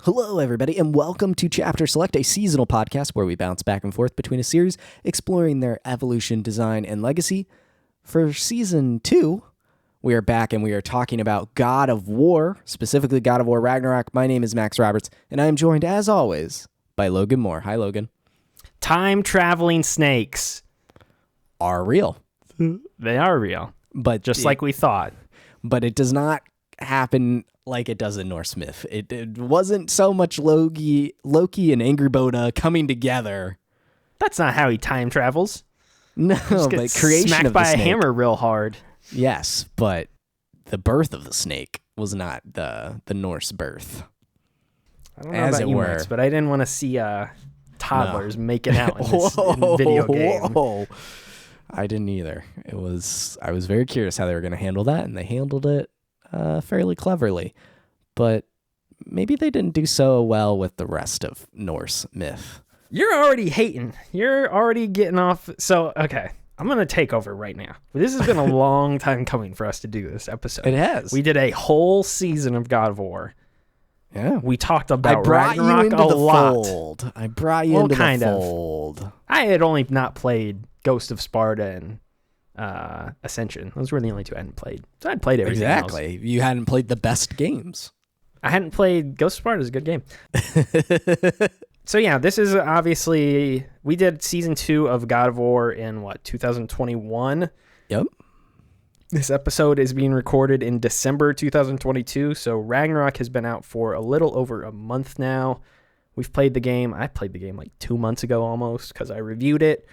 Hello, everybody, and welcome to Chapter Select, a seasonal podcast where we bounce back and forth between a series exploring their evolution, design, and legacy. For Season 2, we are back and we are talking about God of War, specifically God of War Ragnarok. My name is Max Roberts, and I am joined, as always, by Logan Moore. Hi, Logan. Time-traveling snakes are real. They are real, but just like we thought. But it does not happen like it does in Norse myth. It wasn't so much Loki and Angrboda coming together. That's not how he time travels. No, but creation smacked of the by a snake. hammer real hard. Yes, but the birth of the snake was not the Norse birth. I don't know about you, Max, but I didn't want to see toddlers making out in this video game. Whoa. I didn't either. I was very curious how they were going to handle that, and they handled it fairly cleverly. But maybe they didn't do so well with the rest of Norse myth. You're already hating. You're already getting off. So, okay, I'm going to take over right now. This has been a long time coming for us to do this episode. It has. We did a whole season of God of War. Yeah. We talked about I Ragnarok brought you into the fold. I had only not played Ghost of Sparta and Ascension. Those were the only two I hadn't played. So I'd played everything else. Exactly. You hadn't played the best games. I hadn't played Ghost of Sparta. Is a good game. So yeah, this is obviously, we did season 2 of God of War in 2021. Yep. This episode is being recorded in December 2022. So Ragnarok has been out for a little over a month now. We've played the game. I played the game like 2 months ago almost because I reviewed it.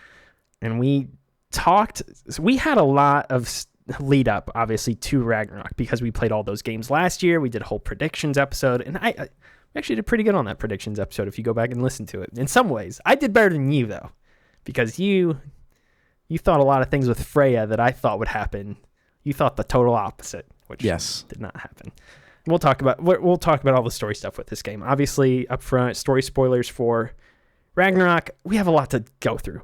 And we talked, we had a lot of lead up, obviously, to Ragnarok because we played all those games last year. We did a whole predictions episode, and I actually did pretty good on that predictions episode if you go back and listen to it. In some ways, I did better than you, though, because you thought a lot of things with Freya that I thought would happen. You thought the total opposite, which did not happen. We'll talk about all the story stuff with this game. Obviously, up front, story spoilers for Ragnarok. We have a lot to go through.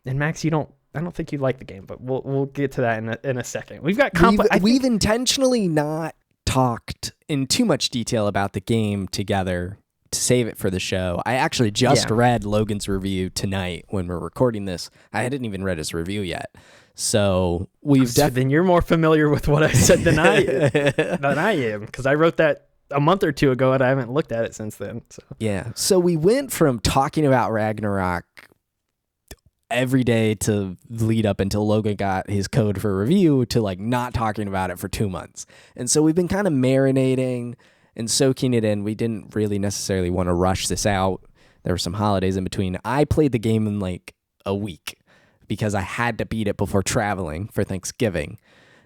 And Max, I don't think you like the game, but we'll get to that in a second. We've got we've intentionally not talked in too much detail about the game together to save it for the show. I actually just read Logan's review tonight when we're recording this. I hadn't even read his review yet. So then you're more familiar with what I said than I am, because I wrote that a month or two ago and I haven't looked at it since then. So. Yeah. So we went from talking about Ragnarok every day to lead up until Logan got his code for review to like not talking about it for 2 months. And so we've been kind of marinating and soaking it in. We didn't really necessarily want to rush this out. There were some holidays in between. I played the game in like a week because I had to beat it before traveling for Thanksgiving.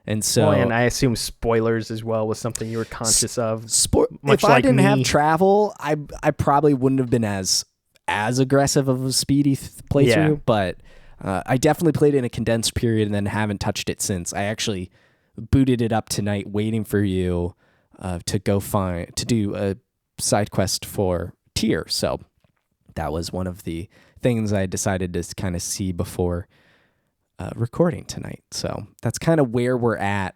And so, and I assume spoilers as well was something you were conscious of. If I didn't have travel, I probably wouldn't have been as aggressive of a speedy playthrough, but I definitely played it in a condensed period and then haven't touched it since. I actually booted it up tonight waiting for you to do a side quest for Tyr. So that was one of the things I decided to kind of see before recording tonight. So that's kind of where we're at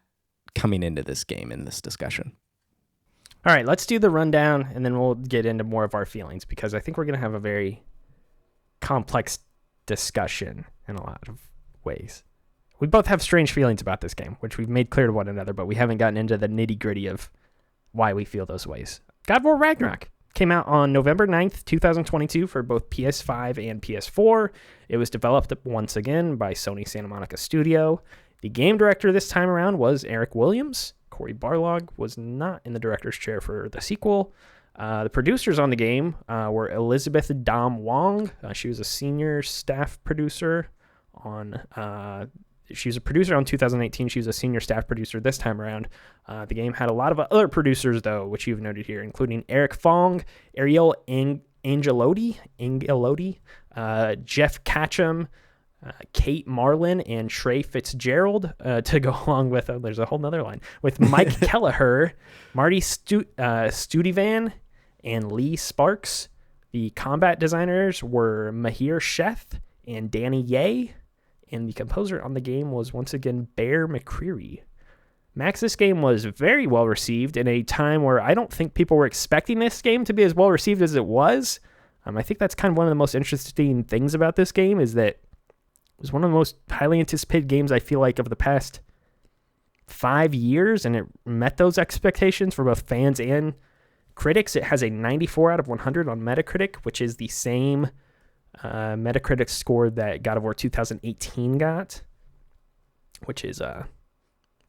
coming into this game in this discussion. All right, let's do the rundown, and then we'll get into more of our feelings, because I think we're going to have a very complex discussion in a lot of ways. We both have strange feelings about this game, which we've made clear to one another, but we haven't gotten into the nitty-gritty of why we feel those ways. God of War Ragnarok came out on November 9th, 2022 for both PS5 and PS4. It was developed once again by Sony Santa Monica Studio. The game director this time around was Eric Williams. Cory Barlog was not in the director's chair for the sequel. The producers on the game were Elizabeth Dom Wong. She was a senior staff producer on... she was a producer on 2018. She was a senior staff producer this time around. The game had a lot of other producers, though, which you've noted here, including Eric Fong, Ariel Angelotti, Jeff Catcham, Kate Marlin, and Trey Fitzgerald, to go along with, there's a whole nother line, with Mike Kelleher, Marty Studivan, and Lee Sparks. The combat designers were Mahir Sheth and Danny Ye, and the composer on the game was once again Bear McCreary. Max, this game was very well received in a time where I don't think people were expecting this game to be as well received as it was. I think that's kind of one of the most interesting things about this game is that it was one of the most highly anticipated games I feel like of the past 5 years, and it met those expectations for both fans and critics. It has a 94 out of 100 on Metacritic, which is the same Metacritic score that God of War 2018 got, which is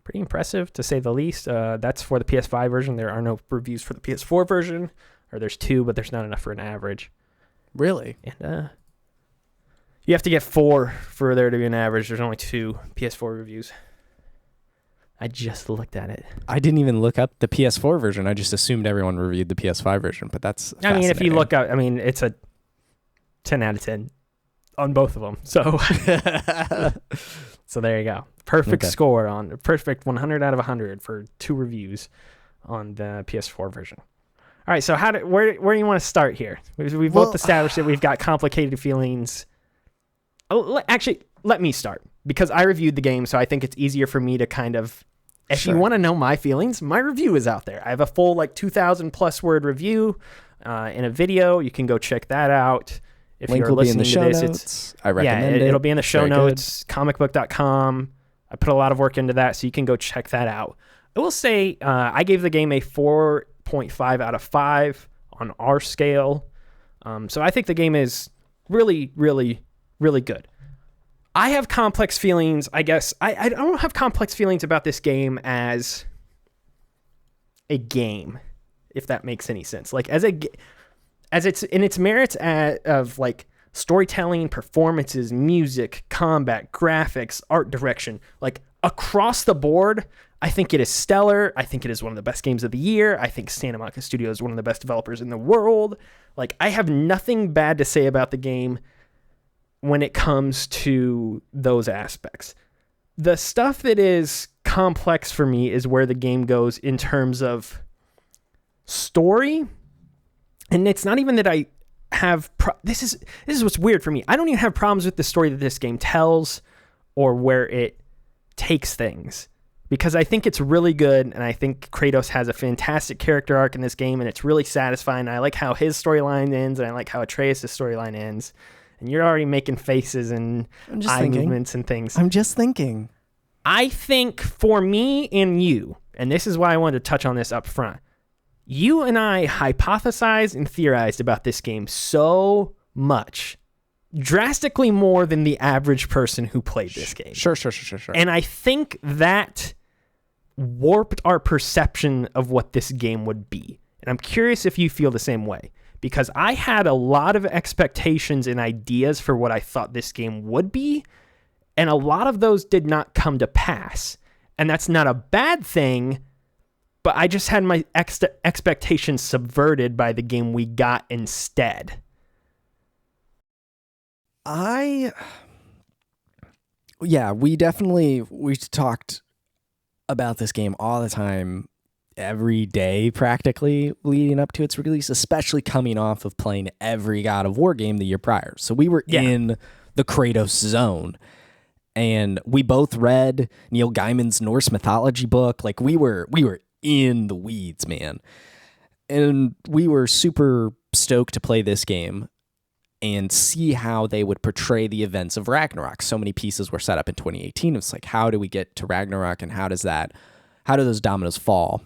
pretty impressive to say the least. That's for the PS5 version. There are no reviews for the PS4 version, or there's 2, but there's not enough for an average. Really? And you have to get 4 for there to be an average. There's only 2 PS4 reviews. I just looked at it. I didn't even look up the PS4 version. I just assumed everyone reviewed the PS5 version, but that's if you look up, it's a 10 out of 10 on both of them. So, so there you go. Perfect score on perfect 100 out of 100 for 2 reviews on the PS4 version. All right, so where do you want to start here? We've both established that we've got complicated feelings. Oh, actually, let me start because I reviewed the game, so I think it's easier for me to kind of. If you want to know my feelings, my review is out there. I have a full 2,000 plus word review in a video. You can go check that out. If Link you're will listening be in the to show this, notes. I recommend it. It'll be in the show Very notes. Comicbook.com. I put a lot of work into that, so you can go check that out. I will say I gave the game a 4.5 out of 5 on our scale. So I think the game is really, really, really good. I have complex feelings, I guess. I don't have complex feelings about this game as a game, if that makes any sense. As it's in its merits of storytelling, performances, music, combat, graphics, art direction, across the board, I think it is stellar. I think it is one of the best games of the year. I think Santa Monica Studios is one of the best developers in the world. I have nothing bad to say about the game when it comes to those aspects. The stuff that is complex for me is where the game goes in terms of story. And it's not even that I have this is what's weird for me. I don't even have problems with the story that this game tells or where it takes things, because I think it's really good, and I think Kratos has a fantastic character arc in this game, and it's really satisfying. I like how his storyline ends, and I like how Atreus' storyline ends. And you're already making faces and eye movements and things. I'm just thinking. I think for me and you, and this is why I wanted to touch on this up front, you and I hypothesized and theorized about this game so much, drastically more than the average person who played this game. Sure. And I think that warped our perception of what this game would be. And I'm curious if you feel the same way, because I had a lot of expectations and ideas for what I thought this game would be, and a lot of those did not come to pass. And that's not a bad thing, but I just had my expectations subverted by the game we got instead. We talked about this game all the time, every day practically leading up to its release, especially coming off of playing every God of War game the year prior. So we were in the Kratos zone, and we both read Neil Gaiman's Norse mythology book. We were in the weeds, man. And we were super stoked to play this game and see how they would portray the events of Ragnarok. So many pieces were set up in 2018. It's how do we get to Ragnarok, and how do those dominoes fall?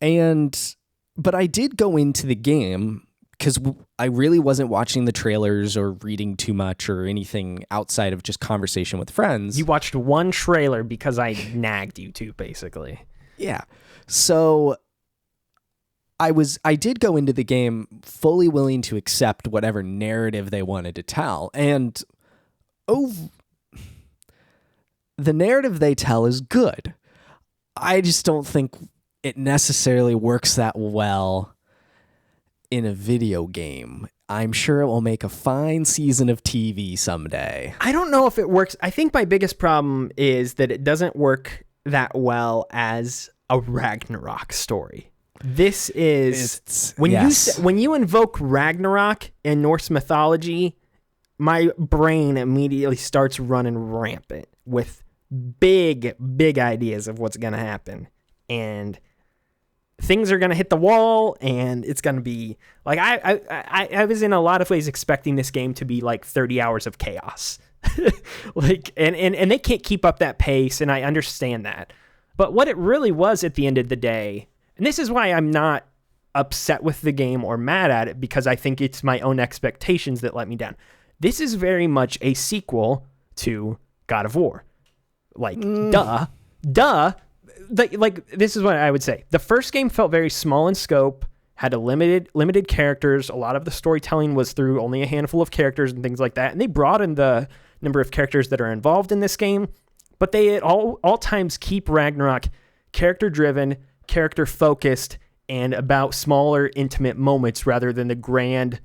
But I did go into the game because I really wasn't watching the trailers or reading too much or anything outside of just conversation with friends. You watched one trailer because I nagged you to, basically. Yeah. So I did go into the game fully willing to accept whatever narrative they wanted to tell. And the narrative they tell is good. I just don't think it necessarily works that well in a video game. I'm sure it will make a fine season of TV someday. I don't know if it works. I think my biggest problem is that it doesn't work that well as a Ragnarok story. This is when you invoke Ragnarok in Norse mythology, my brain immediately starts running rampant with big ideas of what's going to happen. And things are going to hit the wall, and it's going to be like, I was in a lot of ways expecting this game to be like 30 hours of chaos. Like, and they can't keep up that pace, and I understand that. But what it really was at the end of the day, and this is why I'm not upset with the game or mad at it, because I think it's my own expectations that let me down. This is very much a sequel to God of War. Like, duh. Like, this is what I would say. The first game felt very small in scope, had a limited characters. A lot of the storytelling was through only a handful of characters and things like that. And they broadened the number of characters that are involved in this game, but they at all times keep Ragnarok character-driven, character-focused, and about smaller, intimate moments rather than the grand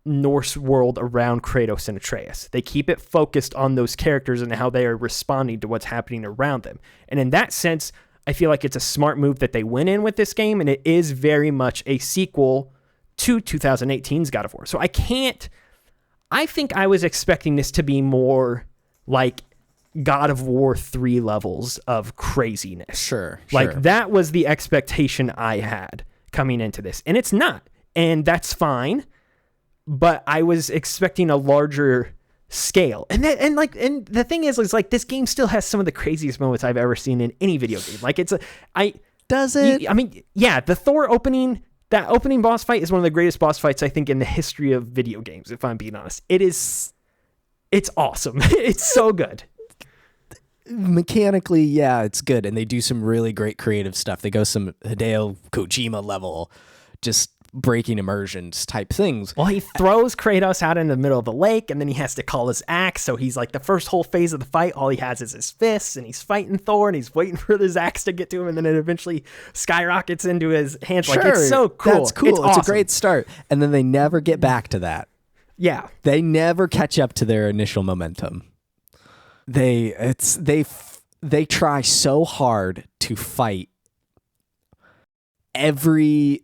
Norse world around Kratos and Atreus. They keep it focused on those characters and how they are responding to what's happening around them. And in that sense, I feel like it's a smart move that they went in with this game, and it is very much a sequel to 2018's God of War. So I think I was expecting this to be more like God of War 3 levels of craziness. Sure. Like, that was the expectation I had coming into this. And it's not. And that's fine. But I was expecting a larger scale. And the thing is like, this game still has some of the craziest moments I've ever seen in any video game. Like, does it? I mean, yeah, the Thor opening, that opening boss fight is one of the greatest boss fights, I think, in the history of video games, if I'm being honest. It's awesome. It's so good. Mechanically, yeah, it's good. And they do some really great creative stuff. They go some Hideo Kojima level, just breaking immersions type things. Well, he throws Kratos out in the middle of the lake, and then he has to call his axe. So he's like, the first whole phase of the fight, all he has is his fists, and he's fighting Thor, and he's waiting for his axe to get to him, and then it eventually skyrockets into his hands. Sure, like, it's so cool. That's cool. It's awesome. a great start. And then they never get back to that. Yeah. They never catch up to their initial momentum. They try so hard to fight every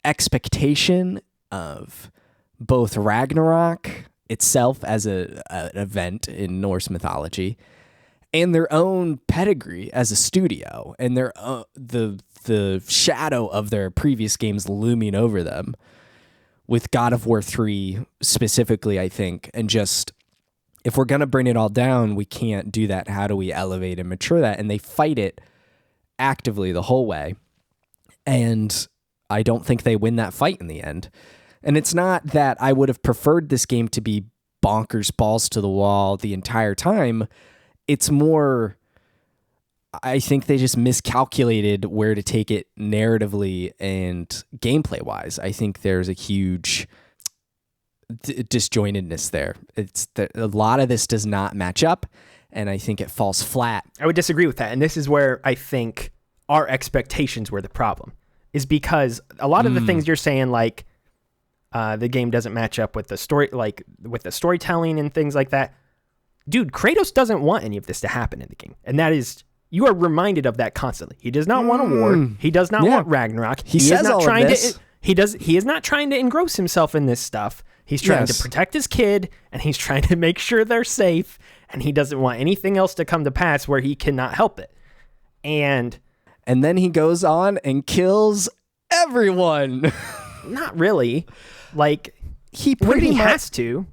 expectation of both Ragnarok itself as an event in Norse mythology and their own pedigree as a studio, and their the shadow of their previous games looming over them, with God of War 3 specifically, I think. And just, if we're going to bring it all down, we can't do that. How do we elevate and mature that? And they fight it actively the whole way. And I don't think they win that fight in the end. And it's not that I would have preferred this game to be bonkers, balls to the wall the entire time. It's more, I think they just miscalculated where to take it narratively and gameplay wise. I think there's a huge disjointedness there. A lot of this does not match up, and I think it falls flat. I would disagree with that. And this is where I think our expectations were the problem, is because a lot of the things you're saying, like the game doesn't match up with the story, like with the storytelling and things like that. Dude, Kratos doesn't want any of this to happen in the game. And that is, you are reminded of that constantly. He does not want a war. He does not want Ragnarok. He says is not all trying of this. He is not trying to engross himself in this stuff. He's trying to protect his kid, and he's trying to make sure they're safe, and he doesn't want anything else to come to pass where he cannot help it. And then he goes on and kills everyone. Not really. Like, he has to.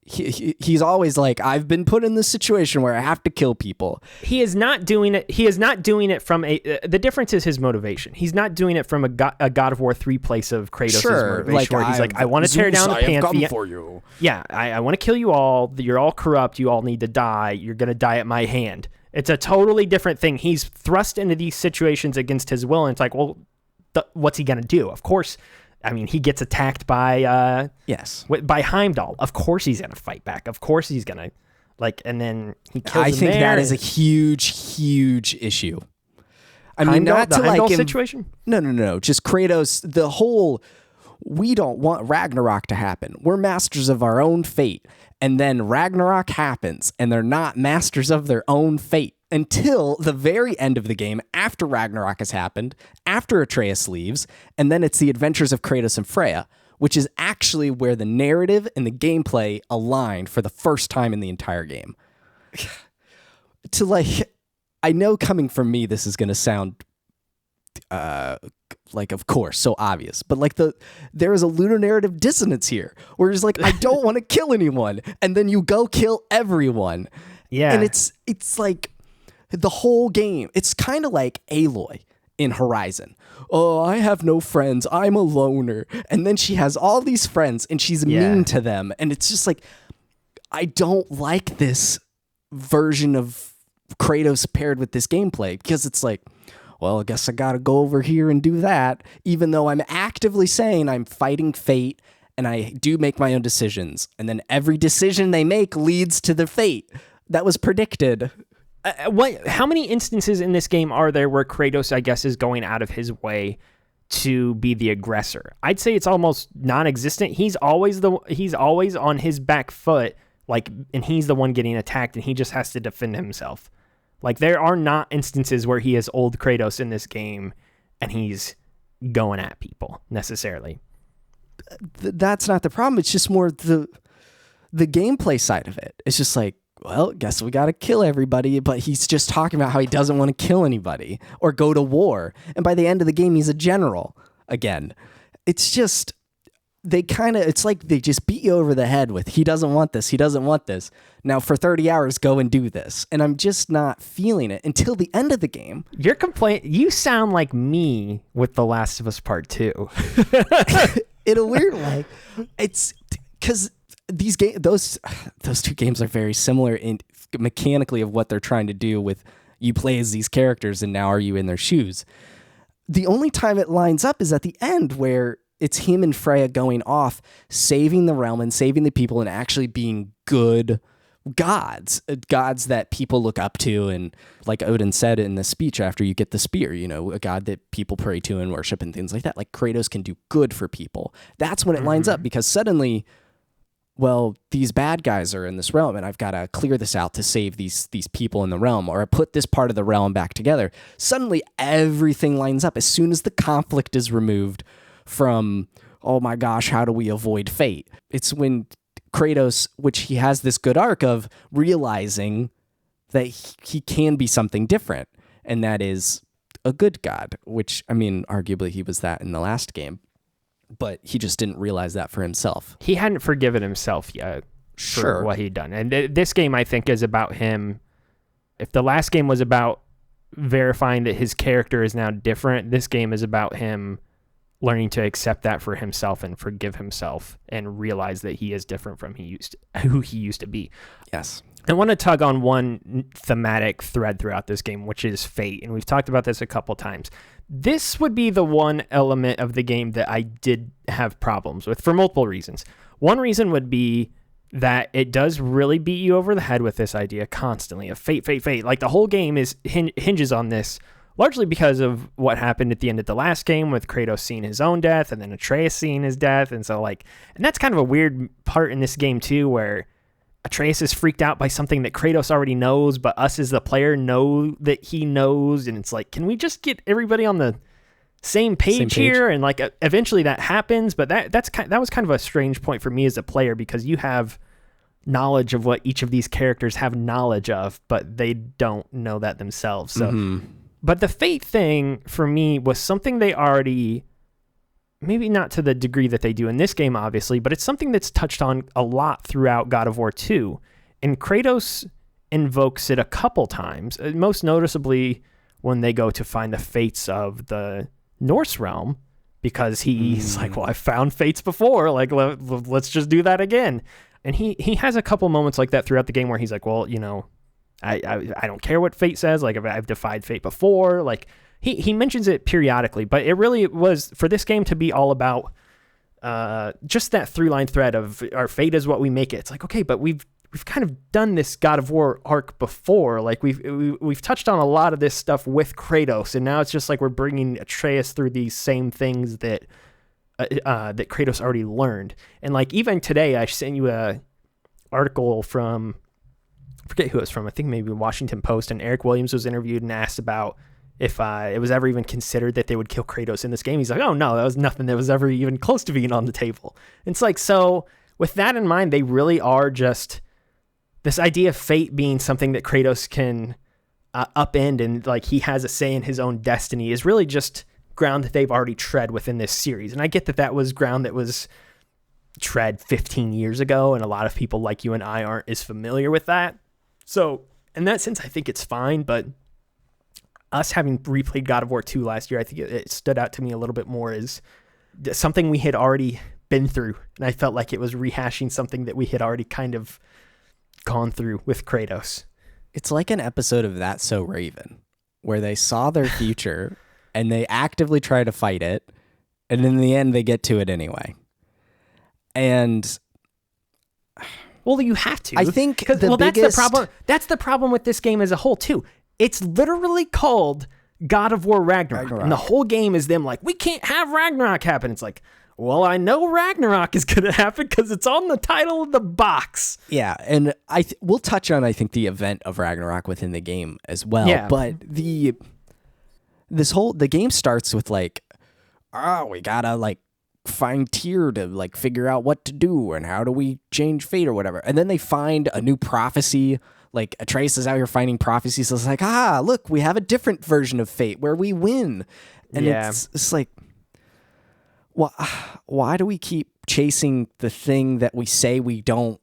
He's always like, I've been put in this situation where I have to kill people. He is not doing it. He is not doing it from the difference is his motivation. He's not doing it from a God of War 3 place of Kratos' motivation, like, where he's like, I want to tear down the pantheon. For you. Yeah, I want to kill you all. You're all corrupt. You all need to die. You're going to die at my hand. It's a totally different thing. He's thrust into these situations against his will, and it's like, well, what's he going to do? Of course, I mean, he gets attacked by by Heimdall. Of course he's going to fight back. Of course he's going to, and then he kills him. I think that is a huge issue. I mean, Heimdall, not the to Heimdall like him, situation? No. Just Kratos, the whole, we don't want Ragnarok to happen. We're masters of our own fate. And then Ragnarok happens, and they're not masters of their own fate until the very end of the game, after Ragnarok has happened, after Atreus leaves, and then it's the adventures of Kratos and Freya, which is actually where the narrative and the gameplay align for the first time in the entire game. to like, I know coming from me, this is going to sound like, of course, so obvious, but like there is a ludonarrative dissonance here where it's like, I don't want to kill anyone, and then you go kill everyone. Yeah. And it's like the whole game. It's kind of like Aloy in Horizon. Oh, I have no friends. I'm a loner. And then she has all these friends and she's mean to them. And it's just like, I don't like this version of Kratos paired with this gameplay, because it's like, well, I guess I got to go over here and do that, even though I'm actively saying I'm fighting fate and I do make my own decisions. And then every decision they make leads to the fate that was predicted. How many instances in this game are there where Kratos, I guess, is going out of his way to be the aggressor? I'd say it's almost non-existent. He's always on his back foot, like, and he's the one getting attacked, and he just has to defend himself. Like, there are not instances where he is old Kratos in this game and he's going at people necessarily. That's not the problem. It's just more the gameplay side of it. It's just like, well, guess we got to kill everybody, but he's just talking about how he doesn't want to kill anybody or go to war. And by the end of the game, he's a general again. It's just, it's like they just beat you over the head with, he doesn't want this. He doesn't want this. Now for 30 hours, go and do this. And I'm just not feeling it until the end of the game. You sound like me with The Last of Us Part 2. In a weird way. It's because those two games are very similar in mechanically of what they're trying to do with, you play as these characters and now are you in their shoes. The only time it lines up is at the end, where it's him and Freya going off, saving the realm and saving the people and actually being good gods that people look up to. And like Odin said in the speech after you get the spear, a god that people pray to and worship and things like that. Like, Kratos can do good for people. That's when it lines up, because suddenly, well, these bad guys are in this realm and I've got to clear this out to save these people in the realm, or I put this part of the realm back together. Suddenly everything lines up as soon as the conflict is removed from, oh my gosh, how do we avoid fate? It's when Kratos, which he has this good arc of realizing that he can be something different, and that is a good god, which, I mean, arguably he was that in the last game, but he just didn't realize that for himself. He hadn't forgiven himself yet for what he'd done. And this game, I think, is about him. If the last game was about verifying that his character is now different, this game is about him learning to accept that for himself and forgive himself and realize that he is different from who he used to be. Yes. I want to tug on one thematic thread throughout this game, which is fate. And we've talked about this a couple times. This would be the one element of the game that I did have problems with for multiple reasons. One reason would be that it does really beat you over the head with this idea constantly of fate, fate, fate. Like, the whole game hinges on this, largely because of what happened at the end of the last game with Kratos seeing his own death and then Atreus seeing his death. And so, and that's kind of a weird part in this game too, where Atreus is freaked out by something that Kratos already knows, but us as the player know that he knows. And it's like, can we just get everybody on the same page here? And eventually that happens, but that was kind of a strange point for me as a player, because you have knowledge of what each of these characters have knowledge of, but they don't know that themselves. So, But the fate thing for me was something they already, maybe not to the degree that they do in this game, obviously, but it's something that's touched on a lot throughout God of War 2. And Kratos invokes it a couple times, most noticeably when they go to find the fates of the Norse realm, because he's like, well, I found fates before, let's just do that again. And he has a couple moments like that throughout the game where he's like, well, I don't care what fate says. I've defied fate before. He mentions it periodically, but it really was for this game to be all about just that through-line thread of our fate is what we make it. It's like, okay, but we've kind of done this God of War arc before. We've touched on a lot of this stuff with Kratos, and now it's just like we're bringing Atreus through these same things that Kratos already learned. And even today, I sent you a article from, I forget who it was from, I think maybe Washington Post, and Eric Williams was interviewed and asked about if it was ever even considered that they would kill Kratos in this game. He's like, oh no, that was nothing that was ever even close to being on the table. It's like, so with that in mind, they really are just this idea of fate being something that Kratos can upend and like he has a say in his own destiny is really just ground that they've already tread within this series. And I get that that was ground that was tread 15 years ago, and a lot of people like you and I aren't as familiar with that. So in that sense, I think it's fine, but us having replayed God of War 2 last year, I think it stood out to me a little bit more as something we had already been through. And I felt like it was rehashing something that we had already kind of gone through with Kratos. It's like an episode of That's So Raven, where they saw their future and they actively try to fight it, and in the end they get to it anyway. And well, you have to. I think that's the problem. That's the problem with this game as a whole too. It's literally called God of War Ragnarok. And the whole game is them like, we can't have Ragnarok happen. It's like, well, I know Ragnarok is going to happen because it's on the title of the box. Yeah, and we'll touch on, I think, the event of Ragnarok within the game as well. Yeah. But the game starts with like, oh, we gotta like find Tyr to like figure out what to do and how do we change fate or whatever. And then they find a new prophecy. Like Atreus is out here finding prophecies. So it's like, look, we have a different version of fate where we win. And it's like, why do we keep chasing the thing that we say we don't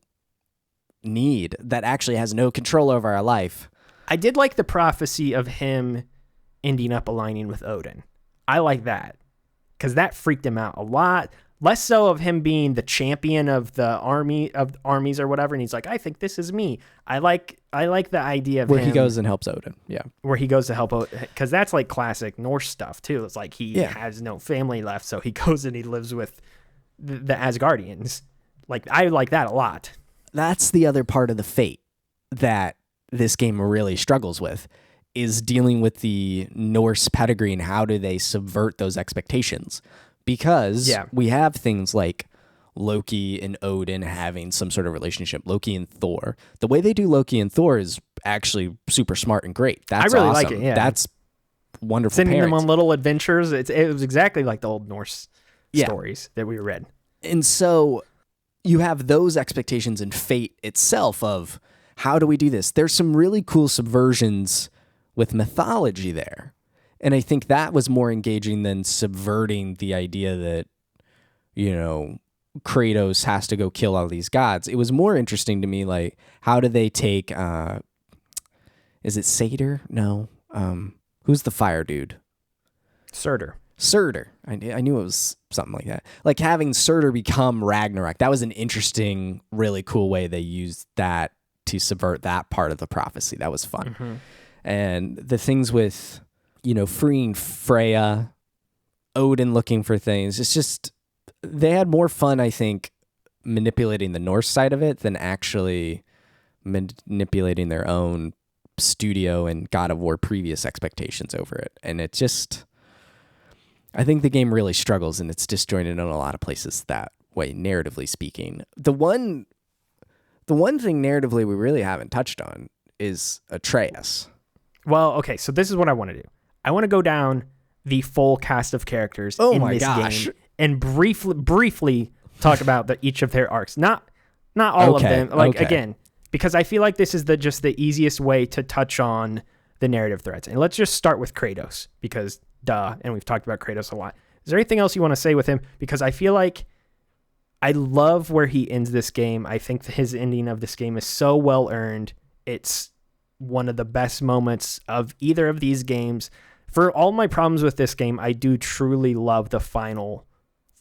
need that actually has no control over our life? I did like the prophecy of him ending up aligning with Odin. I like that because that freaked him out a lot. Less so of him being the champion of the armies or whatever, and he's like, I think this is me. I like the idea of where he goes and helps Odin. Yeah, where he goes to help Odin, because that's like classic Norse stuff too. It's like he has no family left, so he goes and he lives with the Asgardians. Like I like that a lot. That's the other part of the fate that this game really struggles with, is dealing with the Norse pedigree and how do they subvert those expectations. Because we have things like Loki and Odin having some sort of relationship, Loki and Thor. The way they do Loki and Thor is actually super smart and great. That's I really awesome. like it, yeah. That's wonderful. Sending them on little adventures. It was exactly like the old Norse stories that we read. And so you have those expectations and fate itself of how do we do this? There's some really cool subversions with mythology there. And I think that was more engaging than subverting the idea that, you know, Kratos has to go kill all these gods. It was more interesting to me, like, how do they take, is it Satyr? No. Who's the fire dude? Surtur. I knew it was something like that. Like having Surtur become Ragnarok. That was an interesting, really cool way they used that to subvert that part of the prophecy. That was fun. Mm-hmm. And the things with, you know, freeing Freya, Odin looking for things. It's just, they had more fun, I think, manipulating the Norse side of it than actually manipulating their own studio and God of War previous expectations over it. And it just, I think the game really struggles and it's disjointed in a lot of places that way, narratively speaking. The one thing narratively we really haven't touched on is Atreus. Well, okay, so this is what I want to do. I want to go down the full cast of characters in this game and briefly talk about each of their arcs. Not all of them. Again, because I feel like this is just the easiest way to touch on the narrative threads. And let's just start with Kratos because and we've talked about Kratos a lot. Is there anything else you want to say with him? Because I feel like I love where he ends this game. I think his ending of this game is so well earned. It's one of the best moments of either of these games. For all my problems with this game, I do truly love the final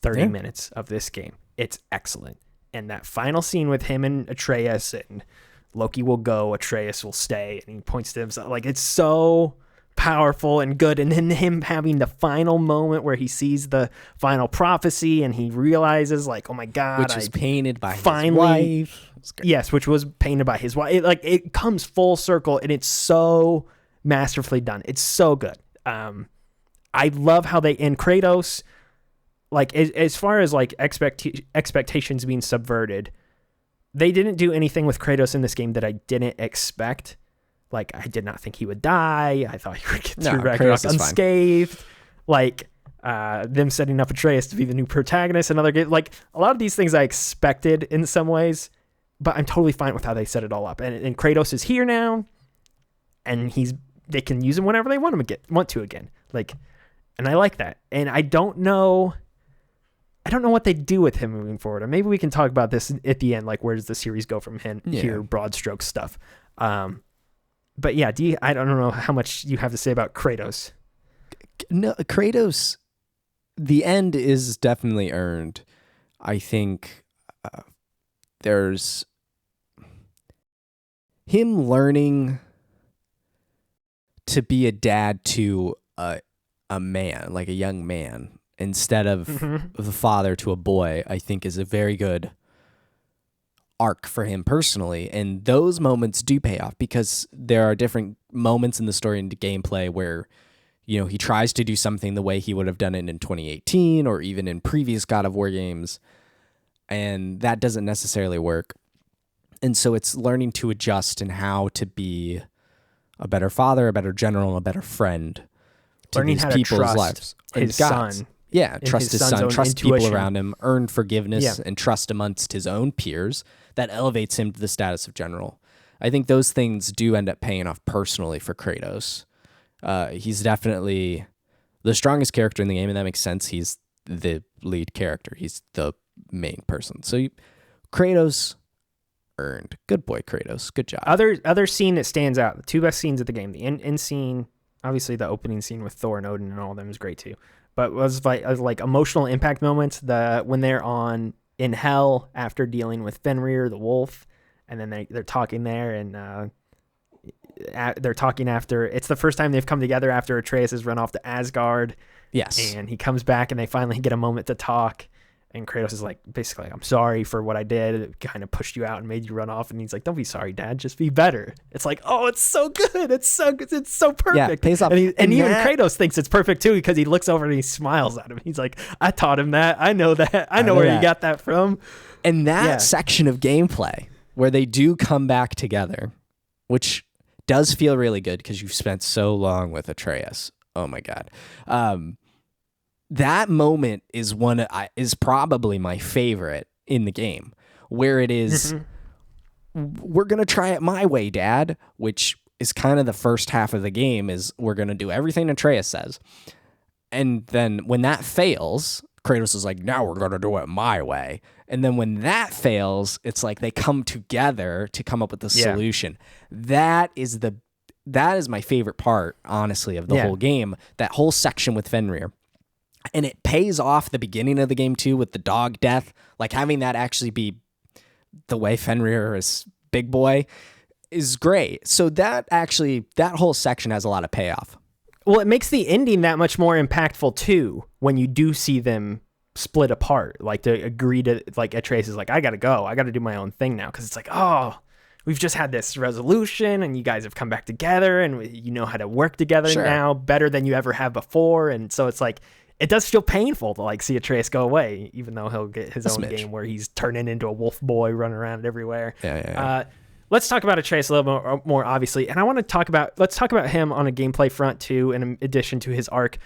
30 minutes of this game. It's excellent. And that final scene with him and Atreus, and Loki will go, Atreus will stay, and he points to himself. Like, it's so powerful and good. And then him having the final moment where he sees the final prophecy and he realizes, like, oh my God. Which was painted by his wife. Yes, which was painted by his wife. It comes full circle, and it's so masterfully done. It's so good. I love how they end Kratos. Like, as far as like expectations being subverted, they didn't do anything with Kratos in this game that I didn't expect. Like, I did not think he would die. I thought he would get through Ragnarok unscathed. Like, them setting up Atreus to be the new protagonist in another game. Like, a lot of these things I expected in some ways, but I'm totally fine with how they set it all up. And Kratos is here now, and they can use him whenever they want to again. Like, and I like that. And I don't know what they do with him moving forward. Or maybe we can talk about this at the end. Like, where does the series go from here? Broad stroke stuff. But yeah, I don't know how much you have to say about Kratos. No, Kratos, the end is definitely earned. I think there's him learning to be a dad to a man, like a young man, instead of the father to a boy, I think is a very good arc for him personally. And those moments do pay off because there are different moments in the story and gameplay where, you know, he tries to do something the way he would have done it in 2018 or even in previous God of War games, and that doesn't necessarily work. And so it's learning to adjust and how to be a better father, a better general, a better friend to learning these how people's to trust lives. his son. Yeah, trust his son, trust intuition. people around him, earn forgiveness, and trust amongst his own peers. That elevates him to the status of general. I think those things do end up paying off personally for Kratos. He's definitely the strongest character in the game, and that makes sense. He's the lead character. He's the main person. So Kratos earned. Good boy, Kratos. Good job. Other scene that stands out, the two best scenes of the game, the end scene, obviously the opening scene with Thor and Odin and all of them is great too. But was like emotional impact moments, when they're in hell after dealing with Fenrir the wolf, and then they're talking there, and they're talking after it's the first time they've come together after Atreus has run off to Asgard. Yes. And he comes back and they finally get a moment to talk. And Kratos is like, basically, like, I'm sorry for what I did. It kind of pushed you out and made you run off. And he's like, don't be sorry, Dad. Just be better. It's like, oh, it's so good. It's so good. It's so perfect. Yeah, it pays off. And even Kratos thinks it's perfect too, because he looks over and he smiles at him. He's like, I taught him that. I know that. I know where you got that from. And that section of gameplay where they do come back together, which does feel really good because you've spent so long with Atreus. Oh my God. That moment is is probably my favorite in the game, where it is, we're going to try it my way, Dad, which is kind of the first half of the game, is we're going to do everything Atreus says. And then when that fails, Kratos is like, now we're going to do it my way. And then when that fails, it's like they come together to come up with the solution. That is my favorite part, honestly, of the whole game, that whole section with Fenrir. And it pays off the beginning of the game too, with the dog death, like having that actually be the way Fenrir is big boy is great. So that whole section has a lot of payoff. Well, it makes the ending that much more impactful too, when you do see them split apart, like to agree to, like Atreus is like, I got to go. I got to do my own thing now. Cause it's like, oh, we've just had this resolution and you guys have come back together and you know how to work together now better than you ever have before. And so it's like, it does feel painful to like see Atreus go away, even though he'll get his own game where he's turning into a wolf boy running around everywhere. Let's talk about Atreus a little more obviously. And I want to let's talk about him on a gameplay front too, in addition to his arc.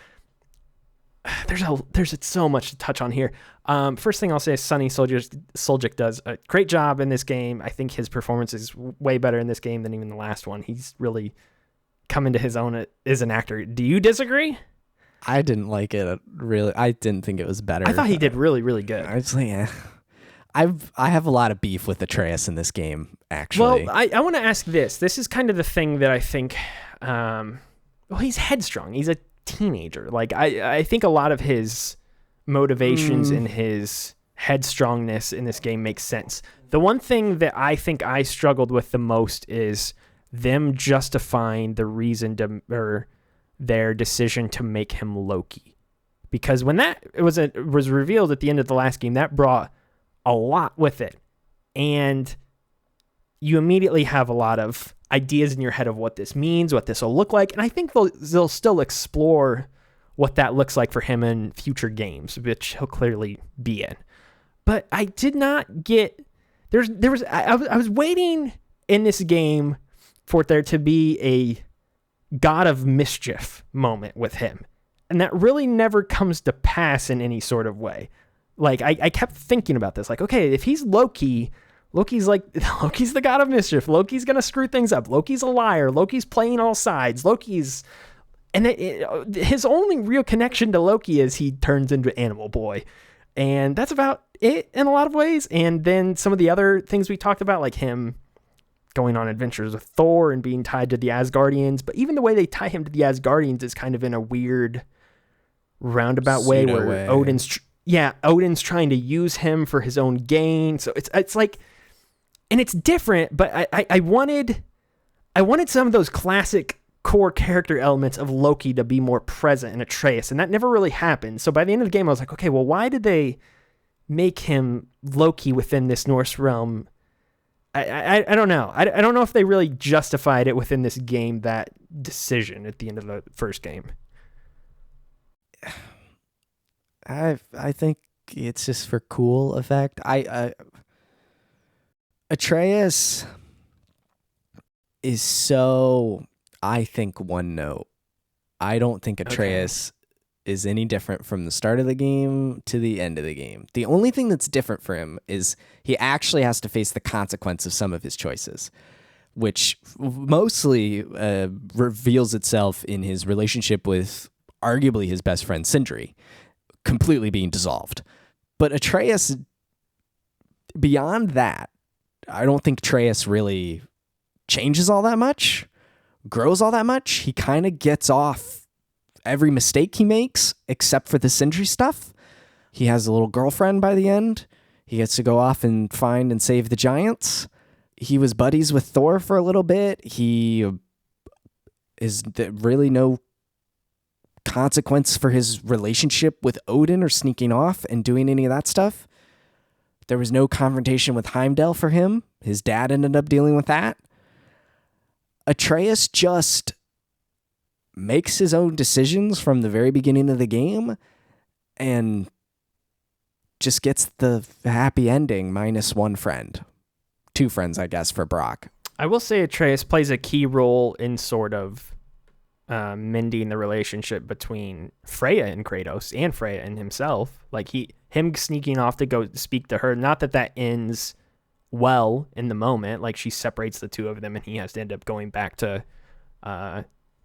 There's so much to touch on here. First thing I'll say is Sonny Suljic does a great job in this game. I think his performance is way better in this game than even the last one. He's really come into his own as an actor. Do you disagree? I didn't like it really. I didn't think it was better. I thought he did really, really good. I was like, I have a lot of beef with Atreus in this game, actually. Well, I want to ask this. This is kind of the thing that I think, he's headstrong. He's a teenager. Like, I think a lot of his motivations and his headstrongness in this game makes sense. The one thing that I think I struggled with the most is them justifying the reason or their decision to make him Loki, because when that was revealed at the end of the last game, that brought a lot with it, and you immediately have a lot of ideas in your head of what this means, what this will look like, and I think they'll still explore what that looks like for him in future games, which he'll clearly be in. But I did not get I was waiting in this game for there to be a God of mischief moment with him. And that really never comes to pass in any sort of way. Like, I kept thinking about this. Like, okay, if he's Loki, Loki's the god of mischief. Loki's gonna screw things up. Loki's a liar. Loki's playing all sides. His only real connection to Loki is he turns into Animal Boy, and that's about it in a lot of ways. And then some of the other things we talked about, like him going on adventures with Thor and being tied to the Asgardians, but even the way they tie him to the Asgardians is kind of in a weird roundabout way where Odin's trying to use him for his own gain. So it's like, and it's different, but I wanted some of those classic core character elements of Loki to be more present in Atreus, and that never really happened. So by the end of the game, I was like, okay, well, why did they make him Loki within this Norse realm? I don't know. I don't know if they really justified it within this game, that decision at the end of the first game. I think it's just for cool effect. Atreus is so, I think, one note. I don't think Atreus is any different from the start of the game to the end of the game. The only thing that's different for him is he actually has to face the consequence of some of his choices, which mostly reveals itself in his relationship with arguably his best friend Sindri, completely being dissolved. But Atreus, beyond that, I don't think Atreus really changes all that much, grows all that much. He kind of gets off every mistake he makes, except for the Sindri stuff. He has a little girlfriend by the end. He gets to go off and find and save the giants. He was buddies with Thor for a little bit. He is really no consequence for his relationship with Odin or sneaking off and doing any of that stuff. There was no confrontation with Heimdall for him. His dad ended up dealing with that. Atreus just makes his own decisions from the very beginning of the game and just gets the happy ending minus one friend. Two friends, I guess, for Brok. I will say Atreus plays a key role in sort of mending the relationship between Freya and Kratos and Freya and himself. Like him sneaking off to go speak to her. Not that ends well in the moment. Like she separates the two of them and he has to end up going back to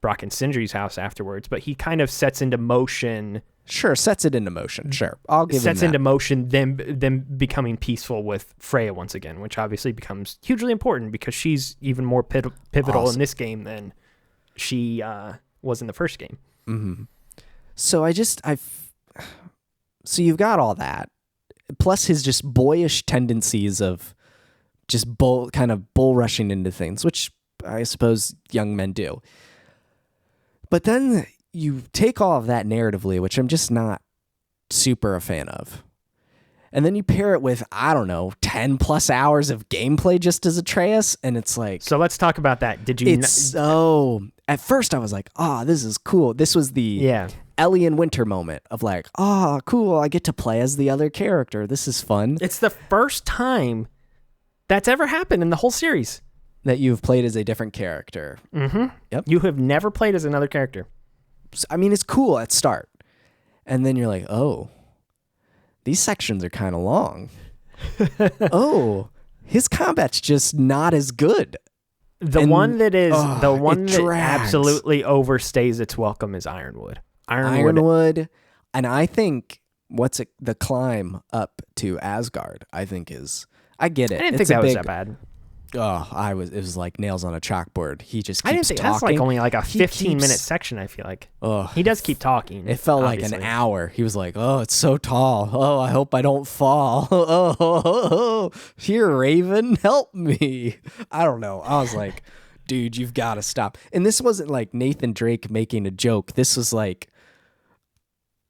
Brok and Sindri's house afterwards, but he kind of sets into motion. Sure, sets it into motion. Sure, I'll give him that. Sets into motion them becoming peaceful with Freya once again, which obviously becomes hugely important because she's even more pivotal in this game than she was in the first game. Mm-hmm. So so you've got all that, plus his just boyish tendencies of just bull rushing into things, which I suppose young men do. But then you take all of that narratively, which I'm just not super a fan of. And then you pair it with, 10 plus hours of gameplay just as Atreus. And it's like... So let's talk about that. At first I was like, this is cool. This was the Ellie and Winter moment of like, cool. I get to play as the other character. This is fun. It's the first time that's ever happened in the whole series. That you've played as a different character. Mm-hmm. Yep. You have never played as another character. I mean, it's cool at start. And then you're like, these sections are kind of long. His combat's just not as good. The one that absolutely overstays its welcome is Ironwood. Ironwood. And I think the climb up to Asgard, I think I get it. I didn't think that was that bad. It was like nails on a chalkboard. He just keeps I didn't think talking. That's like only like a 15-minute section, I feel like. He does keep talking. It felt like an hour. He was like, it's so tall. I hope I don't fall. Here, Raven, help me. I don't know. I was like, dude, you've got to stop. And this wasn't like Nathan Drake making a joke. This was like,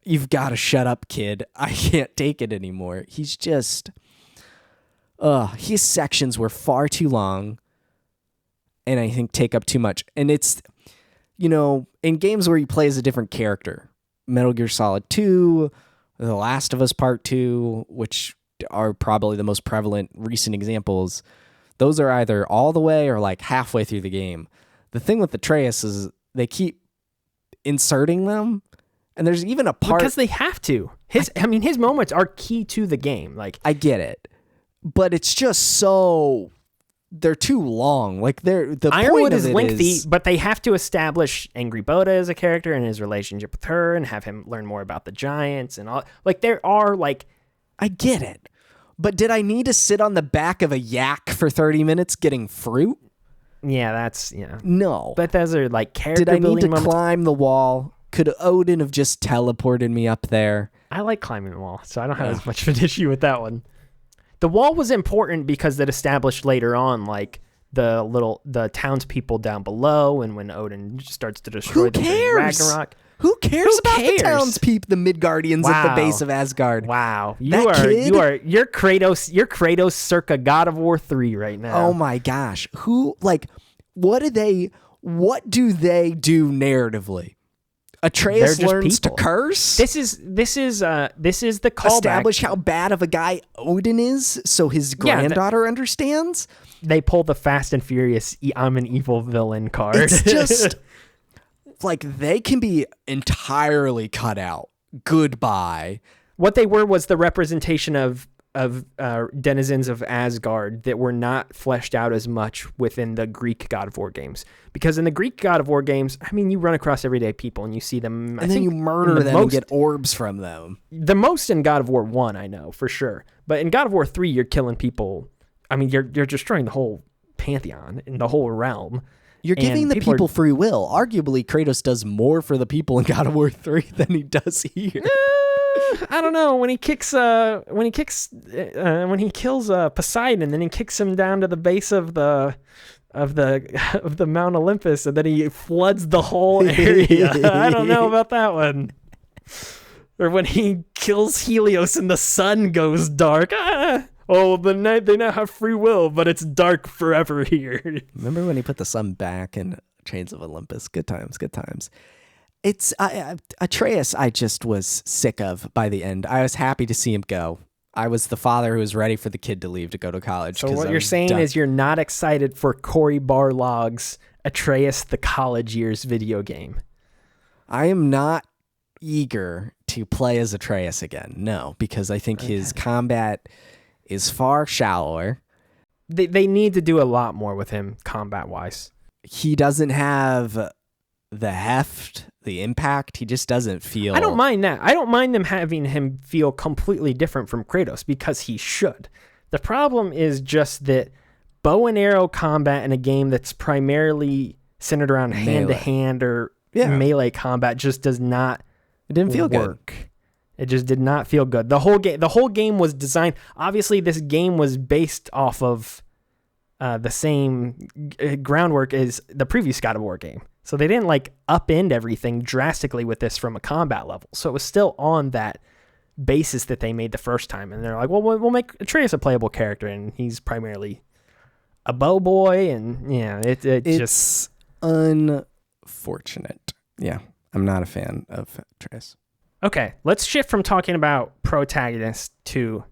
you've got to shut up, kid. I can't take it anymore. He's just... his sections were far too long and I think take up too much. And it's, in games where you play as a different character, Metal Gear Solid 2, The Last of Us Part 2, which are probably the most prevalent recent examples, those are either all the way or like halfway through the game. The thing with Atreus is they keep inserting them, and there's even a part... Because they have to. His moments are key to the game. Like I get it. but it's just so they're too long. Like the Ironwood point of is it lengthy, is, but they have to establish Angry Boda as a character and his relationship with her, and have him learn more about the giants and all. Like there are like, I get it, but did I need to sit on the back of a yak for 30 minutes getting fruit? Yeah, that's No. But those are like character Did I need building to moments. climb the wall? Could Odin have just teleported me up there? I like climbing the wall, so I don't have as much of an issue with that one. The wall was important because it established later on, like the townspeople down below, and when Odin starts to destroy them in Ragnarok. Who cares about the townspeople, the Midgardians at the base of Asgard? Wow, you're Kratos circa God of War 3 right now. Oh my gosh, what do they do narratively? Atreus learns to curse. This is the callback. Establish how bad of a guy Odin is, so his granddaughter understands. They pull the Fast and Furious "I'm an evil villain" card. It's just like they can be entirely cut out. Goodbye. What they were was the representation of denizens of Asgard that were not fleshed out as much within the Greek God of War games. Because in the Greek God of War games, I mean, you run across everyday people and you see them. And then you murder them and get orbs from them. The most in God of War 1, I know, for sure. But in God of War 3, you're killing people. I mean, you're destroying the whole pantheon in the whole realm. You're giving the people free will. Arguably, Kratos does more for the people in God of War 3 than he does here. I don't know. When he kills Poseidon, and then he kicks him down to the base of the Mount Olympus, and then he floods the whole area. I don't know about that one. Or when he kills Helios and the sun goes dark. Oh, they now have free will, but it's dark forever here. Remember when he put the sun back in Chains of Olympus? Good times, good times. It's Atreus I just was sick of by the end. I was happy to see him go. I was the father who was ready for the kid to leave to go to college. So what you're saying is you're not excited for Cory Barlog's Atreus the College Years video game. I am not eager to play as Atreus again. No, because I think his combat is far shallower. They need to do a lot more with him combat-wise. He doesn't have the heft, the impact. He just doesn't feel... I don't mind that. I don't mind them having him feel completely different from Kratos, because he should. The problem is just that bow and arrow combat in a game that's primarily centered around hand-to-hand or melee combat just does not It didn't feel work. good. It just did not feel good. The whole game was designed... Obviously, this game was based off of the same groundwork as the previous God of War game. So they didn't upend everything drastically with this from a combat level. So it was still on that basis that they made the first time. And they're like, well, we'll make Atreus a playable character, and he's primarily a bow boy. And it's just unfortunate. Yeah, I'm not a fan of Atreus. Okay, let's shift from talking about protagonists to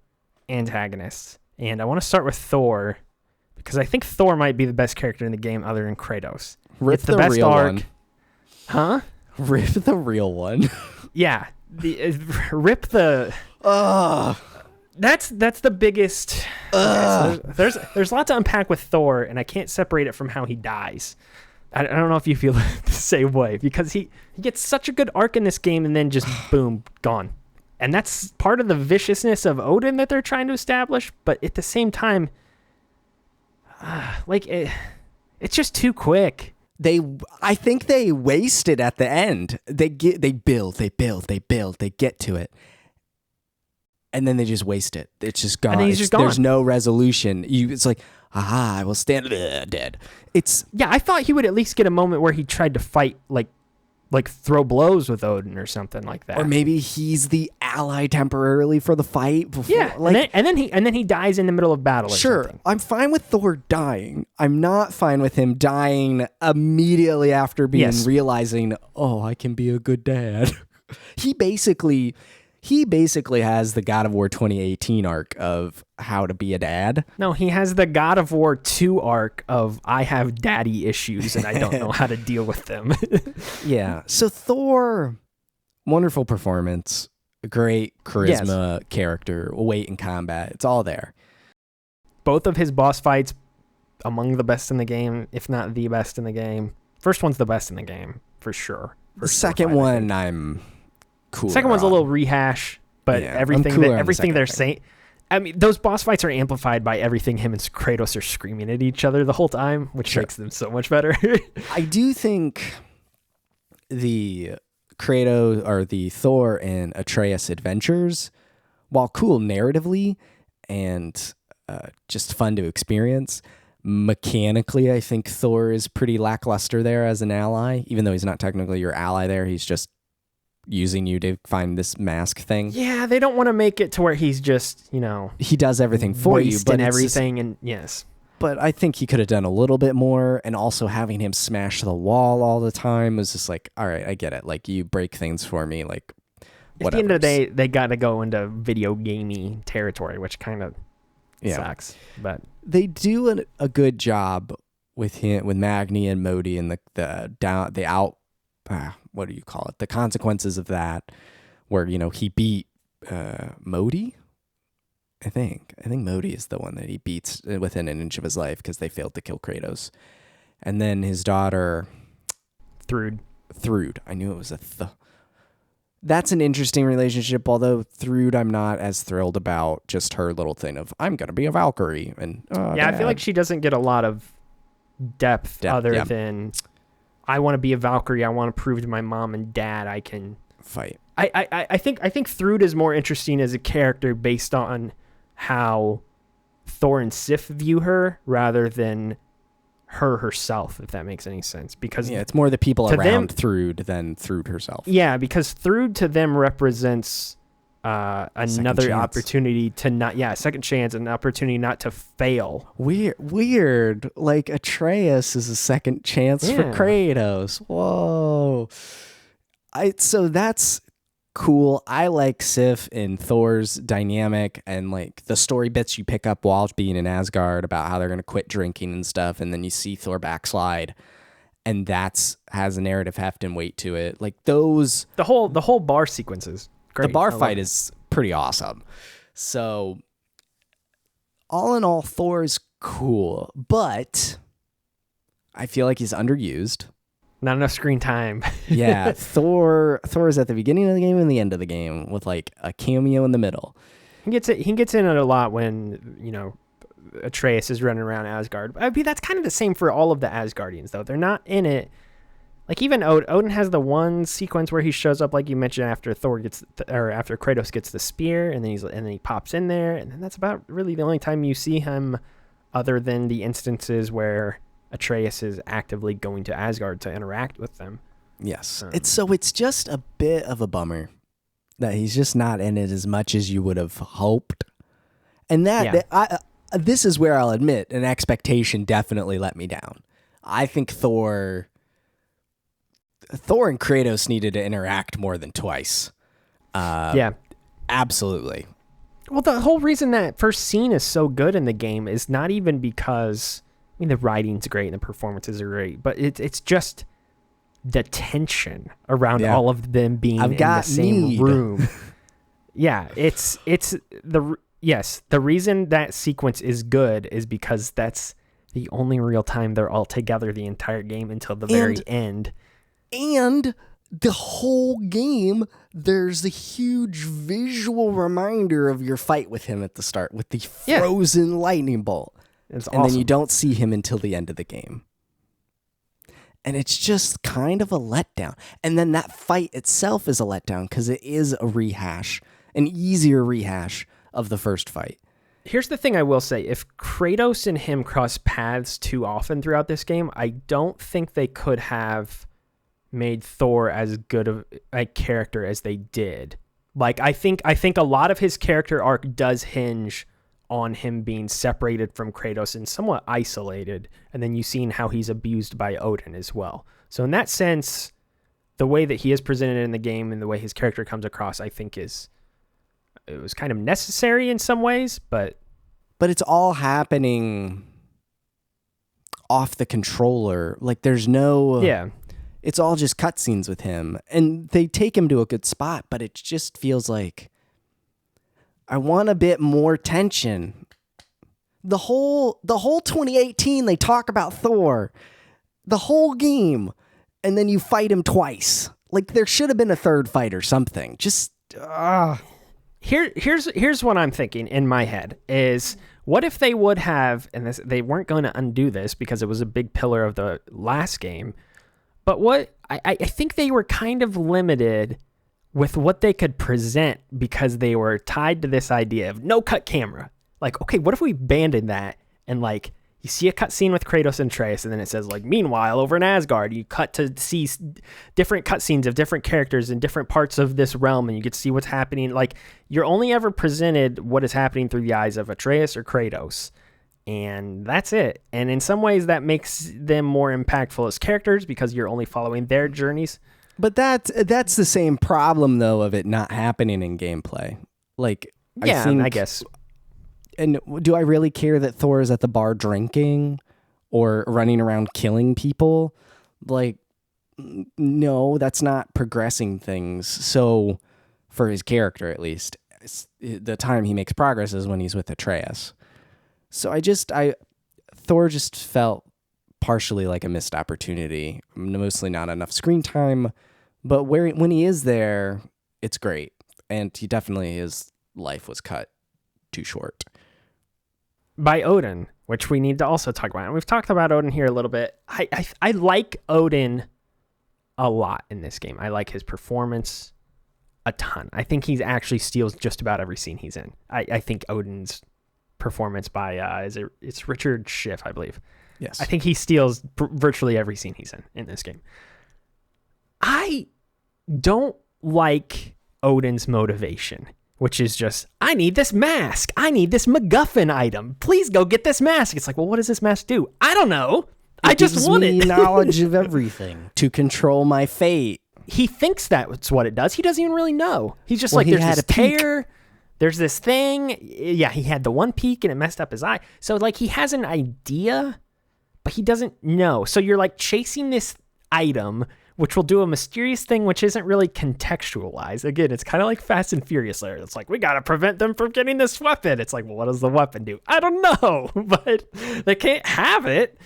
antagonists. And I want to start with Thor, because I think Thor might be the best character in the game other than Kratos. Rip it's the best real arc. One. Huh? Rip the real one. Yeah. Rip the... That's the biggest... Okay, so there's a lot to unpack with Thor, and I can't separate it from how he dies. I don't know if you feel the same way, because he gets such a good arc in this game, and then just boom, gone. And that's part of the viciousness of Odin that they're trying to establish, but at the same time, it's just too quick. I think they waste it at the end. They build, they get to it, and then they just waste it. It's just gone. And then he's just gone. There's no resolution. It's like, I will stand dead. I thought he would at least get a moment where he tried to fight, like throw blows with Odin or something like that. Or maybe he's the ally temporarily for the fight. Before, and then he dies in the middle of battle. Or something. I'm fine with Thor dying. I'm not fine with him dying immediately after realizing, I can be a good dad. He basically has the God of War 2018 arc of how to be a dad. No, he has the God of War 2 arc of I have daddy issues and I don't know how to deal with them. Yeah. So Thor, wonderful performance, great charisma, character, weight in combat. It's all there. both of his boss fights among the best in the game, if not the best in the game. First one's the best in the game, for sure. The second one, I'm cool. Second one's a little rehash, but everything they're saying... I mean, those boss fights are amplified by everything him and Kratos are screaming at each other the whole time, which makes them so much better. I do think the Kratos or the Thor and Atreus adventures, while cool narratively and just fun to experience, mechanically, I think Thor is pretty lackluster there as an ally, even though he's not technically your ally there. He's just using you to find this mask thing. Yeah, they don't want to make it to where he's just, he does everything for you, but everything, and yes. But I think he could have done a little bit more, and also having him smash the wall all the time was just like, all right, I get it. Like, you break things for me, like, whatever. At the end of the day, they got to go into video gamey territory, which kind of sucks. But they do a good job with Magni and Modi and what do you call it? The consequences of that, where, he beat Modi. I think Modi is the one that he beats within an inch of his life because they failed to kill Kratos. And then his daughter... Thrud. I knew it was That's an interesting relationship, although Thrud I'm not as thrilled about just her little thing of, I'm going to be a Valkyrie. And I feel like she doesn't get a lot of depth other than... I want to be a Valkyrie. I want to prove to my mom and dad I can fight. I think Thrud is more interesting as a character based on how Thor and Sif view her rather than her herself, if that makes any sense. Because it's more the people around Thrud than Thrud herself. Yeah, because Thrud to them represents another opportunity to not, second chance, an opportunity not to fail. Weird. Like Atreus is a second chance for Kratos. Whoa. So that's cool. I like Sif and Thor's dynamic and like the story bits you pick up while being in Asgard about how they're going to quit drinking and stuff. And then you see Thor backslide, and has a narrative heft and weight to it. Like those, the whole bar sequences. Great. The bar fight is pretty awesome. So, all in all, Thor is cool, but I feel like he's underused. Not enough screen time. Yeah, Thor is at the beginning of the game and the end of the game with like a cameo in the middle. He gets in it a lot when Atreus is running around Asgard. I mean, that's kind of the same for all of the Asgardians, though. They're not in it. Like even Odin has the one sequence where he shows up, like you mentioned, after after Kratos gets the spear, and then he pops in there, and then that's about really the only time you see him, other than the instances where Atreus is actively going to Asgard to interact with them. Yes, it's just a bit of a bummer that he's just not in it as much as you would have hoped, and this is where I'll admit an expectation definitely let me down. I think Thor and Kratos needed to interact more than twice. Absolutely. Well, the whole reason that first scene is so good in the game is not even because, I mean, the writing's great and the performances are great, but it's just the tension around all of them being in the same room. The reason that sequence is good is because that's the only real time they're all together the entire game until the very end. And the whole game, there's a huge visual reminder of your fight with him at the start with the frozen lightning bolt. It's awesome. Then you don't see him until the end of the game. And it's just kind of a letdown. And then that fight itself is a letdown because it is a rehash, an easier rehash of the first fight. Here's the thing I will say. If Kratos and him cross paths too often throughout this game, I don't think they could have made Thor as good of a character as they did. Like, I think a lot of his character arc does hinge on him being separated from Kratos and somewhat isolated, and then you've seen how he's abused by Odin as well. So in that sense, the way that he is presented in the game and the way his character comes across, I think it was kind of necessary in some ways, but it's all happening off the controller. Like there's no it's all just cutscenes with him, and they take him to a good spot, but it just feels like I want a bit more tension. The whole 2018 they talk about Thor, the whole game, and then you fight him twice. Like there should have been a third fight or something. Just here's what I'm thinking in my head is, what if they would have, and they weren't going to undo this because it was a big pillar of the last game, but what I think they were kind of limited with what they could present because they were tied to this idea of no cut camera. Like, okay, what if we abandoned that and like you see a cutscene with Kratos and Atreus, and then it says like, meanwhile, over in Asgard, you cut to see different cutscenes of different characters in different parts of this realm, and you get to see what's happening. Like, you're only ever presented what is happening through the eyes of Atreus or Kratos, and that's it. And in some ways, that makes them more impactful as characters because you're only following their journeys. But that's the same problem though of it not happening in gameplay. Like, yeah, I guess. And do I really care that Thor is at the bar drinking or running around killing people? Like, no, that's not progressing things. So, for his character at least, the time he makes progress is when he's with Atreus. So Thor just felt partially like a missed opportunity. Mostly not enough screen time, but when he is there, it's great. And his life was cut too short. By Odin, which we need to also talk about. And we've talked about Odin here a little bit. I like Odin a lot in this game. I like his performance a ton. I think he actually steals just about every scene he's in. I think Odin's performance by, it's Richard Schiff, I believe. Yes. I think he steals virtually every scene he's in this game. I don't like Odin's motivation, which is just, I need this mask. I need this MacGuffin item. Please go get this mask. It's like, well, what does this mask do? I don't know. I just want it. Knowledge of everything to control my fate. He thinks that's what it does. He doesn't even really know. He's just like, there's this tear. There's this thing. Yeah, he had the one peak and it messed up his eye. So like he has an idea, but he doesn't know. So you're like chasing this item, which will do a mysterious thing, which isn't really contextualized. Again, it's kind of like Fast and Furious there. It's like, we got to prevent them from getting this weapon. It's like, well, what does the weapon do? I don't know, but they can't have it.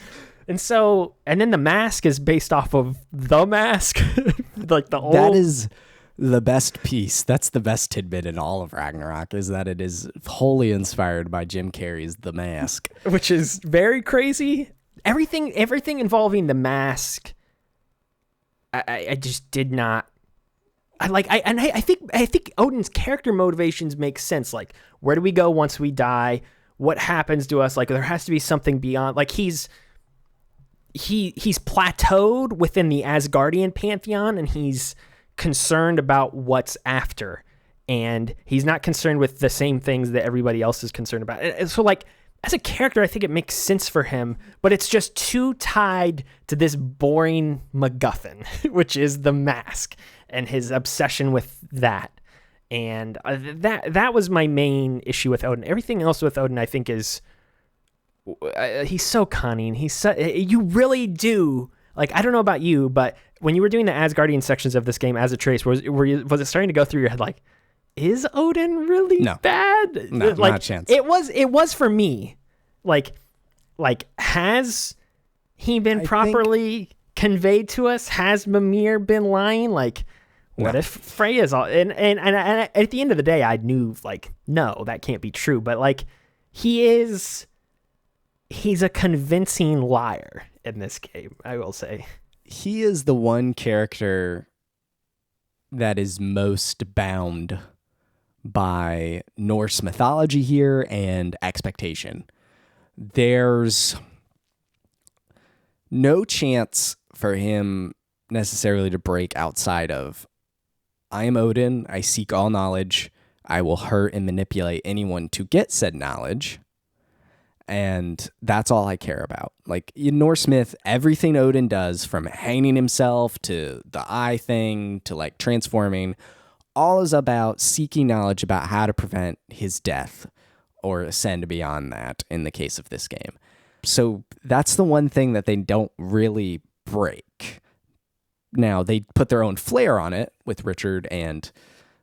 And so, and then the mask is based off of the mask. Like the old... That is the best piece. That's the best tidbit in all of Ragnarok, is that it is wholly inspired by Jim Carrey's The Mask. Which is very crazy. Everything involving the mask... I just did not. I think Odin's character motivations make sense. Like, where do we go once we die? What happens to us? Like, there has to be something beyond. Like, he's plateaued within the Asgardian pantheon, and he's concerned about what's after, and he's not concerned with the same things that everybody else is concerned about. And so, like, as a character, I think it makes sense for him, but it's just too tied to this boring MacGuffin, which is the mask and his obsession with that. And that was my main issue with Odin. Everything else with Odin, I think, is he's so cunning. You really do. Like, I don't know about you, but when you were doing the Asgardian sections of this game as Atreus, was it starting to go through your head like, is Odin really bad? No, like, not a chance. It was for me. Like has he been properly conveyed to us? Has Mimir been lying? Like, what if Freya's all? And at the end of the day, I knew, like, no, that can't be true. But like, he's a convincing liar in this game, I will say. He is the one character that is most bound by Norse mythology here and expectation. There's no chance for him necessarily to break outside of, I am Odin, I seek all knowledge, I will hurt and manipulate anyone to get said knowledge, and that's all I care about. Like, in Norse myth, everything Odin does, from hanging himself to the eye thing to like transforming, all is about seeking knowledge about how to prevent his death or ascend beyond that in the case of this game. So that's the one thing that they don't really break. Now, they put their own flair on it with Richard and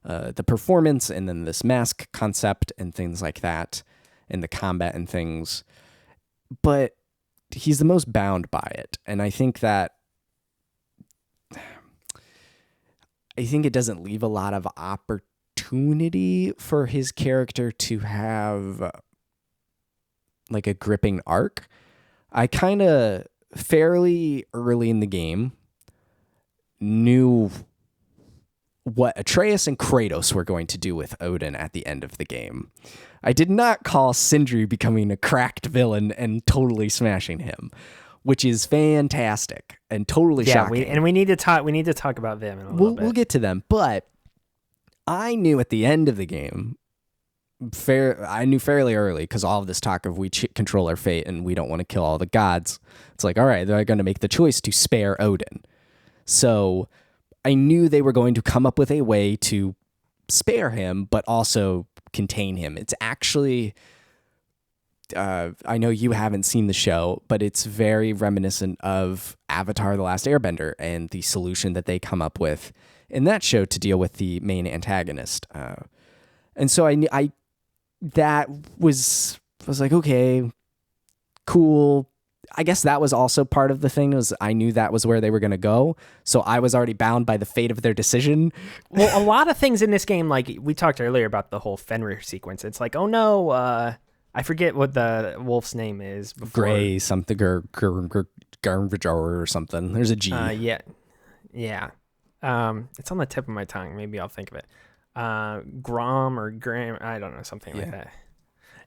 the performance and then this mask concept and things like that. and the combat and things, but he's the most bound by it. And I think it doesn't leave a lot of opportunity for his character to have like a gripping arc. I kind of fairly early in the game knew what Atreus and Kratos were going to do with Odin at the end of the game. I did not call Sindri becoming a cracked villain and totally smashing him, which is fantastic and totally shocking. We need to talk about them in a little bit. We'll get to them, but I knew at the end of the game, I knew fairly early, because all of this talk of we control our fate and we don't want to kill all the gods. It's like, all right, they're going to make the choice to spare Odin. So I knew they were going to come up with a way to spare him, but also contain him. It's actually, I know you haven't seen the show, but it's very reminiscent of Avatar: The Last Airbender and the solution that they come up with in that show to deal with the main antagonist. And so I was like, okay, cool. I guess that was also part of the thing, was I knew that was where they were going to go. So I was already bound by the fate of their decision. Well, a lot of things in this game, like we talked earlier about the whole Fenrir sequence. It's like, oh no, I forget what the wolf's name is. Gray something, or something. There's a G. Yeah. It's on the tip of my tongue. Maybe I'll think of it. Grom or Graham, I don't know, something like that.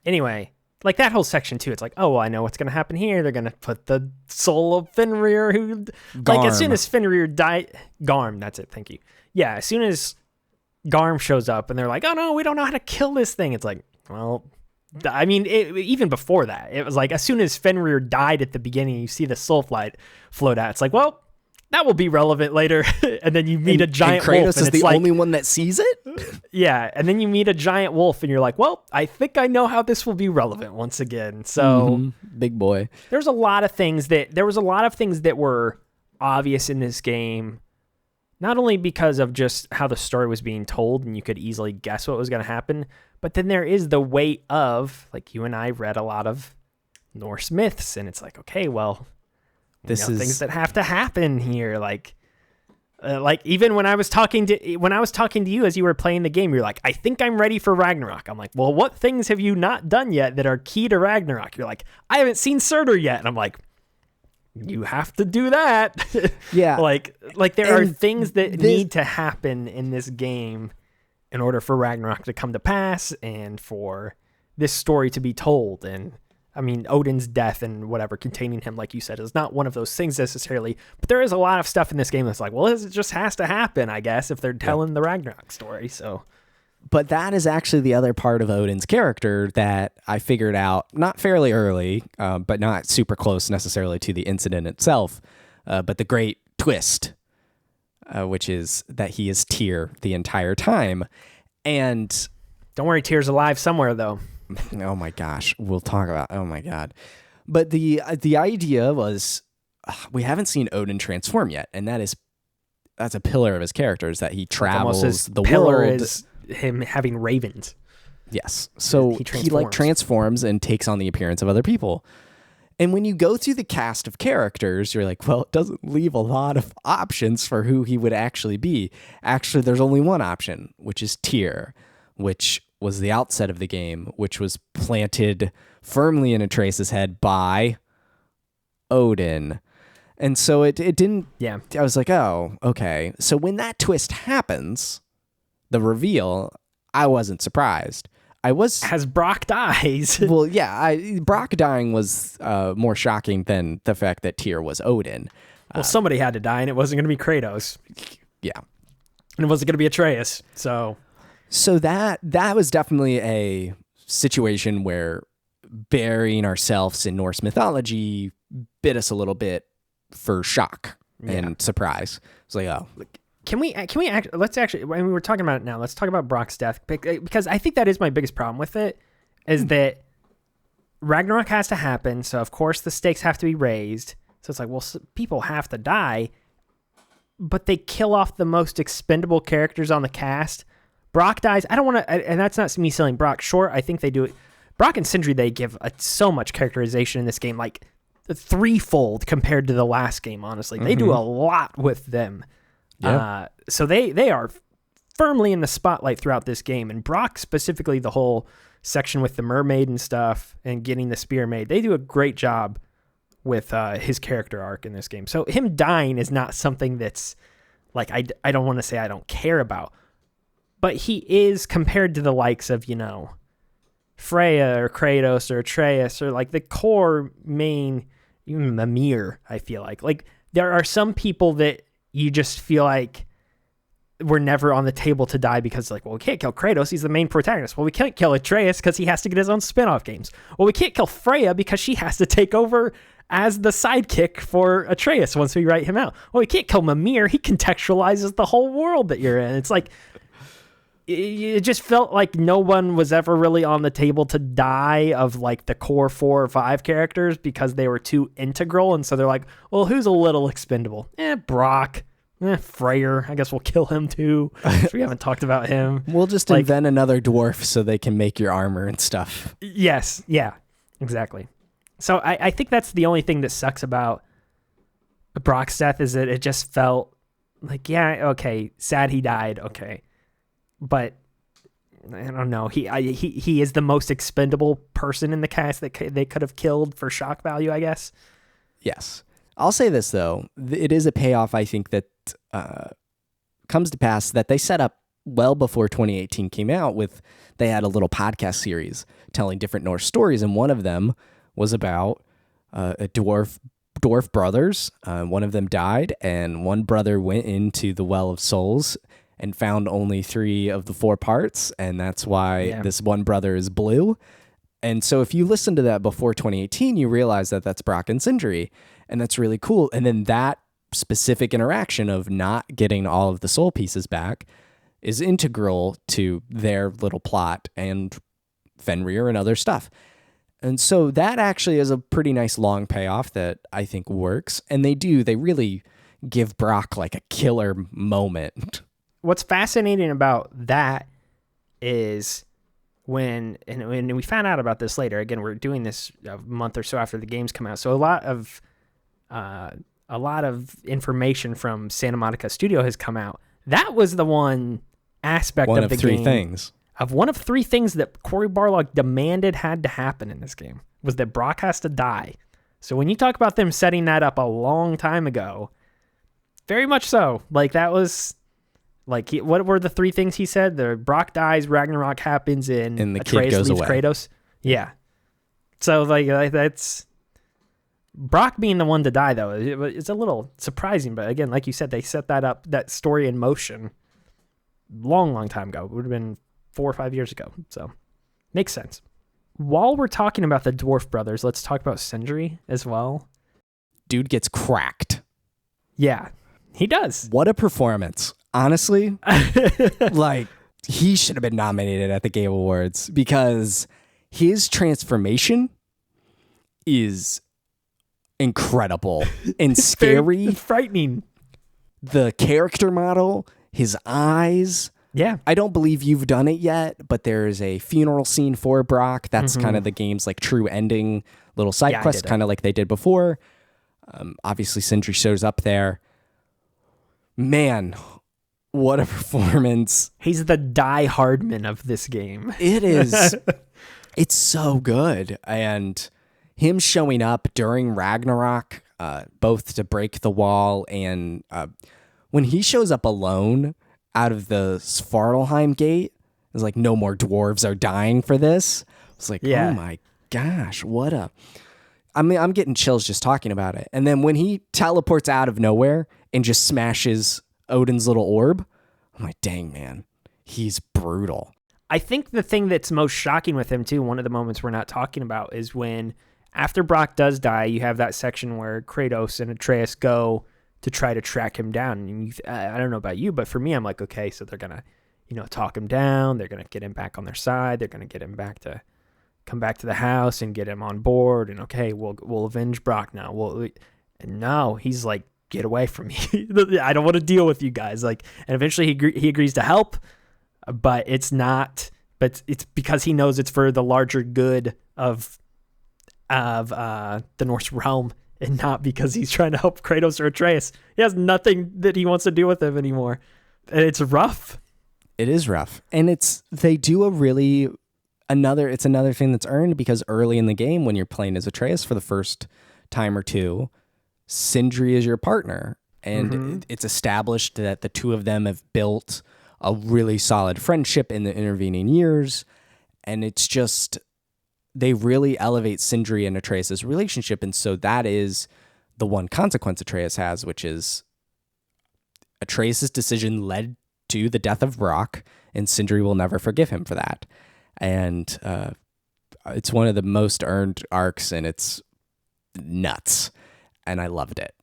Anyway, like that whole section too, it's like, oh, well, I know what's going to happen here. They're going to put the soul of Fenrir, like as soon as Fenrir died, Garm, that's it, thank you. Yeah, as soon as Garm shows up and they're like, oh no, we don't know how to kill this thing. It's like, well, I mean, even before that, it was like, as soon as Fenrir died at the beginning, you see the soul flight float out. It's like, well, that will be relevant later. And then you meet a giant wolf. Kratos is the only one that sees it? Yeah. And then you meet a giant wolf and you're like, well, I think I know how this will be relevant once again. So big boy. There was a lot of things that were obvious in this game, not only because of just how the story was being told and you could easily guess what was going to happen, but then there is the weight of, like, you and I read a lot of Norse myths, and it's like, okay, well, this is things that have to happen here. Like even when I was talking to you as you were playing the game, you're like, I think I'm ready for Ragnarok. I'm like, well, what things have you not done yet that are key to Ragnarok? You're like, I haven't seen Surtur yet. And I'm like, you have to do that. Yeah. like there are things that need to happen in this game in order for Ragnarok to come to pass and for this story to be told. And I mean, Odin's death and whatever containing him, like you said, is not one of those things necessarily, but there is a lot of stuff in this game that's like, well, it just has to happen, I guess, if they're telling the Ragnarok story. So, but that is actually the other part of Odin's character that I figured out not fairly early, but not super close necessarily to the incident itself, but the great twist, which is that he is Tyr the entire time. And don't worry, Tyr's alive somewhere, though. Oh my gosh, we'll talk about. Oh my god, but the idea was we haven't seen Odin transform yet, and that's a pillar of his character, is that he travels the pillar world. Is him having ravens. Yes, so he transforms and takes on the appearance of other people. And when you go through the cast of characters, you're like, well, it doesn't leave a lot of options for who he would actually be. Actually, there's only one option, which is Tyr, which was the outset of the game, which was planted firmly in Atreus' head by Odin. And so it didn't... Yeah. I was like, oh, okay. So when that twist happens, the reveal, I wasn't surprised. I was... As Brok dies. Well, yeah, Brok dying was more shocking than the fact that Tyr was Odin. Well, somebody had to die, and it wasn't going to be Kratos. Yeah. And it wasn't going to be Atreus, so... So that was definitely a situation where burying ourselves in Norse mythology bit us a little bit for shock and surprise. It's like, oh, let's actually, when we were talking about it now, let's talk about Brok's death, because I think that is my biggest problem with it, is that Ragnarok has to happen. So of course the stakes have to be raised. So it's like, well, people have to die, but they kill off the most expendable characters on the cast. Brok dies. I don't want to, and that's not me selling Brok short. I think they do it, Brok and Sindri, they give so much characterization in this game, like threefold compared to the last game, honestly. They do a lot with them. Yeah. So they are firmly in the spotlight throughout this game. And Brok, specifically, the whole section with the mermaid and stuff and getting the spear made, they do a great job with his character arc in this game. So him dying is not something that's like, I don't want to say I don't care about, but he is, compared to the likes of, Freya or Kratos or Atreus or like the core main, even Mimir, I feel like there are some people that you just feel like we're never on the table to die because like, well, we can't kill Kratos, he's the main protagonist. Well, we can't kill Atreus because he has to get his own spin-off games. Well, we can't kill Freya because she has to take over as the sidekick for Atreus once we write him out. Well, we can't kill Mimir, he contextualizes the whole world that you're in. It's like, it just felt like no one was ever really on the table to die of like the core 4 or 5 characters because they were too integral. And so they're like, well, who's a little expendable? Brok. Freyr. I guess we'll kill him too. We haven't talked about him. We'll just invent another dwarf so they can make your armor and stuff. Yes. Yeah, exactly. So I think that's the only thing that sucks about Brok's death is that it just felt like, yeah, okay, sad he died. Okay. But I don't know. He is the most expendable person in the cast that they could have killed for shock value, I guess. Yes. I'll say this, though. It is a payoff, I think, that comes to pass that they set up well before 2018 came out with, they had a little podcast series telling different Norse stories, and one of them was about a dwarf brothers. One of them died, and one brother went into the Well of Souls and found only 3 of the 4 parts, and that's why this one brother is blue. And so if you listen to that before 2018, you realize that that's Brok and Sindri, and that's really cool. And then that specific interaction of not getting all of the soul pieces back is integral to their little plot and Fenrir and other stuff. And so that actually is a pretty nice long payoff that I think works. And they really give Brok like a killer moment. What's fascinating about that is when we found out about this later, again, we're doing this a month or so after the games come out. So a lot of information from Santa Monica Studio has come out. That was the one aspect of the game. One of 3 things that Cory Barlog demanded had to happen in this game was that Brok has to die. So when you talk about them setting that up a long time ago, very much so. Like that was like, what were the 3 things he said? The Brok dies, Ragnarok happens, and the Atreus kid goes leaves away. Kratos. Yeah. So like that's Brok being the one to die, though. It's a little surprising, but again, like you said, they set that up, that story in motion, long time ago. It would have been 4 or 5 years ago. So makes sense. While we're talking about the dwarf brothers, let's talk about Sindri as well. Dude gets cracked. Yeah, he does. What a performance. Honestly, like he should have been nominated at the Game Awards because his transformation is incredible and scary. Very frightening. The character model, his eyes. Yeah. I don't believe you've done it yet, but there's a funeral scene for Brok. That's kind of the game's like true ending little side quest, kind of like they did before. Obviously, Sindri shows up there. Man, what a performance. He's the Die Hardman of this game. It is. It's so good. And him showing up during Ragnarok, both to break the wall and when he shows up alone out of the Svartalheim gate, it's like, no more dwarves are dying for this. It's like, oh my gosh, what a... I mean, I'm getting chills just talking about it. And then when he teleports out of nowhere and just smashes Odin's little orb, I'm like, dang, man, he's brutal. I think the thing that's most shocking with him, too, one of the moments we're not talking about, is when, after Brok does die, you have that section where Kratos and Atreus go to try to track him down. And I don't know about you, but for me, I'm like, okay, so they're going to, talk him down. They're going to get him back on their side. They're going to get him back to come back to the house and get him on board. And okay, we'll avenge Brok now. And no, he's like, get away from me. I don't want to deal with you guys. Like, and eventually he agrees to help, but it's not but it's because he knows it's for the larger good of the Norse realm, and not because he's trying to help Kratos or Atreus. He has nothing that he wants to do with him anymore. And it's rough. It is rough. And they do it's another thing that's earned, because early in the game when you're playing as Atreus for the first time or two, Sindri is your partner. And it's established that the two of them have built a really solid friendship in the intervening years. And it's just, they really elevate Sindri and Atreus' relationship. And so that is the one consequence Atreus has, which is Atreus' decision led to the death of Brok, and Sindri will never forgive him for that. And it's one of the most earned arcs, and it's nuts. And I loved it.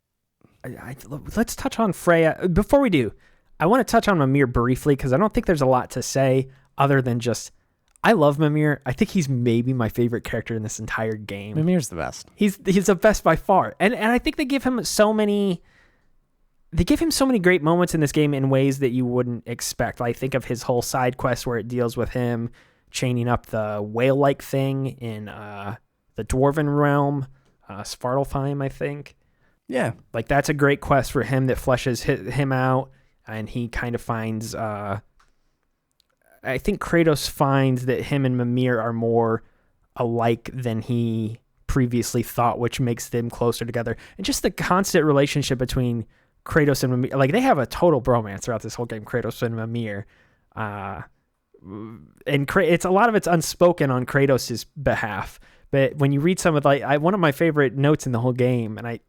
Let's touch on Freya. Before we do, I want to touch on Mimir briefly, because I don't think there's a lot to say other than just, I love Mimir. I think he's maybe my favorite character in this entire game. Mimir's the best. He's the best by far. And I think they give him so many great moments in this game in ways that you wouldn't expect. I think of his whole side quest where it deals with him chaining up the whale-like thing in the Dwarven realm, Svartalfheim, I think. Yeah. Like, that's a great quest for him that fleshes him out, and he kind of finds... I think Kratos finds that him and Mimir are more alike than he previously thought, which makes them closer together. And just the constant relationship between Kratos and Mimir, like, they have a total bromance throughout this whole game, Kratos and Mimir. And it's a lot of it's unspoken on Kratos' behalf. But when you read some of one of my favorite notes in the whole game, and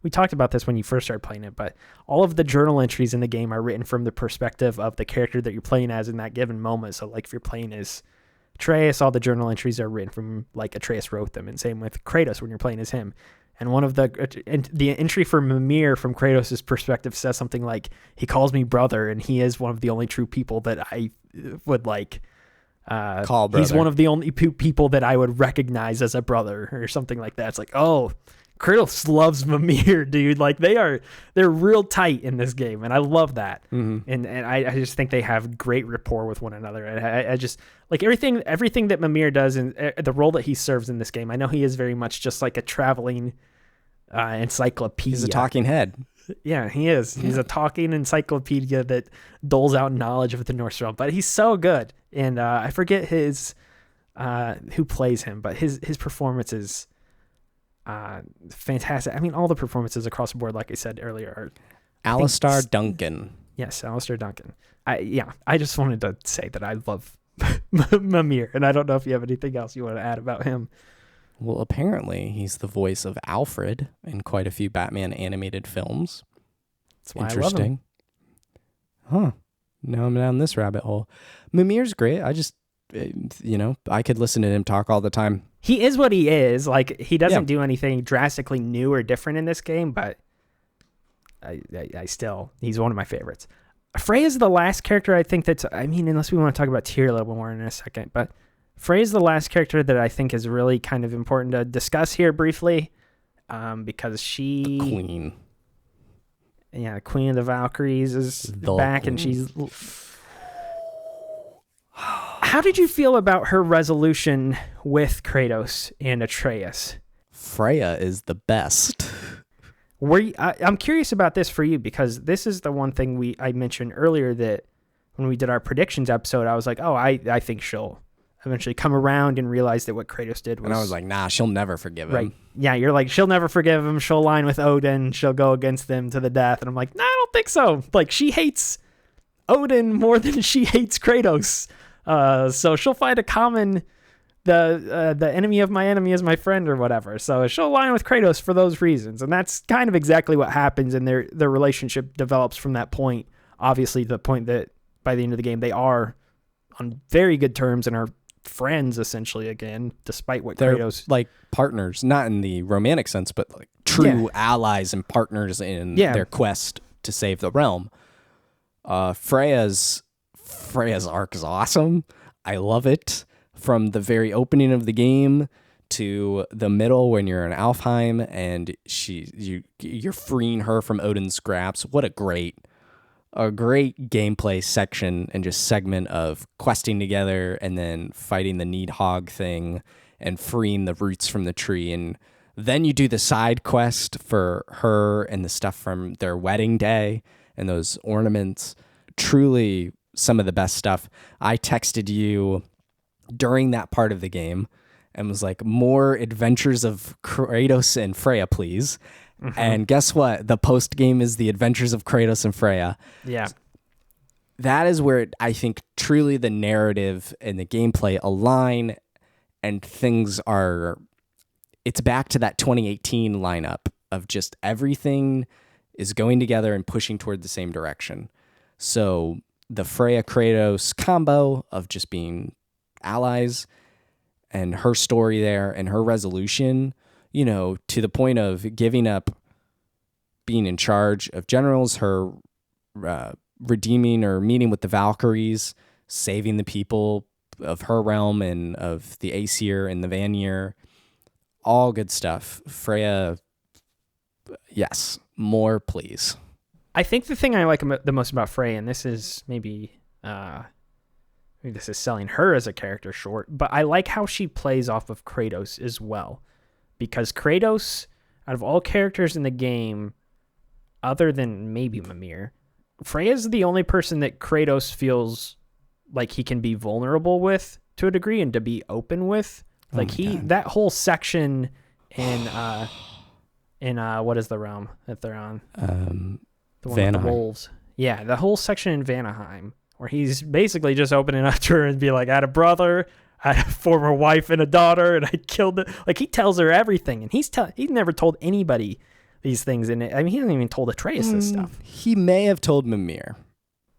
we talked about this when you first started playing it, but all of the journal entries in the game are written from the perspective of the character that you're playing as in that given moment. So, like, if you're playing as Atreus, all the journal entries are written from, like, Atreus wrote them, and same with Kratos when you're playing as him. And one of the entry for Mimir from Kratos' perspective says something like, he calls me brother, and he is one of the only true people that I would call brother. He's one of the only people that I would recognize as a brother, or something like that. It's like, oh, Kratos loves Mimir, dude. Like, they're real tight in this game, and I love that. And I just think they have great rapport with one another. And I just like everything that Mimir does, and the role that he serves in this game. I know he is very much just like a traveling encyclopedia. He's a talking head. Yeah, he is. He's a talking encyclopedia that doles out knowledge of the Norse realm. But he's so good, and I forget who plays him, but his performance is fantastic. I mean, all the performances across the board, like I said earlier, are Alistair Duncan. Yes, Alistair Duncan. I just wanted to say that I love Mimir, and I don't know if you have anything else you want to add about him. Well, apparently he's the voice of Alfred in quite a few Batman animated films. That's why interesting. I love him. Huh. Now I'm down this rabbit hole. Mimir's great. I just, I could listen to him talk all the time. He is what he is. Like, he doesn't do anything drastically new or different in this game, but I still, he's one of my favorites. Freya is the last character I think unless we want to talk about Tyr a little more in a second, but Freya is the last character that I think is really kind of important to discuss here briefly, because she... The queen. Yeah, the Queen of the Valkyries is back, and she's... How did you feel about her resolution with Kratos and Atreus? Freya is the best. I'm curious about this for you, because this is the one thing I mentioned earlier, that when we did our predictions episode, I was like, oh, I think she'll eventually come around and realize that what Kratos did was... And I was like, nah, she'll never forgive him. Right. Yeah, you're like, she'll never forgive him. She'll align with Odin. She'll go against them to the death. And I'm like, nah, I don't think so. Like, she hates Odin more than she hates Kratos. So she'll find a common... The enemy of my enemy is my friend, or whatever. So she'll align with Kratos for those reasons. And that's kind of exactly what happens, and their relationship develops from that point. Obviously, the point that by the end of the game, they are on very good terms and are friends, essentially, again, despite what They're Kratos... like partners, not in the romantic sense, but like true allies and partners in their quest to save the realm. Freya's arc is awesome. I love it. From the very opening of the game to the middle when you're in Alfheim and you're freeing her from Odin's grasp. What a great a great gameplay section and just segment of questing together and then fighting the Needhog thing and freeing the roots from the tree. And then you do the side quest for her and the stuff from their wedding day and those ornaments. Truly some of the best stuff. I texted you during that part of the game and was like, more adventures of Kratos and Freya, please. Mm-hmm. And guess what? The post game is the adventures of Kratos and Freya. Yeah. That is where I think truly the narrative and the gameplay align and things are, it's back to that 2018 lineup of just everything is going together and pushing toward the same direction. So the Freya Kratos combo of just being allies and her story there and her resolution, you know, to the point of giving up being in charge of generals, her redeeming or meeting with the Valkyries, saving the people of her realm and of the Aesir and the Vanir. All good stuff. Freya, yes, more please. I think the thing I like the most about Freya, and this is maybe this is selling her as a character short, but I like how she plays off of Kratos as well. Because Kratos, out of all characters in the game, other than maybe Mimir, Freya's the only person that Kratos feels like he can be vulnerable with to a degree and to be open with. Like that whole section in what is the realm that they're on? The one with the wolves. Yeah, the whole section in Vanaheim where he's basically just opening up to her and be like, I had a brother, I had a former wife and a daughter, and I killed it. Like, he tells her everything, and he's never told anybody these things. And I mean, he hasn't even told Atreus this stuff. He may have told Mimir.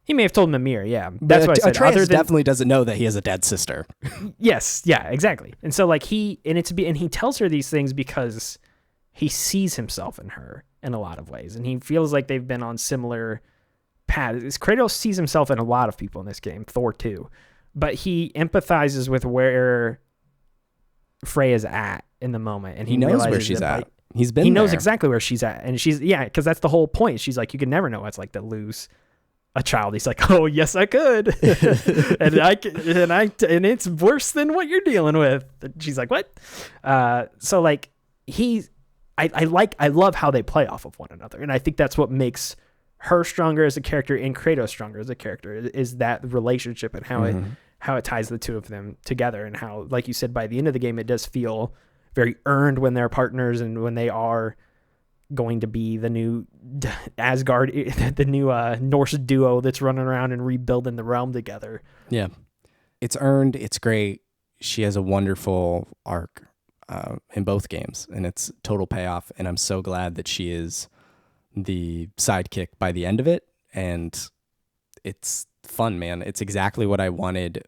He may have told Mimir, yeah. That's what I said. Atreus definitely doesn't know that he has a dead sister. Yes, yeah, exactly. And so, like, he tells her these things because he sees himself in her in a lot of ways, and he feels like they've been on similar paths. Kratos sees himself in a lot of people in this game, Thor too, but he empathizes with where Freya's at in the moment, and he knows where she's at. He knows exactly where she's at, and because that's the whole point. She's like, you can never know what it's like to lose a child. He's like, oh yes, I could, and it's worse than what you're dealing with. And she's like, what? So like I love how they play off of one another, and I think that's what makes her stronger as a character and Kratos stronger as a character is that relationship and how it ties the two of them together, and how, like you said, by the end of the game, it does feel very earned when they're partners and when they are going to be the new Asgard, the new Norse duo that's running around and rebuilding the realm together. Yeah, it's earned. It's great. She has a wonderful arc in both games, and it's total payoff. And I'm so glad that she is the sidekick by the end of it, and it's fun, man. It's exactly what I wanted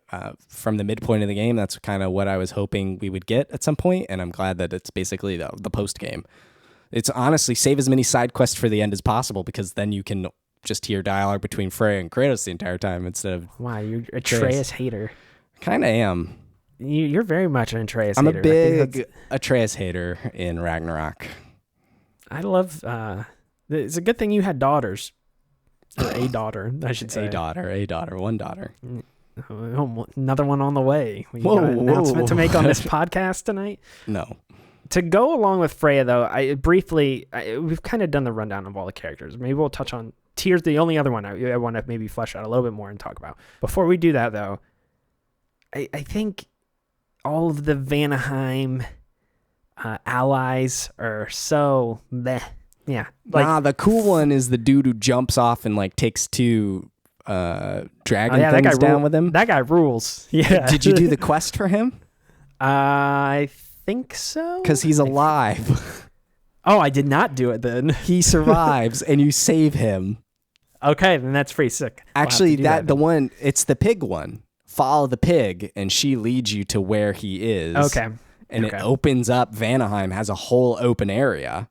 from the midpoint of the game. That's kind of what I was hoping we would get at some point, and I'm glad that it's basically the post game. It's honestly save as many side quests for the end as possible, because then you can just hear dialogue between Freya and Kratos the entire time instead of wow, you're a Atreus hater. Kind of am. You're very much an Atreus hater. I'm a big Atreus hater in Ragnarok. I love it's a good thing you had daughters. Or a daughter, I should say. A daughter, one daughter. Another one on the way. We got an announcement to make on this podcast tonight. No. To go along with Freya, though, we've kind of done the rundown of all the characters. Maybe we'll touch on Tyr's the only other one I want to maybe flesh out a little bit more and talk about. Before we do that, though, I think all of the Vanaheim allies are so meh. Yeah. Like, the cool one is the dude who jumps off and like takes two dragon things down with him. That guy rules. Yeah. Did you do the quest for him? I think so. Because he's alive. Oh, I did not do it then. He survives and you save him. Okay, then that's pretty sick. Actually, it's the pig one. Follow the pig and she leads you to where he is. Okay. And it opens up. Vanaheim has a whole open area.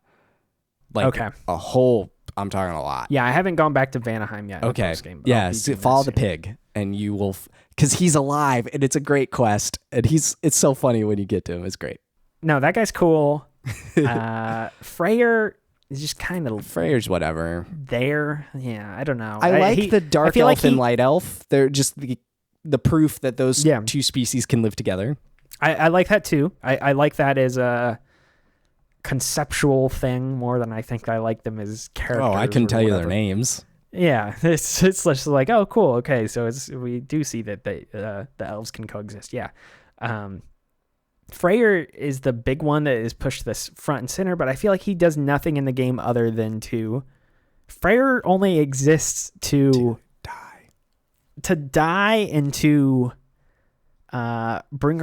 Like a whole, I'm talking a lot. Yeah, I haven't gone back to Vanaheim yet. Okay. Yeah, so follow the pig and you will, because he's alive and it's a great quest. And it's so funny when you get to him. It's great. No, that guy's cool. Freyr, is just kind of Freyr's whatever. there. Yeah, I don't know. I like the dark elf and light elf. They're just the proof that those two species can live together. I like that too. I like that as a conceptual thing more than I think I like them as characters. Oh, I can tell you their names. Yeah, it's just like, oh, cool. Okay, so we do see that the elves can coexist. Yeah. Freyr is the big one that is pushed this front and center, but I feel like he does nothing in the game other than to... Freyr only exists to die and to bring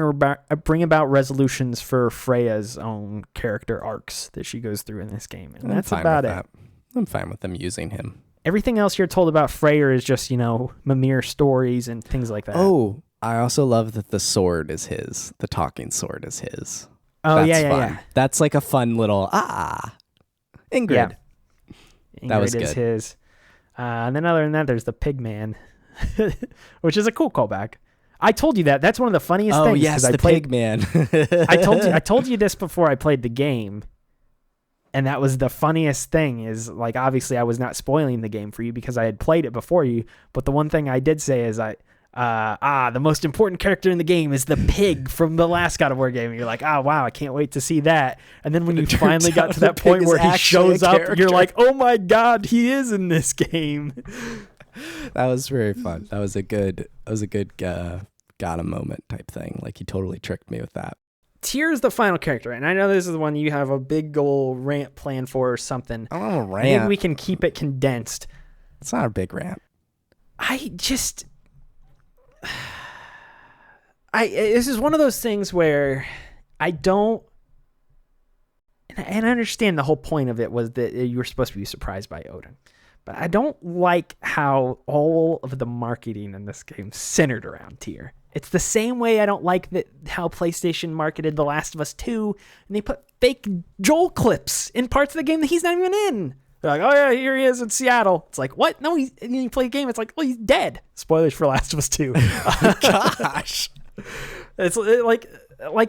about resolutions for Freya's own character arcs that she goes through in this game, and that's about it. I'm fine with them using him. Everything else you're told about Freyr is just, Mimir stories and things like that. Oh, I also love that the sword is his. The talking sword is his. Oh, That's yeah. fun. That's like a fun little, Ingrid. Yeah. That was good. Is his. And then other than that, there's the pig man, which is a cool callback. I told you that. That's one of the funniest things. Oh, yes, the pig man. I told you this before I played the game. And that was the funniest thing is, like, obviously I was not spoiling the game for you because I had played it before you. But the one thing I did say is the most important character in the game is the pig from the last God of War game. And you're like, wow, I can't wait to see that. And then when you finally got to that point where he shows up, you're like, oh my God, he is in this game. That was very fun. That was a good got him moment type thing. Like, he totally tricked me with that. Tyr is the final character, and I know this is the one you have a big old rant plan for or something. I don't want to rant. Maybe we can keep it condensed. It's not a big rant. This is one of those things where I don't, and I understand the whole point of it was that you were supposed to be surprised by Odin, but I don't like how all of the marketing in this game centered around Tyr. It's the same way I don't like how PlayStation marketed The Last of Us 2, and they put fake Joel clips in parts of the game that he's not even in. They're like, oh yeah, here he is in Seattle. It's like, what? No, you play a game. It's like, well, he's dead. Spoilers for Last of Us 2. Gosh. It's like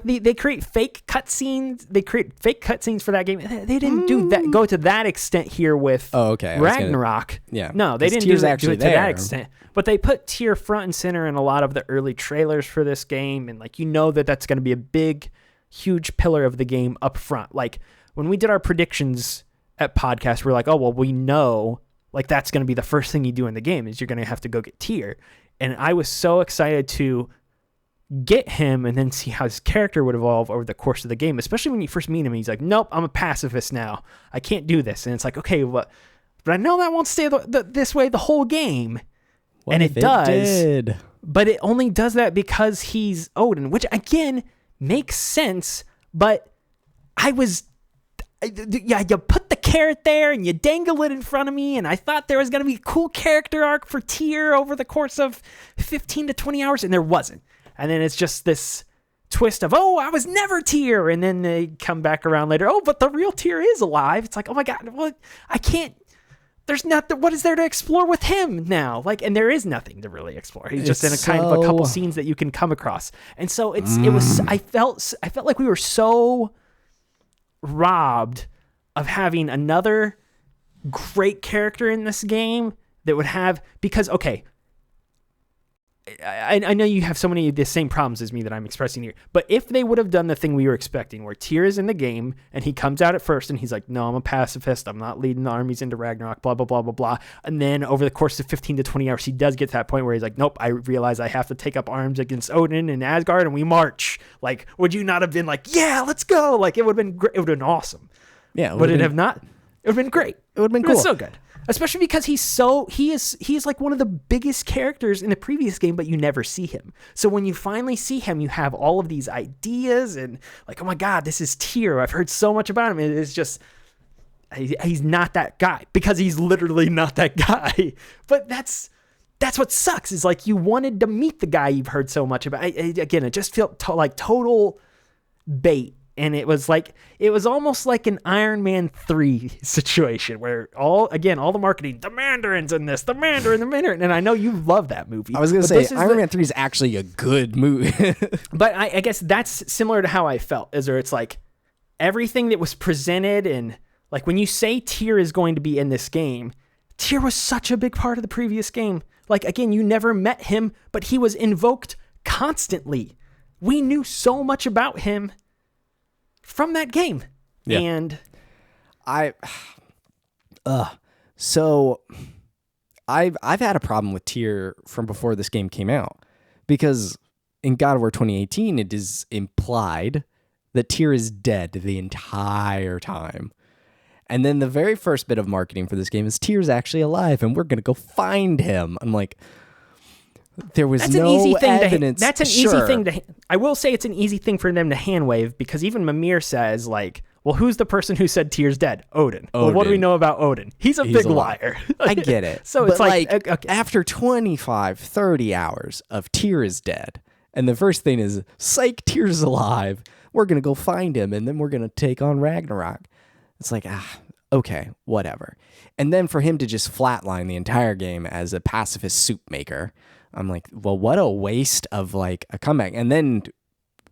they create fake cutscenes. They create fake cutscenes for that game. They didn't do that. Go to that extent here with Ragnarok. No, they didn't do it to that extent. But they put Tyr front and center in a lot of the early trailers for this game, and that's going to be a big, huge pillar of the game up front. Like when we did our predictions at podcast, we're like, oh well, we know like that's going to be the first thing you do in the game is you're going to have to go get Tyr, and I was so excited to get him and then see how his character would evolve over the course of the game, especially when you first meet him. He's like, nope, I'm a pacifist now. I can't do this. And it's like, okay, but I know that won't stay this way the whole game. What and it does, but it only does that because he's Odin, which again makes sense. But you put the carrot there and you dangle it in front of me, and I thought there was going to be a cool character arc for Tyr over the course of 15 to 20 hours, and there wasn't. And then it's just this twist of, oh, I was never Tyr, and then they come back around later, oh, but the real Tyr is alive. It's like, oh my God, well, I can't. There's nothing. What is there to explore with him now? Like, and there is nothing to really explore. He's just in a kind of a couple scenes that you can come across. And so it was. I felt like we were so robbed of having another great character in this game that would have, because okay, I know you have so many of the same problems as me that I'm expressing here, but if they would have done the thing we were expecting, where Tyr is in the game and he comes out at first and he's like, no, I'm a pacifist, I'm not leading the armies into Ragnarok, blah, blah, blah, blah, blah. And then over the course of 15 to 20 hours, he does get to that point where he's like, nope, I realize I have to take up arms against Odin and Asgard, and we march. Like, would you not have been like, yeah, let's go? Like, it would have been great. It would have been awesome. Yeah. Would it have not? It would have been great. It would have been cool. So good. Especially because he is like one of the biggest characters in the previous game, but you never see him. So when you finally see him, you have all of these ideas and like, oh my God, this is Tyr. I've heard so much about him. It is just, he's not that guy, because he's literally not that guy. But that's what sucks, is like you wanted to meet the guy you've heard so much about. Again, it just felt like total bait. And it was almost like an Iron Man 3 situation where all the marketing, the Mandarin's in this, the Mandarin, and I know you love that movie. I was going to say, Iron Man 3 is actually a good movie. But I guess that's similar to how I felt, is where it's like everything that was presented and Like when you say Tyr is going to be in this game, Tyr was such a big part of the previous game. Like, again, you never met him, but he was invoked constantly. We knew so much about him from that game. Yeah. And so I've had a problem with Tyr from before this game came out, because in God of War 2018, it is implied that Tyr is dead the entire time. And then the very first bit of marketing for this game is Tyr's actually alive and we're going to go find him. I'm like, there was that's no an easy thing evidence. That's an easy thing to... I will say it's an easy thing for them to hand wave, because even Mimir says, like, well, who's the person who said Tyr's dead? Odin. Well, what do we know about Odin? He's a big liar. I get it. So it's like okay. After 25, 30 hours of Tyr is dead, and the first thing is, psych, Tyr's alive. We're going to go find him, and then we're going to take on Ragnarok. It's like, okay, whatever. And then for him to just flatline the entire game as a pacifist soup maker, I'm like, well, what a waste of like a comeback. And then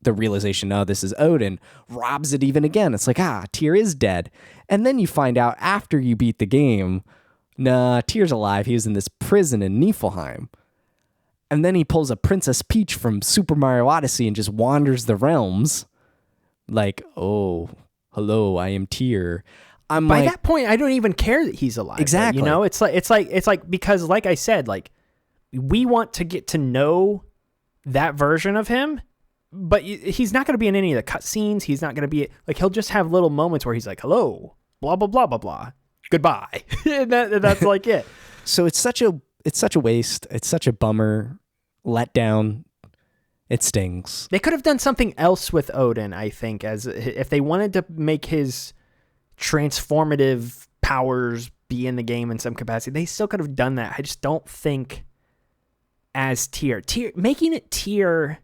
the realization, oh, this is Odin, robs it even again. It's like, Tyr is dead. And then you find out after you beat the game, nah, Tyr's alive. He was in this prison in Niflheim. And then he pulls a Princess Peach from Super Mario Odyssey and just wanders the realms. Like, oh, hello, I am Tyr. By that point, I don't even care that he's alive. Exactly. You know, it's like because, like I said, like, we want to get to know that version of him, but he's not going to be in any of the cutscenes. He's not going to be like, he'll just have little moments where he's like, hello, blah blah blah blah blah, goodbye. And that's like it. So it's such a waste. It's such a bummer, letdown. It stings. They could have done something else with Odin, I think, as if they wanted to make his transformative powers be in the game in some capacity. They still could have done that. I just don't think as Tyr, making it Tyr.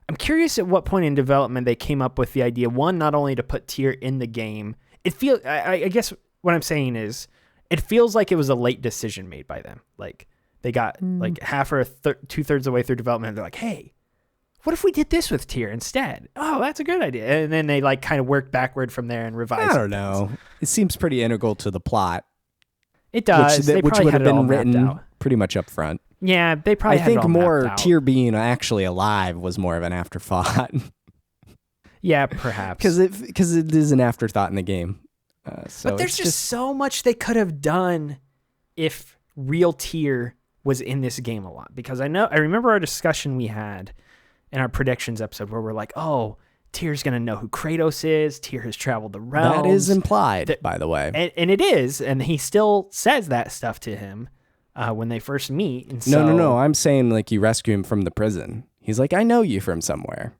I'm curious at what point in development they came up with the idea, one, not only to put Tyr in the game. I guess what I'm saying is, it feels like it was a late decision made by them. Like, they got like half or 2/3 of the way through development, and they're like, hey, what if we did this with Tyr instead? Oh, that's a good idea. And then they like kind of worked backward from there and revised. I don't know. It seems pretty integral to the plot. It does. Which would have been written pretty much up front. Yeah, they probably had it all more mapped out. Tyr being actually alive was more of an afterthought. Yeah, perhaps. Because it is an afterthought in the game. But there's just so much they could have done if real Tyr was in this game a lot. Because I remember our discussion we had in our predictions episode where we're like, oh, Tyr's going to know who Kratos is. Tyr has traveled the realms. That is implied, by the way. And it is. And he still says that stuff to him when they first meet. And so, No. I'm saying like you rescue him from the prison. He's like, I know you from somewhere.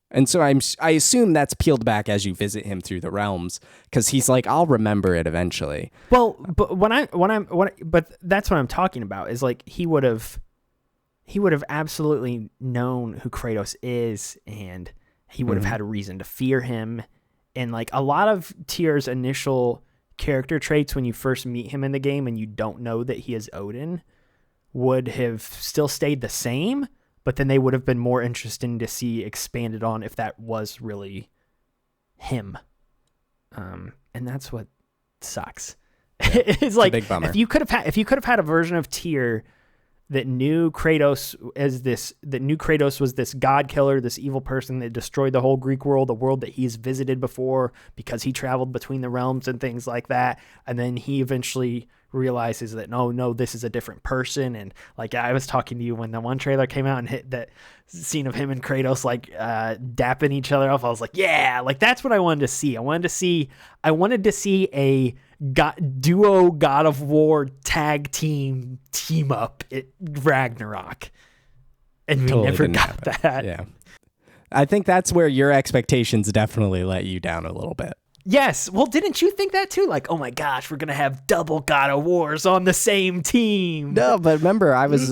And so I assume that's peeled back as you visit him through the realms, because he's like, I'll remember it eventually. Well, but but that's what I'm talking about is like he would have absolutely known who Kratos is, and he would have had a reason to fear him. And like a lot of Tyr's initial character traits when you first meet him in the game and you don't know that he is Odin would have still stayed the same, but then they would have been more interesting to see expanded on if that was really him. And that's what sucks. Yeah, it's like, a big bummer. If you could have had a version of Tyr that knew Kratos was this god killer, this evil person that destroyed the whole Greek world, a world that he's visited before because he traveled between the realms and things like that. And then he eventually realizes that, no, this is a different person. And like, I was talking to you when the one trailer came out and hit that scene of him and Kratos, like, dapping each other off. I was like, yeah, like that's what I wanted to see. I wanted to see a duo God of War tag team up at Ragnarok, and we never got that. Yeah, I think that's where your expectations definitely let you down a little bit. Yes, well, didn't you think that too? Like, oh my gosh, we're gonna have double God of Wars on the same team. No, but remember, I was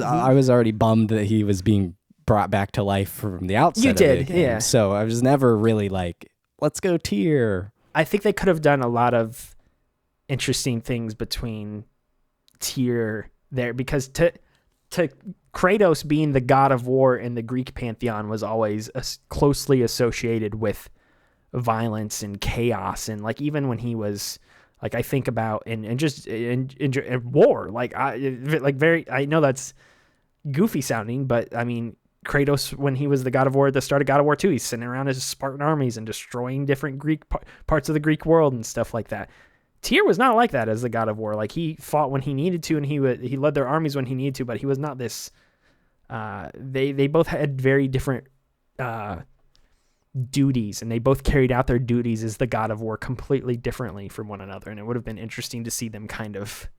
already bummed that he was being brought back to life from the outset. You did, of the game. yeah. So I was never really like, let's go Tyr. I think they could have done a lot of interesting things between Tyr there, because to Kratos being the god of war in the Greek pantheon was always closely associated with violence and chaos, and like even when he was Like I think about and just in war, like I know that's goofy sounding, but I mean, Kratos, when he was the god of war at the start of God of War 2, he's sitting around his Spartan armies and destroying different Greek parts of the Greek world and stuff like that. Tyr was not like that as the god of war. Like he fought when he needed to, and he led their armies when he needed to, but he was not this. They both had very different duties, and they both carried out their duties as the god of war completely differently from one another. And it would have been interesting to see them kind of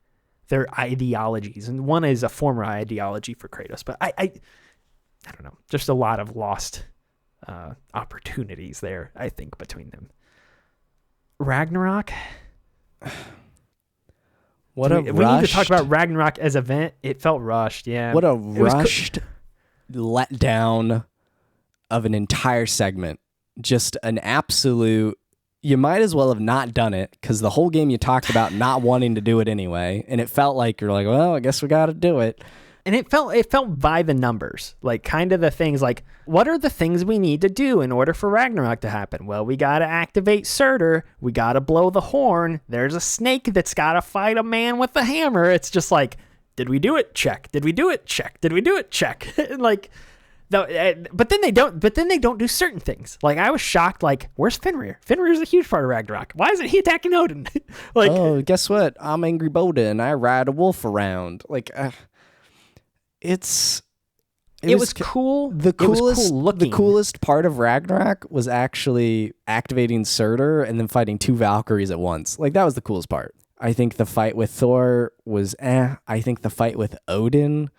their ideologies. And one is a former ideology for Kratos, but I don't know, just a lot of lost opportunities there, I think, between them. Ragnarok. We need to talk about Ragnarok as an event. It felt rushed, yeah. What a rushed letdown of an entire segment. Just an absolute... You might as well have not done it, because the whole game you talked about not wanting to do it anyway, and it felt like you're like, well, I guess we got to do it. And it felt by the numbers, like kind of the things like, what are the things we need to do in order for Ragnarok to happen? Well, we got to activate Surtur. We got to blow the horn. There's a snake that's got to fight a man with a hammer. It's just like, did we do it? Check. Did we do it? Check. Did we do it? Check. Like, but then they don't do certain things. Like I was shocked. Like, where's Fenrir? Fenrir's a huge part of Ragnarok. Why isn't he attacking Odin? Like, oh, guess what? I'm Angry Boda and I ride a wolf around. Like, it was cool. The coolest part of Ragnarok was actually activating Surtur and then fighting two Valkyries at once. Like that was the coolest part. I think the fight with Thor was I think the fight with Odin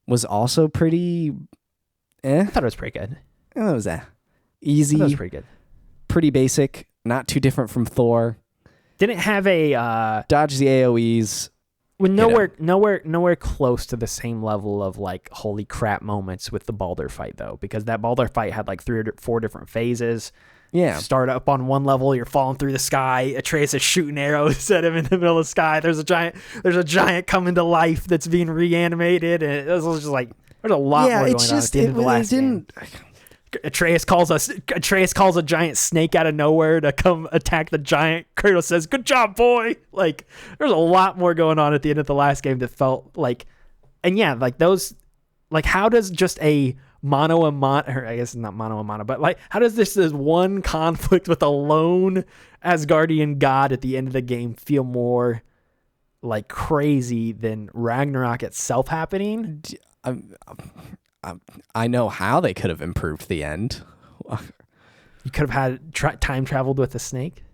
was also pretty I thought it was pretty good. It was easy. That was pretty good. Pretty basic, not too different from Thor. Didn't have a dodge the AoEs. With nowhere close to the same level of like holy crap moments with the Baldur fight though, because that Baldur fight had like 3 or 4 different phases. Yeah. Start up on one level, you're falling through the sky. Atreus is shooting arrows at him in the middle of the sky. There's a giant coming to life that's being reanimated, and it was just like there's a lot more going on at the end of the last game. Atreus calls a giant snake out of nowhere to come attack the giant. Kratos says, "Good job, boy." Like, there's a lot more going on at the end of the last game that felt like, and yeah, like those, like how does just a mono, or I guess not mono, but like how does this one conflict with a lone Asgardian god at the end of the game feel more like crazy than Ragnarok itself happening? I know how they could have improved the end. You could have had time traveled with a snake.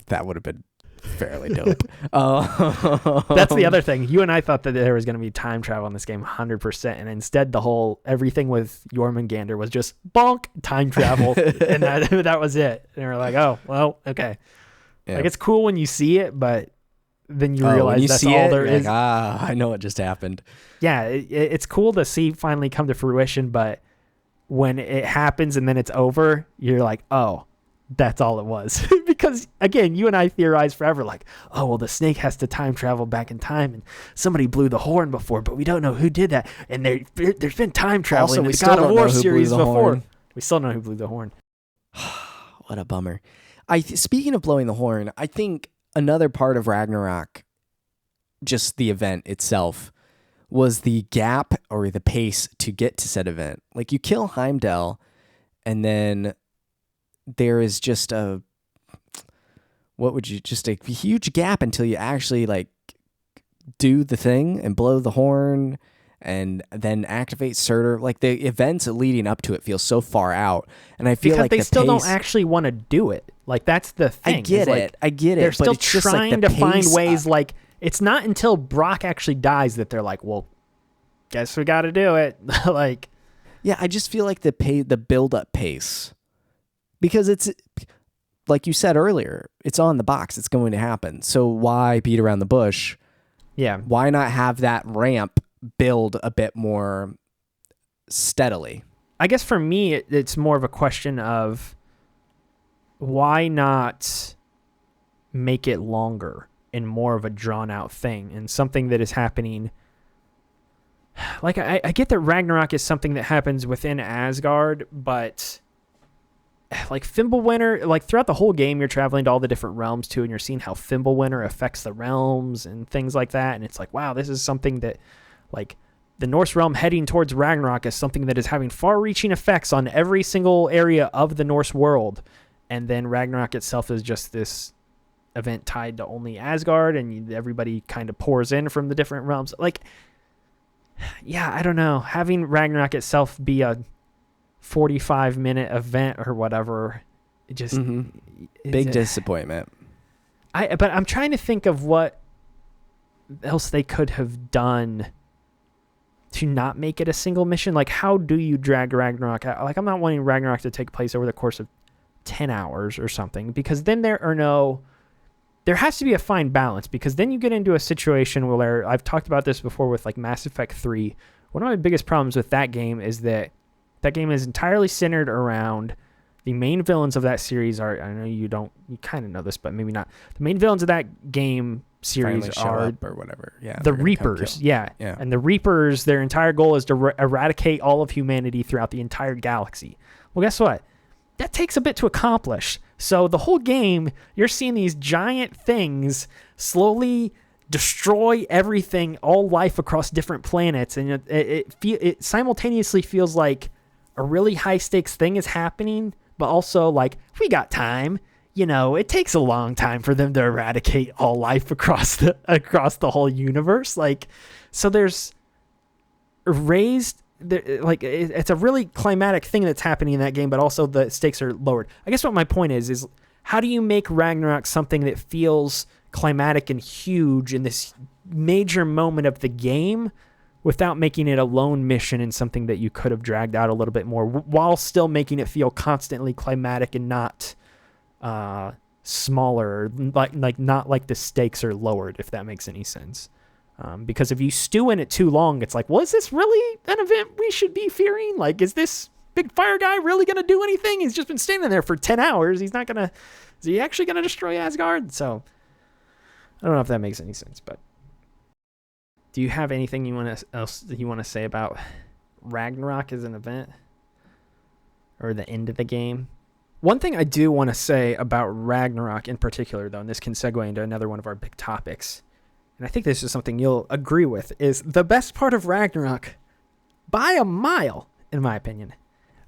That would have been fairly dope. That's the other thing. You and I thought that there was going to be time travel in this game 100%. And instead everything with Jormungandr was just bonk time travel. And that was it. And we're like, oh, well, okay. Yeah. Like it's cool when you see it, but then you realize that's all there is. Like, I know what just happened. Yeah, it's cool to see finally come to fruition, but when it happens and then it's over, you're like, oh, that's all it was. Because, again, you and I theorized forever, like, oh, well, the snake has to time travel back in time, and somebody blew the horn before, but we don't know who did that. And there's been time traveling in the God of War series before. We still don't know who blew the horn. What a bummer. Speaking of blowing the horn, I think another part of Ragnarok, just the event itself, was the gap or the pace to get to said event. Like you kill Heimdall, and then there is just a huge gap until you actually like do the thing and blow the horn and then activate Surtur. Like the events leading up to it feel so far out, and I feel like they still don't actually want to do it. Like that's the thing. I get it. They're still trying to find ways. Like it's not until Brok actually dies that they're like, well, guess we got to do it. Like, yeah, I just feel like the build up pace, because it's like you said earlier, it's on the box. It's going to happen. So why beat around the bush? Yeah. Why not have that ramp build a bit more steadily? I guess for me, it's more of a question of why not make it longer and more of a drawn out thing and something that is happening. Like I get that Ragnarok is something that happens within Asgard, but like Fimbulwinter, like throughout the whole game, you're traveling to all the different realms too, and you're seeing how Fimbulwinter affects the realms and things like that. And it's like, wow, this is something that, like, the Norse realm heading towards Ragnarok is something that is having far-reaching effects on every single area of the Norse world. And then Ragnarok itself is just this event tied to only Asgard, and everybody kind of pours in from the different realms. Like, yeah, I don't know. Having Ragnarok itself be a 45-minute event or whatever, it just big disappointment. But I'm trying to think of what else they could have done to not make it a single mission. Like, how do you drag Ragnarok out? Like, I'm not wanting Ragnarok to take place over the course of 10 hours or something, because then there has to be a fine balance, because then you get into a situation where, I've talked about this before with like Mass Effect 3. One of my biggest problems with that game is that game is entirely centered around the main villains of that series are, I know you kind of know this, but maybe not. The main villains of that game series are or whatever. Yeah, the Reapers. Yeah. And the Reapers, their entire goal is to eradicate all of humanity throughout the entire galaxy. Well, guess what? That takes a bit to accomplish. So the whole game, you're seeing these giant things slowly destroy everything, all life across different planets, and it simultaneously feels like a really high stakes thing is happening, but also like, we got time. You know, it takes a long time for them to eradicate all life across the whole universe. Like, so there's it's a really climatic thing that's happening in that game, but also the stakes are lowered. I guess what my point is how do you make Ragnarok something that feels climatic and huge in this major moment of the game without making it a lone mission and something that you could have dragged out a little bit more, while still making it feel constantly climatic and not smaller, like not like the stakes are lowered, if that makes any sense. Because if you stew in it too long, it's like, well, is this really an event we should be fearing? Like, is this big fire guy really going to do anything? He's just been standing there for 10 hours. Is he actually going to destroy Asgard? So I don't know if that makes any sense, but do you have anything else you want to say about Ragnarok as an event or the end of the game? One thing I do want to say about Ragnarok in particular, though, and this can segue into another one of our big topics, and I think this is something you'll agree with, is the best part of Ragnarok, by a mile, in my opinion,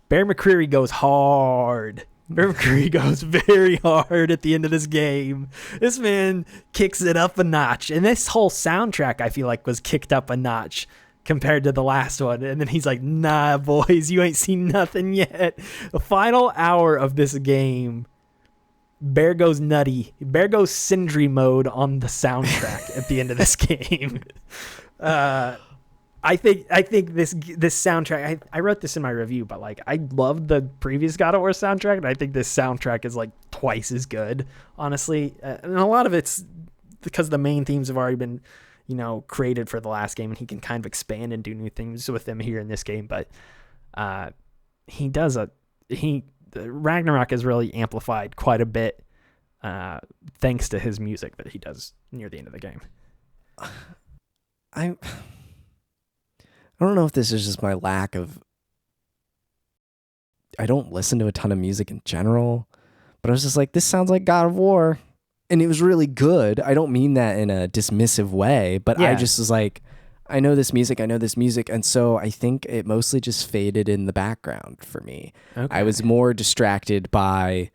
Bear McCreary goes hard. Bear McCreary goes very hard at the end of this game. This man kicks it up a notch. And this whole soundtrack, I feel like, was kicked up a notch compared to the last one. And then he's like, nah, boys, you ain't seen nothing yet. The final hour of this game, Bear goes nutty. Bear goes Sindri mode on the soundtrack at the end of this game. I think this soundtrack, I wrote this in my review, but like, I loved the previous God of War soundtrack, and I think this soundtrack is like twice as good, honestly. And a lot of it's because the main themes have already been, created for the last game, and he can kind of expand and do new things with them here in this game. But Ragnarok is really amplified quite a bit thanks to his music that he does near the end of the game. I don't know if this is just my lack of... I don't listen to a ton of music in general, but I was just like, this sounds like God of War. And it was really good. I don't mean that in a dismissive way, but yeah. I just was like, I know this music. And so I think it mostly just faded in the background for me. Okay. I was more distracted by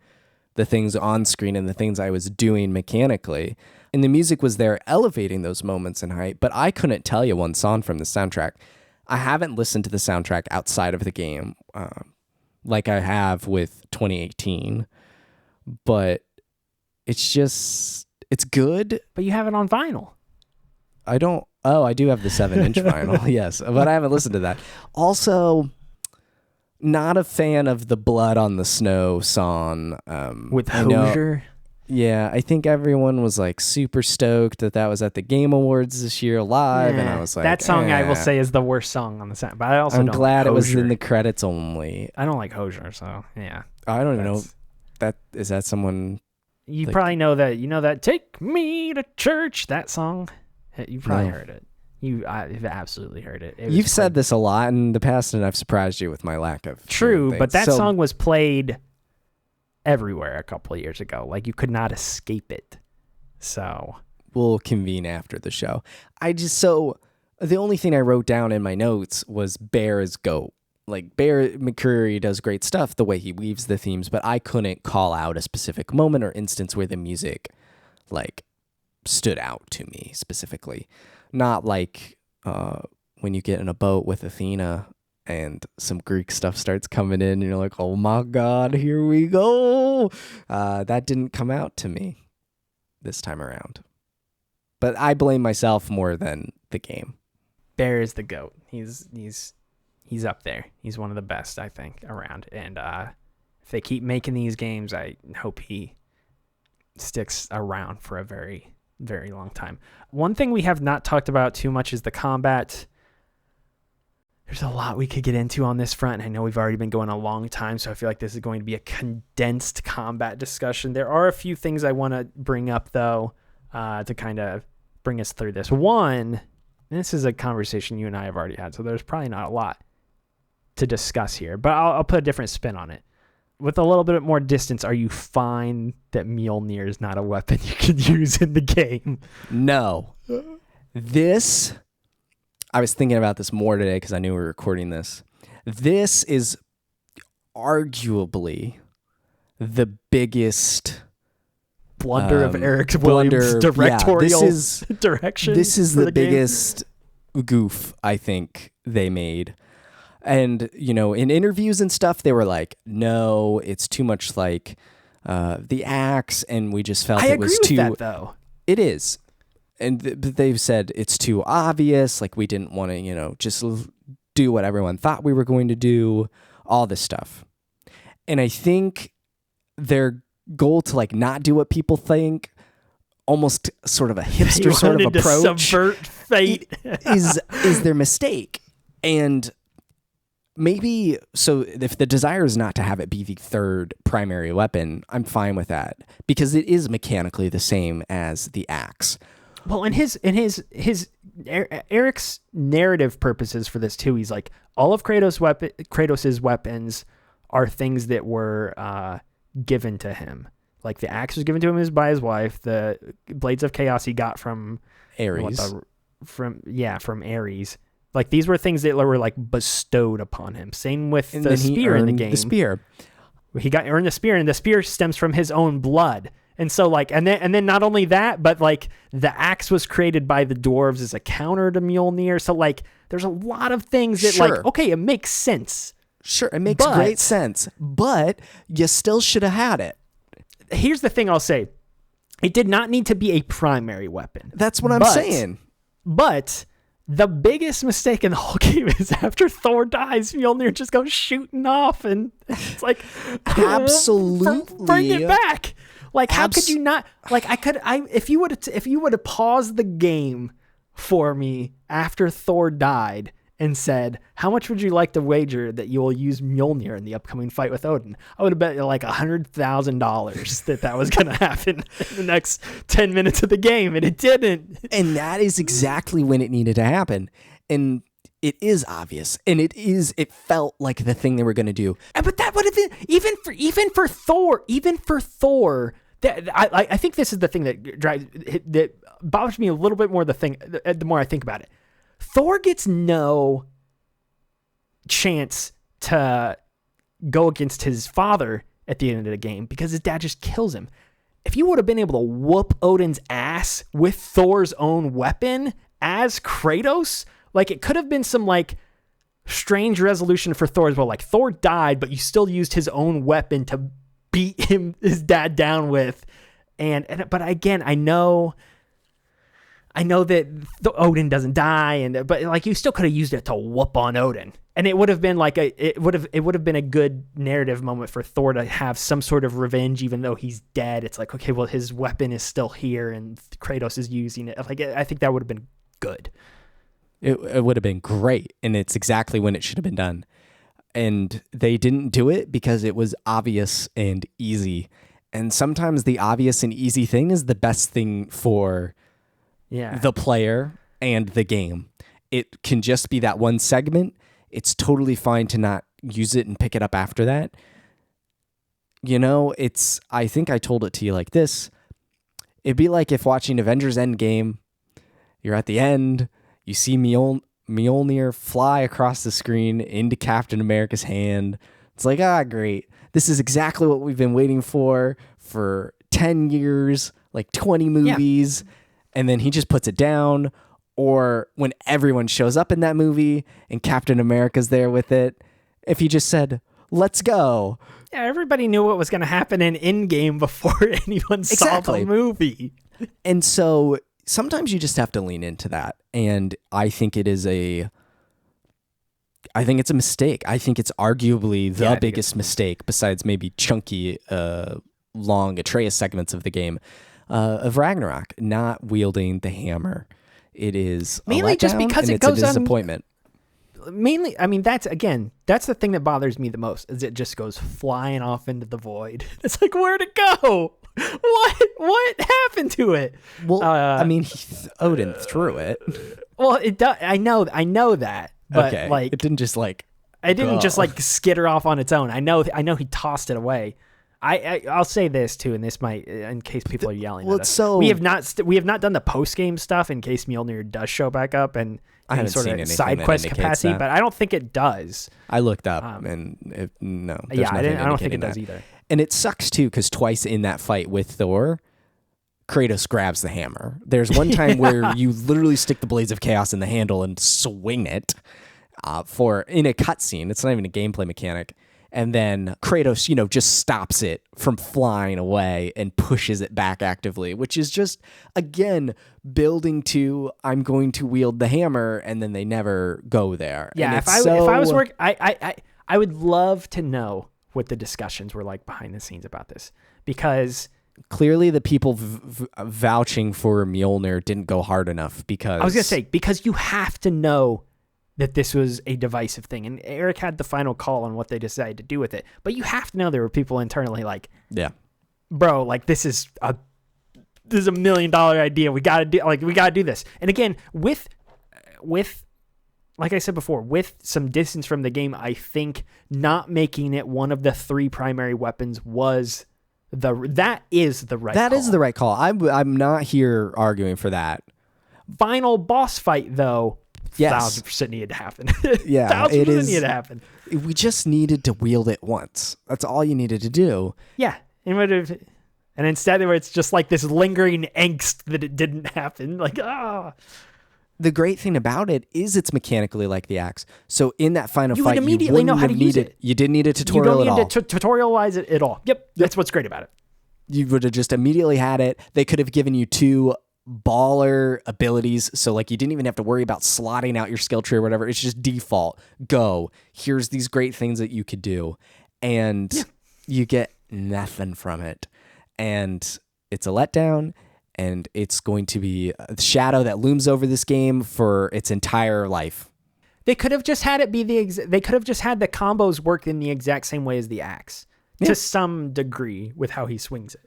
the things on screen and the things I was doing mechanically. And the music was there elevating those moments in height, but I couldn't tell you one song from the soundtrack. I haven't listened to the soundtrack outside of the game like I have with 2018, but it's good. But you have it on vinyl. I do have the 7-inch vinyl, yes, but I haven't listened to that. Also, not a fan of the Blood on the Snow song. With Hozier? Yeah, I think everyone was like super stoked that was at the Game Awards this year live, and I was like, that song I will say is the worst song on the sound. But I'm glad it was in the credits only. I don't like Hozier, so yeah. I don't know. Is that someone you probably know that? You know that "Take Me to Church" that song. You probably heard it. I've absolutely heard it. You've said this a lot in the past, and I've surprised you with my lack of. True, but that song was played everywhere a couple of years ago. Like, you could not escape it. So we'll convene after the show. The only thing I wrote down in my notes was Bear is GOAT. Like, McCreary does great stuff the way he weaves the themes, but I couldn't call out a specific moment or instance where the music, like, stood out to me specifically. Not like when you get in a boat with Athena and some Greek stuff starts coming in and you're like, oh my God, here we go. That didn't come out to me this time around. But I blame myself more than the game. Bear is the GOAT. He's up there. He's one of the best, I think, around. And if they keep making these games, I hope he sticks around for a very, very long time. One thing we have not talked about too much is the combat. There's a lot we could get into on this front. I know we've already been going a long time, so I feel like this is going to be a condensed combat discussion. There are a few things I want to bring up, though, to kind of bring us through this. One, and this is a conversation you and I have already had, so there's probably not a lot to discuss here, but I'll put a different spin on it. With a little bit more distance, are you fine that Mjölnir is not a weapon you can use in the game? No. I was thinking about this more today because I knew we were recording this. This is arguably the biggest blunder of Eric Williams' directorial direction. This is the biggest goof I think they made. And, you know, in interviews and stuff, they were like, no, it's too much like the axe. And we just felt it was too. I agree with that, though. It is. And they've said it's too obvious. Like, we didn't want to, you know, just do what everyone thought we were going to do, all this stuff. And I think their goal to, like, not do what people think, almost sort of a hipster sort of approach, subvert fate, is their mistake. And maybe, so if the desire is not to have it be the third primary weapon, I'm fine with that because it is mechanically the same as the axe. Well, and Eric's narrative purposes for this too, he's like, all of Kratos's weapons are things that were given to him. Like the axe was given to him by his wife. The blades of chaos he got from Ares. From Ares. Like these were things that were like bestowed upon him. Same with the spear in the game. The spear. He earned the spear, and the spear stems from his own blood. And so like, and then not only that, but like the axe was created by the dwarves as a counter to Mjölnir. So like, there's a lot of things that like, okay, it makes sense. Sure, it makes great sense, but you still should have had it. Here's the thing I'll say. It did not need to be a primary weapon. That's what I'm saying. But the biggest mistake in the whole game is after Thor dies, Mjölnir just goes shooting off, and it's like, absolutely, bring it back. Like, how could you not? Like, if you would have paused the game for me after Thor died and said, how much would you like to wager that you will use Mjölnir in the upcoming fight with Odin? I would have bet like $100,000 that was going to happen in the next 10 minutes of the game, and it didn't. And that is exactly when it needed to happen. And it is obvious, and it felt like the thing they were going to do. But that would have been even for Thor. I think this is the thing that bothers me a little bit more. The more I think about it, Thor gets no chance to go against his father at the end of the game because his dad just kills him. If you would have been able to whoop Odin's ass with Thor's own weapon as Kratos, like it could have been some like strange resolution for Thor as well. Like Thor died, but you still used his own weapon to beat his dad down with. But again, I know that Odin doesn't die, but like you still could have used it to whoop on Odin, and it would have been like it would have been a good narrative moment for Thor to have some sort of revenge, even though he's dead. It's like, okay, well his weapon is still here, and Kratos is using it. Like I think that would have been good. It would have been great, and it's exactly when it should have been done. And they didn't do it because it was obvious and easy. And sometimes the obvious and easy thing is the best thing for the player and the game. It can just be that one segment. It's totally fine to not use it and pick it up after that. I think I told it to you like this. It'd be like if watching Avengers Endgame, you're at the end, you see Mjölnir fly across the screen into Captain America's hand. It's like, great. This is exactly what we've been waiting for 10 years, like 20 movies. Yeah. And then he just puts it down. Or when everyone shows up in that movie and Captain America's there with it, if he just said, let's go. Yeah, everybody knew what was going to happen in Endgame before anyone saw the movie. And so sometimes you just have to lean into that. And I think it's a mistake. I think it's arguably the biggest mistake, besides maybe chunky, long Atreus segments of the game, of Ragnarok, not wielding the hammer. It is mainly just because it goes a disappointment. Mainly, I mean, that's the thing that bothers me the most, is it just goes flying off into the void. It's like, where'd it go? What happened to it? Well, I mean, Odin threw it. Well, it does. I know that, but okay. Like, it didn't just like. It didn't just like skitter off on its own. I know he tossed it away. I'll say this too, and this might, in case people are yelling at us. So we have not done the post game stuff in case Mjölnir does show back up and any sort of side quest capacity, but I don't think it does. I looked up and no. Yeah, I don't think it does either. And it sucks too, because twice in that fight with Thor, Kratos grabs the hammer. There's one time where you literally stick the Blades of Chaos in the handle and swing it in a cutscene. It's not even a gameplay mechanic. And then Kratos, just stops it from flying away and pushes it back actively, which is just, again, building to, I'm going to wield the hammer, and then they never go there. Yeah, if I was working, I would love to know what the discussions were like behind the scenes about this, because clearly the people vouching for Mjölnir didn't go hard enough, because... I was going to say, because you have to know that this was a divisive thing. And Eric had the final call on what they decided to do with it. But you have to know there were people internally like, yeah, bro, like this is a $1 million idea. We got to do this. And again, with like I said before, with some distance from the game, I think not making it one of the 3 primary weapons that is the right call. That is the right call. I'm not here arguing for that. Final boss fight though, yes. 1,000% needed to happen. Yeah, 1,000% needed to happen. We just needed to wield it once. That's all you needed to do. Yeah, and instead it's just like this lingering angst that it didn't happen. Like, The great thing about it is it's mechanically like the axe. So in that final you fight, would immediately know how to use it. You didn't need a tutorial at all. You don't need to tutorialize it at all. Yep, that's what's great about it. You would have just immediately had it. They could have given you 2 baller abilities, so like you didn't even have to worry about slotting out your skill tree or whatever. It's just default. Go. Here's these great things that you could do, and you get nothing from it, and it's a letdown, and it's going to be a shadow that looms over this game for its entire life. They could have just had it be they could have just had the combos work in the exact same way as the axe to some degree with how he swings it.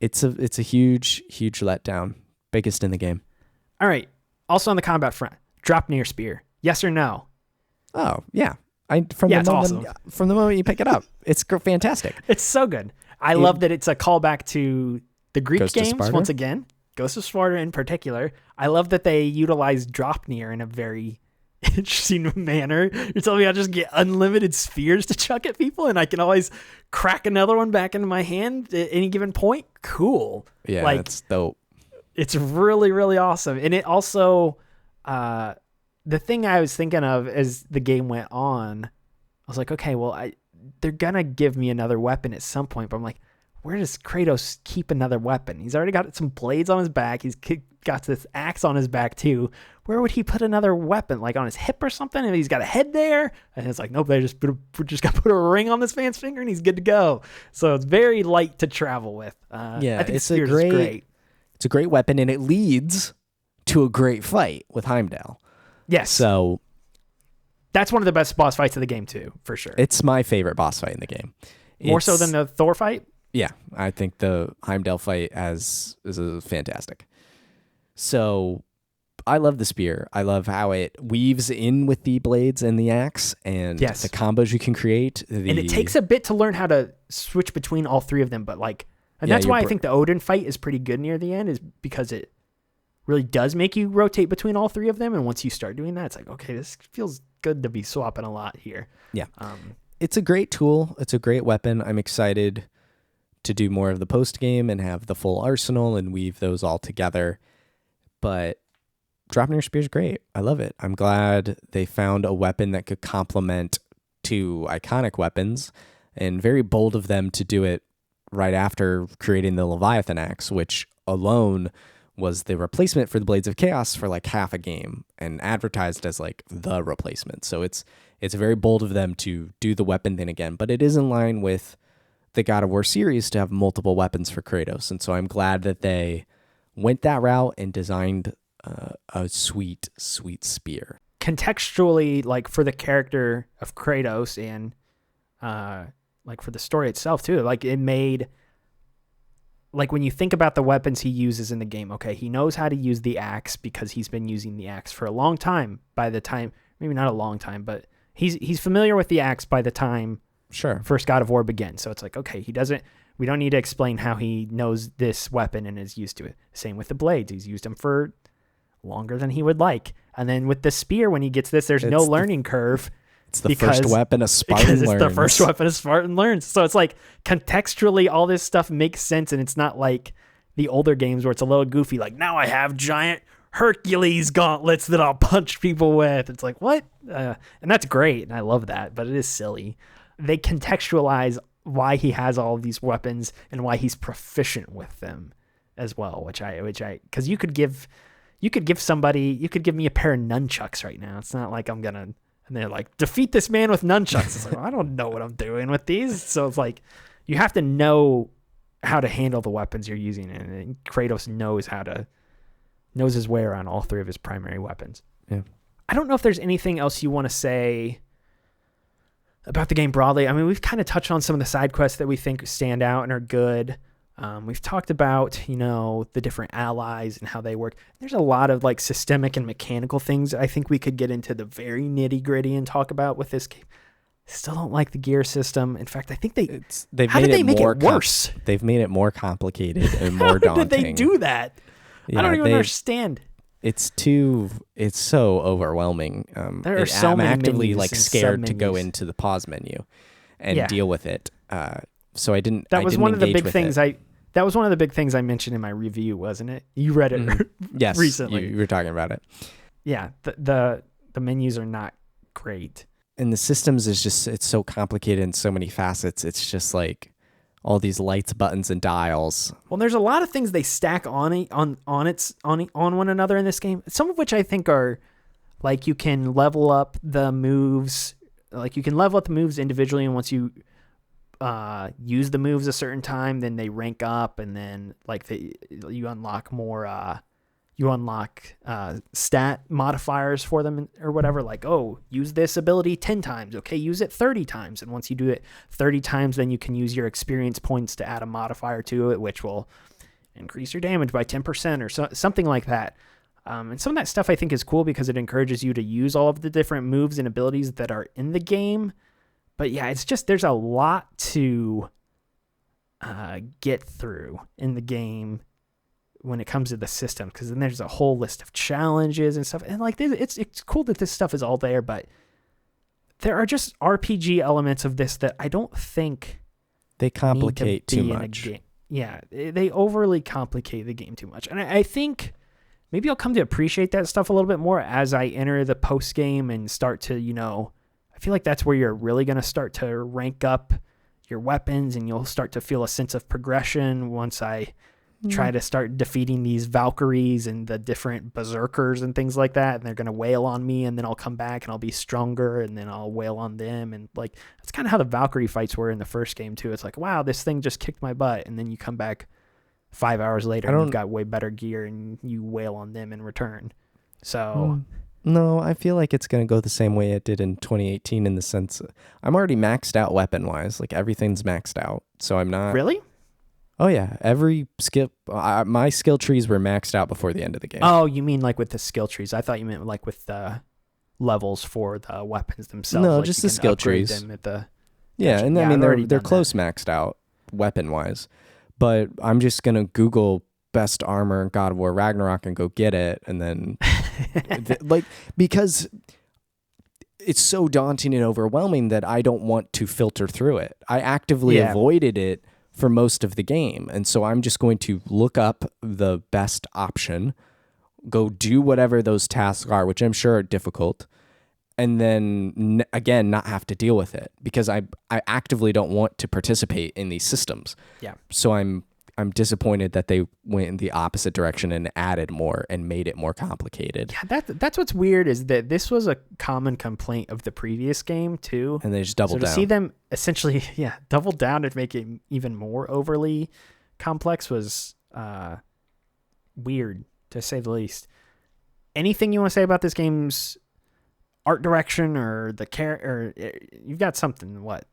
It's a huge letdown, biggest in the game. All right. Also on the combat front, Draupnir spear. Yes or no? Oh yeah, from the moment you pick it up, it's fantastic. It's so good. I love that it's a callback to the Greek games once again. Ghost of Sparta in particular. I love that they utilize Draupnir in a very interesting manner. You're telling me I just get unlimited spears to chuck at people, and I can always crack another one back into my hand at any given point? Cool. Yeah, that's dope. It's really, really awesome. And it also, the thing I was thinking of as the game went on, I was like, okay, well, they're going to give me another weapon at some point, but I'm like, where does Kratos keep another weapon? He's already got some blades on his back. He's got this axe on his back too. Where would he put another weapon? Like on his hip or something? And he's got a head there. And it's like, nope, they just got to put a ring on this man's finger and he's good to go. So it's very light to travel with. I think it's great. It's a great weapon, and it leads to a great fight with Heimdall. Yes. So that's one of the best boss fights of the game too, for sure. It's my favorite boss fight in the game. More so than the Thor fight? Yeah, I think the Heimdall fight is fantastic. So I love the spear. I love how it weaves in with the blades and the axe and the combos you can create. And it takes a bit to learn how to switch between all three of them, but like, and that's why I think the Odin fight is pretty good near the end, is because it really does make you rotate between all three of them. And once you start doing that, it's like, okay, this feels good to be swapping a lot here. Yeah. It's a great tool. It's a great weapon. I'm excited to do more of the post game and have the full arsenal and weave those all together. But Draupnir Spear is great. I love it. I'm glad they found a weapon that could complement two iconic weapons, and very bold of them to do it right after creating the Leviathan axe, which alone was the replacement for the Blades of Chaos for like half a game and advertised as like the replacement. So it's very bold of them to do the weapon thing again, but it is in line with the God of War series to have multiple weapons for Kratos. And so I'm glad that they went that route and designed a sweet, sweet spear. Contextually, like for the character of Kratos and like for the story itself too, like it made, like when you think about the weapons he uses in the game, okay, he knows how to use the axe because he's been using the axe for a long time. By the time, maybe not a long time, but he's familiar with the axe by the time first God of War begins. So it's like, okay, we don't need to explain how he knows this weapon and is used to it. Same with the blades. He's used them for longer than he would like. And then with the spear, when he gets this, there's no learning curve. It's the first weapon a Spartan learns. It's the first weapon a Spartan learns. So it's like contextually, all this stuff makes sense. And it's not like the older games where it's a little goofy. Like, now I have giant Hercules gauntlets that I'll punch people with. It's like, what? And that's great. And I love that. But it is silly. They contextualize why he has all of these weapons and why he's proficient with them as well. Because you could give me a pair of nunchucks right now. It's not like I'm going to, and they're like, defeat this man with nunchucks. It's like, well, I don't know what I'm doing with these. So it's like, you have to know how to handle the weapons you're using. And Kratos knows his way around all three of his primary weapons. Yeah. I don't know if there's anything else you want to say about the game broadly. I mean, we've kind of touched on some of the side quests that we think stand out and are good. We've talked about, the different allies and how they work. There's a lot of like systemic and mechanical things I think we could get into the very nitty gritty and talk about with this game. Still don't like the gear system. In fact, I think they've made it worse? They've made it more complicated and more daunting. How did they do that? Yeah, I don't even understand. It's so overwhelming. There are so many actively menus like and scared to go into the pause menu and deal with it. So I didn't. That was one of the big things That was one of the big things I mentioned in my review, wasn't it? You read it yes, recently. You were talking about it. Yeah, the menus are not great. And the systems is just, it's so complicated in so many facets. It's just like all these lights, buttons, and dials. Well, there's a lot of things they stack on one another in this game. Some of which I think are like you can level up the moves. Like you can level up the moves individually, and once you use the moves a certain time, then they rank up, and then like you unlock more stat modifiers for them or whatever, like, oh, use this ability 10 times, okay, use it 30 times, and once you do it 30 times, then you can use your experience points to add a modifier to it, which will increase your damage by 10% or something like that. And some of that stuff I think is cool because it encourages you to use all of the different moves and abilities that are in the game. But yeah, it's just, there's a lot to get through in the game when it comes to the system, because then there's a whole list of challenges and stuff. And like, it's cool that this stuff is all there, but there are just RPG elements of this that I don't think they complicate too much. Yeah, they overly complicate the game too much. And I think maybe I'll come to appreciate that stuff a little bit more as I enter the post game and start to, I feel like that's where you're really going to start to rank up your weapons, and you'll start to feel a sense of progression once I try to start defeating these Valkyries and the different berserkers and things like that. And they're going to wail on me, and then I'll come back and I'll be stronger, and then I'll wail on them. And like, that's kind of how the Valkyrie fights were in the first game too. It's like, wow, this thing just kicked my butt. And then you come back 5 hours later and you've got way better gear, and you wail on them in return. So... No, I feel like it's going to go the same way it did in 2018 in the sense I'm already maxed out weapon-wise. Like, everything's maxed out. So I'm not... Really? Oh yeah, every skill. My skill trees were maxed out before the end of the game. Oh, you mean like with the skill trees? I thought you meant like with the levels for the weapons themselves. No, like just the skill trees. Them at the... Yeah, Gotcha. and Yeah, I mean I've already they're done close that. maxed out weapon wise, but I'm just gonna Google best armor in God of War Ragnarok and go get it, and then because it's so daunting and overwhelming that I don't want to filter through it. I actively avoided it for most of the game, and so I'm just going to look up the best option, go do whatever those tasks are, which I'm sure are difficult, and then again not have to deal with it because I actively don't want to participate in these systems. Yeah. So I'm disappointed that they went in the opposite direction and added more and made it more complicated. Yeah, that's what's weird is that this was a common complaint of the previous game too. And they just doubled down. To see them essentially, double down and make it even more overly complex was weird, to say the least. Anything you want to say about this game's art direction or the character? You've got something. What?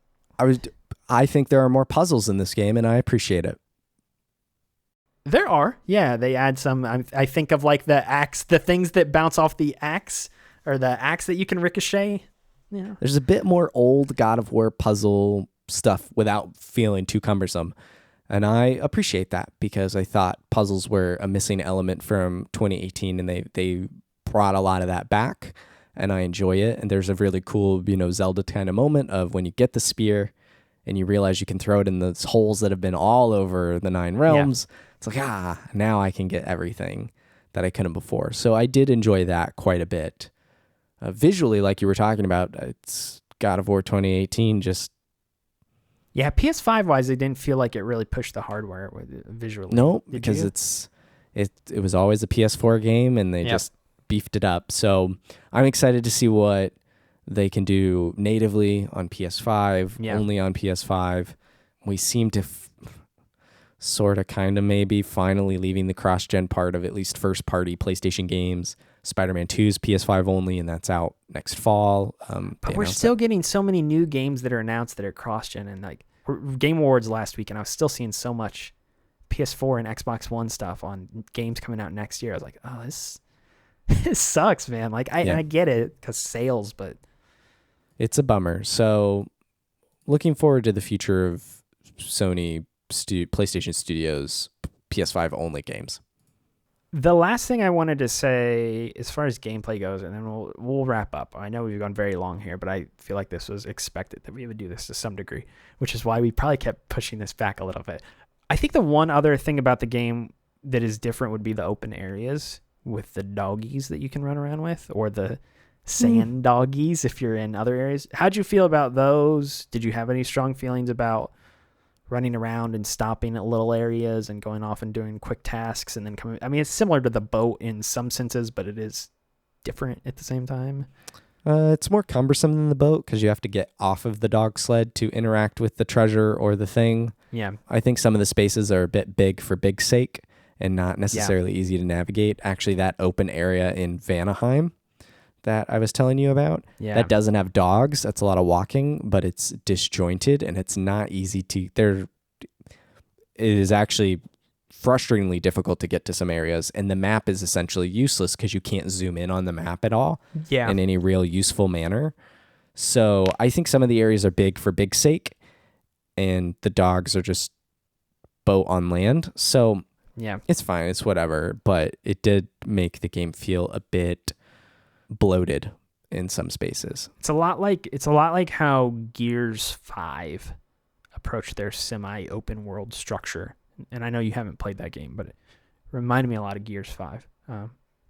I think there are more puzzles in this game, and I appreciate it. There are. Yeah, they add some. I think of like the axe, the things that bounce off the axe, or the axe that you can ricochet. Yeah. There's a bit more old God of War puzzle stuff without feeling too cumbersome. And I appreciate that because I thought puzzles were a missing element from 2018, and they brought a lot of that back, and I enjoy it. And there's a really cool, Zelda kind of moment of when you get the spear and you realize you can throw it in the holes that have been all over the 9 realms. Yeah. It's like, now I can get everything that I couldn't before. So I did enjoy that quite a bit. Visually, like you were talking about, it's God of War 2018 just... Yeah, PS5-wise, they didn't feel like it really pushed the hardware visually. No, because it was always a PS4 game, and they just beefed it up. So I'm excited to see what they can do natively on PS5, only on PS5. We seem to... sort of, kind of, maybe finally leaving the cross-gen part of at least first-party PlayStation games. Spider-Man 2's PS5 only, and that's out next fall. But we're still getting so many new games that are announced that are cross-gen, and like Game Awards last week, and I was still seeing so much PS4 and Xbox One stuff on games coming out next year. I was like, oh, this sucks, man. Like, I get it because sales, but... It's a bummer. So, looking forward to the future of Sony PlayStation Studios PS5 only games. The last thing I wanted to say as far as gameplay goes, and then we'll wrap up. I know we've gone very long here, but I feel like this was expected that we would do this to some degree, which is why we probably kept pushing this back a little bit. I think the one other thing about the game that is different would be the open areas with the doggies that you can run around with, or the sand doggies if you're in other areas. How'd you feel about those? Did you have any strong feelings about running around and stopping at little areas and going off and doing quick tasks and then coming? I mean, it's similar to the boat in some senses, but it is different at the same time. It's more cumbersome than the boat because you have to get off of the dog sled to interact with the treasure or the thing. Yeah. I think some of the spaces are a bit big for big's sake and not necessarily easy to navigate. Actually, that open area in Vanaheim that I was telling you about, that doesn't have dogs. That's a lot of walking, but it's disjointed and it's not easy to... It is actually frustratingly difficult to get to some areas, and the map is essentially useless because you can't zoom in on the map at all in any real useful manner. So I think some of the areas are big for big's sake, and the dogs are just boat on land. So it's fine. It's whatever, but it did make the game feel a bit bloated in some spaces. It's a lot like how Gears 5 approached their semi-open world structure. And I know you haven't played that game, but it reminded me a lot of Gears 5.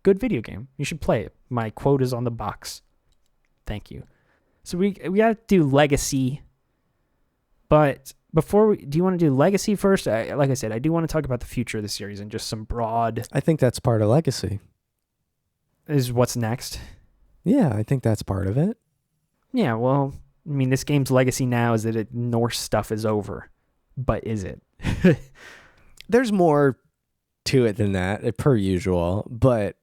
Good video game. You should play it. My quote is on the box. Thank you. So we got to do Legacy. But do you want to do Legacy first? Like I said, I do want to talk about the future of the series and just some broad... I think that's part of Legacy. Is what's next? Yeah, I think that's part of it. Yeah, well, I mean, this game's legacy now is that Norse stuff is over. But is it? There's more to it than that, per usual. But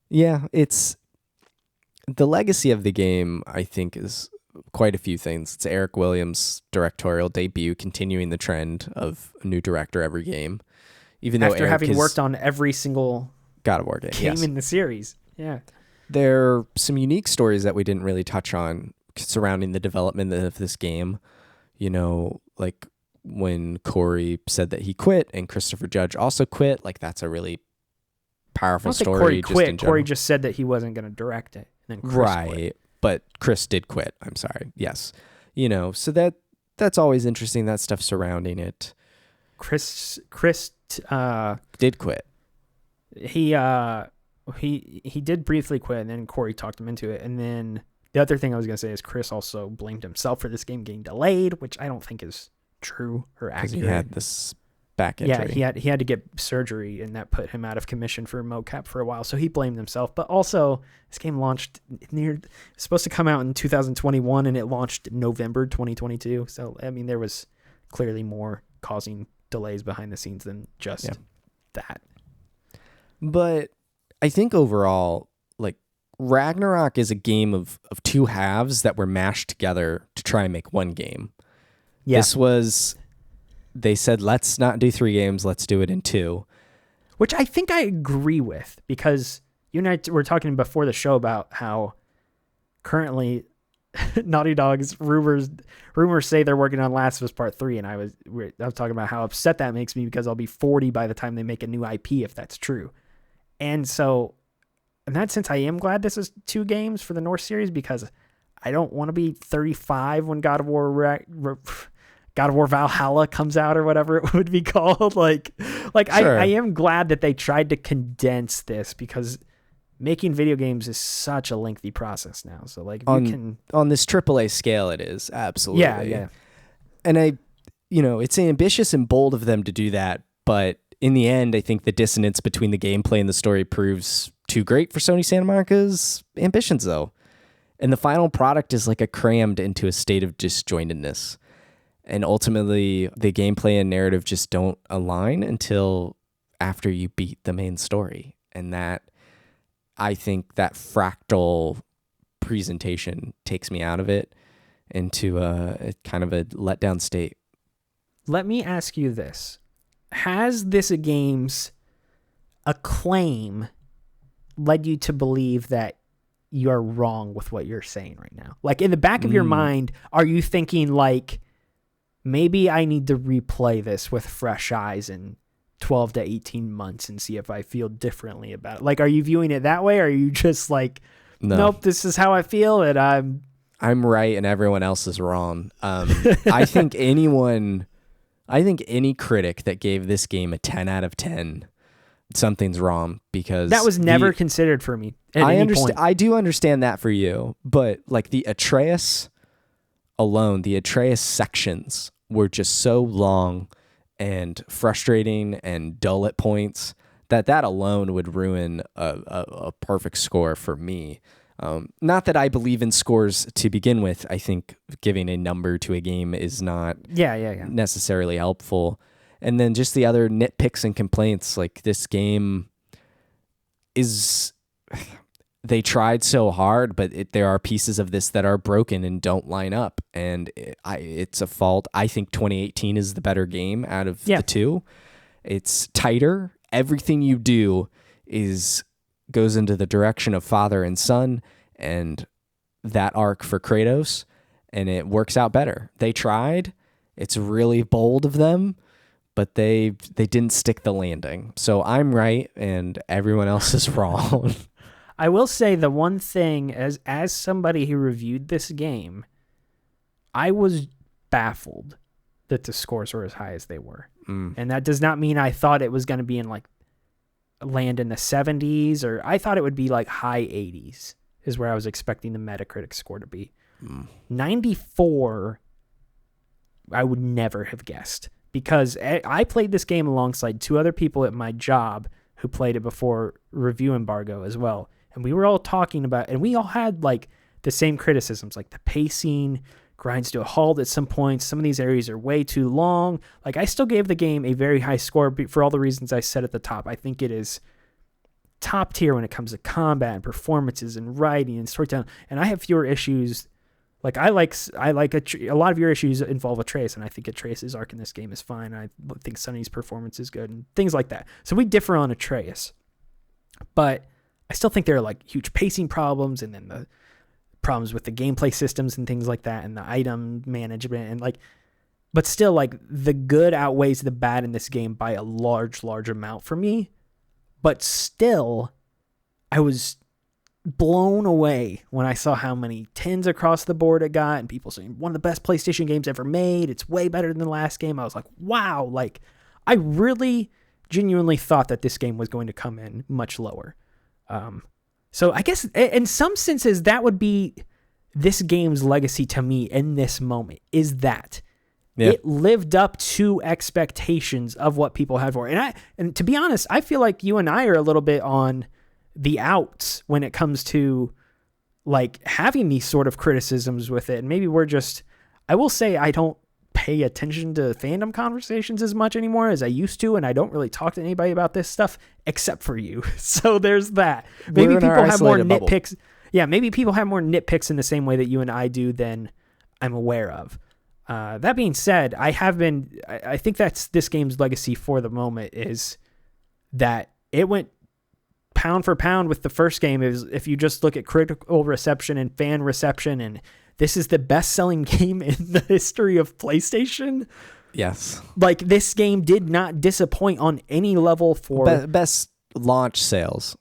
yeah, it's... The legacy of the game, I think, is quite a few things. It's Eric Williams' directorial debut, continuing the trend of a new director every game. Even though After Eric having worked on every single God of War game in the series. Yeah. There are some unique stories that we didn't really touch on surrounding the development of this game. You know, like when Corey said that he quit and Christopher Judge also quit, like that's a really powerful story. Corey quit. Corey just said that he wasn't going to direct it. And then Chris quit. But Chris did quit. I'm sorry. Yes. You know, so that's always interesting, that stuff surrounding it. Chris did quit. He did briefly quit, and then Corey talked him into it. And then the other thing I was going to say is Chris also blamed himself for this game getting delayed, which I don't think is true or accurate. Because he had this back injury. Yeah, he had to get surgery, and that put him out of commission for mocap for a while. So he blamed himself. But also, this game launched supposed to come out in 2021, and it launched November 2022. So I mean, there was clearly more causing delays behind the scenes than just that. But I think overall, like, Ragnarok is a game of two halves that were mashed together to try and make one game. Yeah. This was, they said, let's not do 3 games, let's do it in 2. Which I think I agree with, because you and I were talking before the show about how currently Naughty Dog's rumors say they're working on Last of Us Part 3, and I was talking about how upset that makes me because I'll be 40 by the time they make a new IP, if that's true. And so in that sense, I am glad this is 2 games for the Norse series, because I don't want to be 35 when God of War Valhalla comes out, or whatever it would be called. Like sure. I am glad that they tried to condense this, because making video games is such a lengthy process now. So like on this AAA scale, it is absolutely. Yeah. And it's ambitious and bold of them to do that, but in the end, I think the dissonance between the gameplay and the story proves too great for Sony Santa Monica's ambitions, though. And the final product is like crammed into a state of disjointedness. And ultimately, the gameplay and narrative just don't align until after you beat the main story. And that, I think that fractal presentation takes me out of it into a kind of a letdown state. Let me ask you this. Has this game's acclaim led you to believe that you're wrong with what you're saying right now? Like, in the back of your mind, are you thinking like, maybe I need to replay this with fresh eyes in 12 to 18 months and see if I feel differently about it? Like, are you viewing it that way? Or are you just like, nope, this is how I feel, and I'm right and everyone else is wrong? I think any critic that gave this game a 10 out of 10, something's wrong, because that was never considered for me at any point. I do understand that for you, but like the Atreus alone, the Atreus sections were just so long and frustrating and dull at points that alone would ruin a perfect score for me. Not that I believe in scores to begin with. I think giving a number to a game is not necessarily helpful. And then just the other nitpicks and complaints, like this game is, they tried so hard, but there are pieces of this that are broken and don't line up. And it's a fault. I think 2018 is the better game out of the 2. It's tighter. Everything you do goes into the direction of father and son and that arc for Kratos, and it works out better. They tried. It's really bold of them, but they didn't stick the landing. So I'm right and everyone else is wrong. I will say the one thing, as somebody who reviewed this game, I was baffled that the scores were as high as they were. And that does not mean I thought it was going to be land in the 70s, or I thought it would be like high 80s is where I was expecting the Metacritic score to be. 94, I would never have guessed, because I played this game alongside 2 other people at my job who played it before review embargo as well. And we were all talking about, and we all had like the same criticisms, like the pacing grinds to a halt at some points. Some of these areas are way too long. Like, I still gave the game a very high score for all the reasons I said at the top. I think it is top tier when it comes to combat and performances and writing and storytelling. And I have fewer issues Like a lot of your issues involve Atreus, and I think Atreus' arc in this game is fine. I think Sunny's performance is good and things like that. So we differ on Atreus, but I still think there are like huge pacing problems, and then the problems with the gameplay systems and things like that, and the item management, and like, but still, like, the good outweighs the bad in this game by a large amount for me. But still, I was blown away when I saw how many 10s across the board it got, and people saying one of the best PlayStation games ever made. It's way better than the last game. I was like, wow, like, I really genuinely thought that this game was going to come in much lower. So I guess in some senses that would be this game's legacy to me in this moment, is that it lived up to expectations of what people had for it. And to be honest, I feel like you and I are a little bit on the outs when it comes to like having these sort of criticisms with it. And maybe I will say I don't pay attention to fandom conversations as much anymore as I used to, and I don't really talk to anybody about this stuff except for you. So there's that. Maybe people have more nitpicks. Yeah, maybe people have more nitpicks in the same way that you and I do than I'm aware of. That being said, I think that's this game's legacy for the moment, is that it went pound for pound with the first game. Is if you just look at critical reception and fan reception, and this is the best-selling game in the history of PlayStation. Yes. Like, this game did not disappoint on any level for... Best launch sales.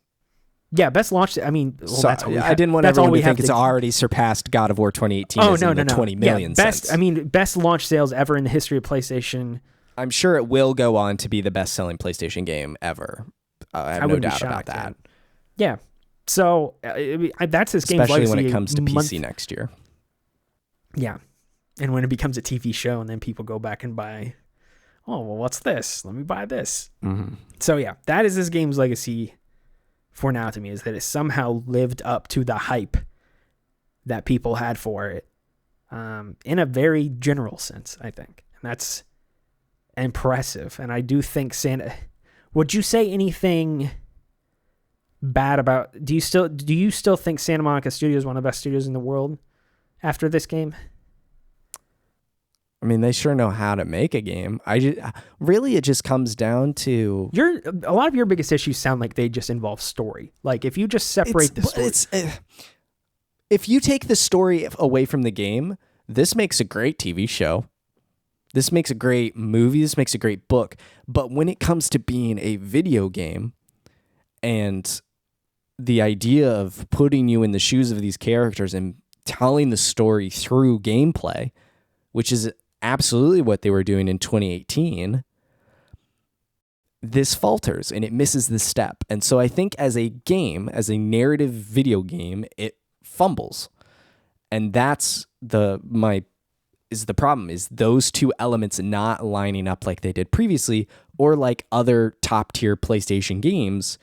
Yeah, best launch... I mean... Well, so, I didn't want everyone to think it's already surpassed God of War 2018 no. 20 million best, I mean, best launch sales ever in the history of PlayStation. I'm sure it will go on to be the best-selling PlayStation game ever. I have no doubt about that. Yeah. So, that's this game's especially legacy. When it comes to PC next year. Yeah. And when it becomes a TV show, and then people go back and buy, oh, well, what's this? Let me buy this. Mm-hmm. So, yeah, that is this game's legacy for now to me, is that it somehow lived up to the hype that people had for it in a very general sense, I think. And that's impressive. And I do think would you say anything bad about... Do you still think Santa Monica Studios is one of the best studios in the world after this game? I mean, they sure know how to make a game. It just comes down to... A lot of your biggest issues sound like they just involve story. Like, if you just separate the story... If you take the story away from the game, this makes a great TV show. This makes a great movie. This makes a great book. But when it comes to being a video game, and the idea of putting you in the shoes of these characters and telling the story through gameplay, which is absolutely what they were doing in 2018, this falters and it misses the step. And so I think as a game, as a narrative video game, it fumbles. And that's the problem, is those two elements not lining up like they did previously, or like other top tier PlayStation games.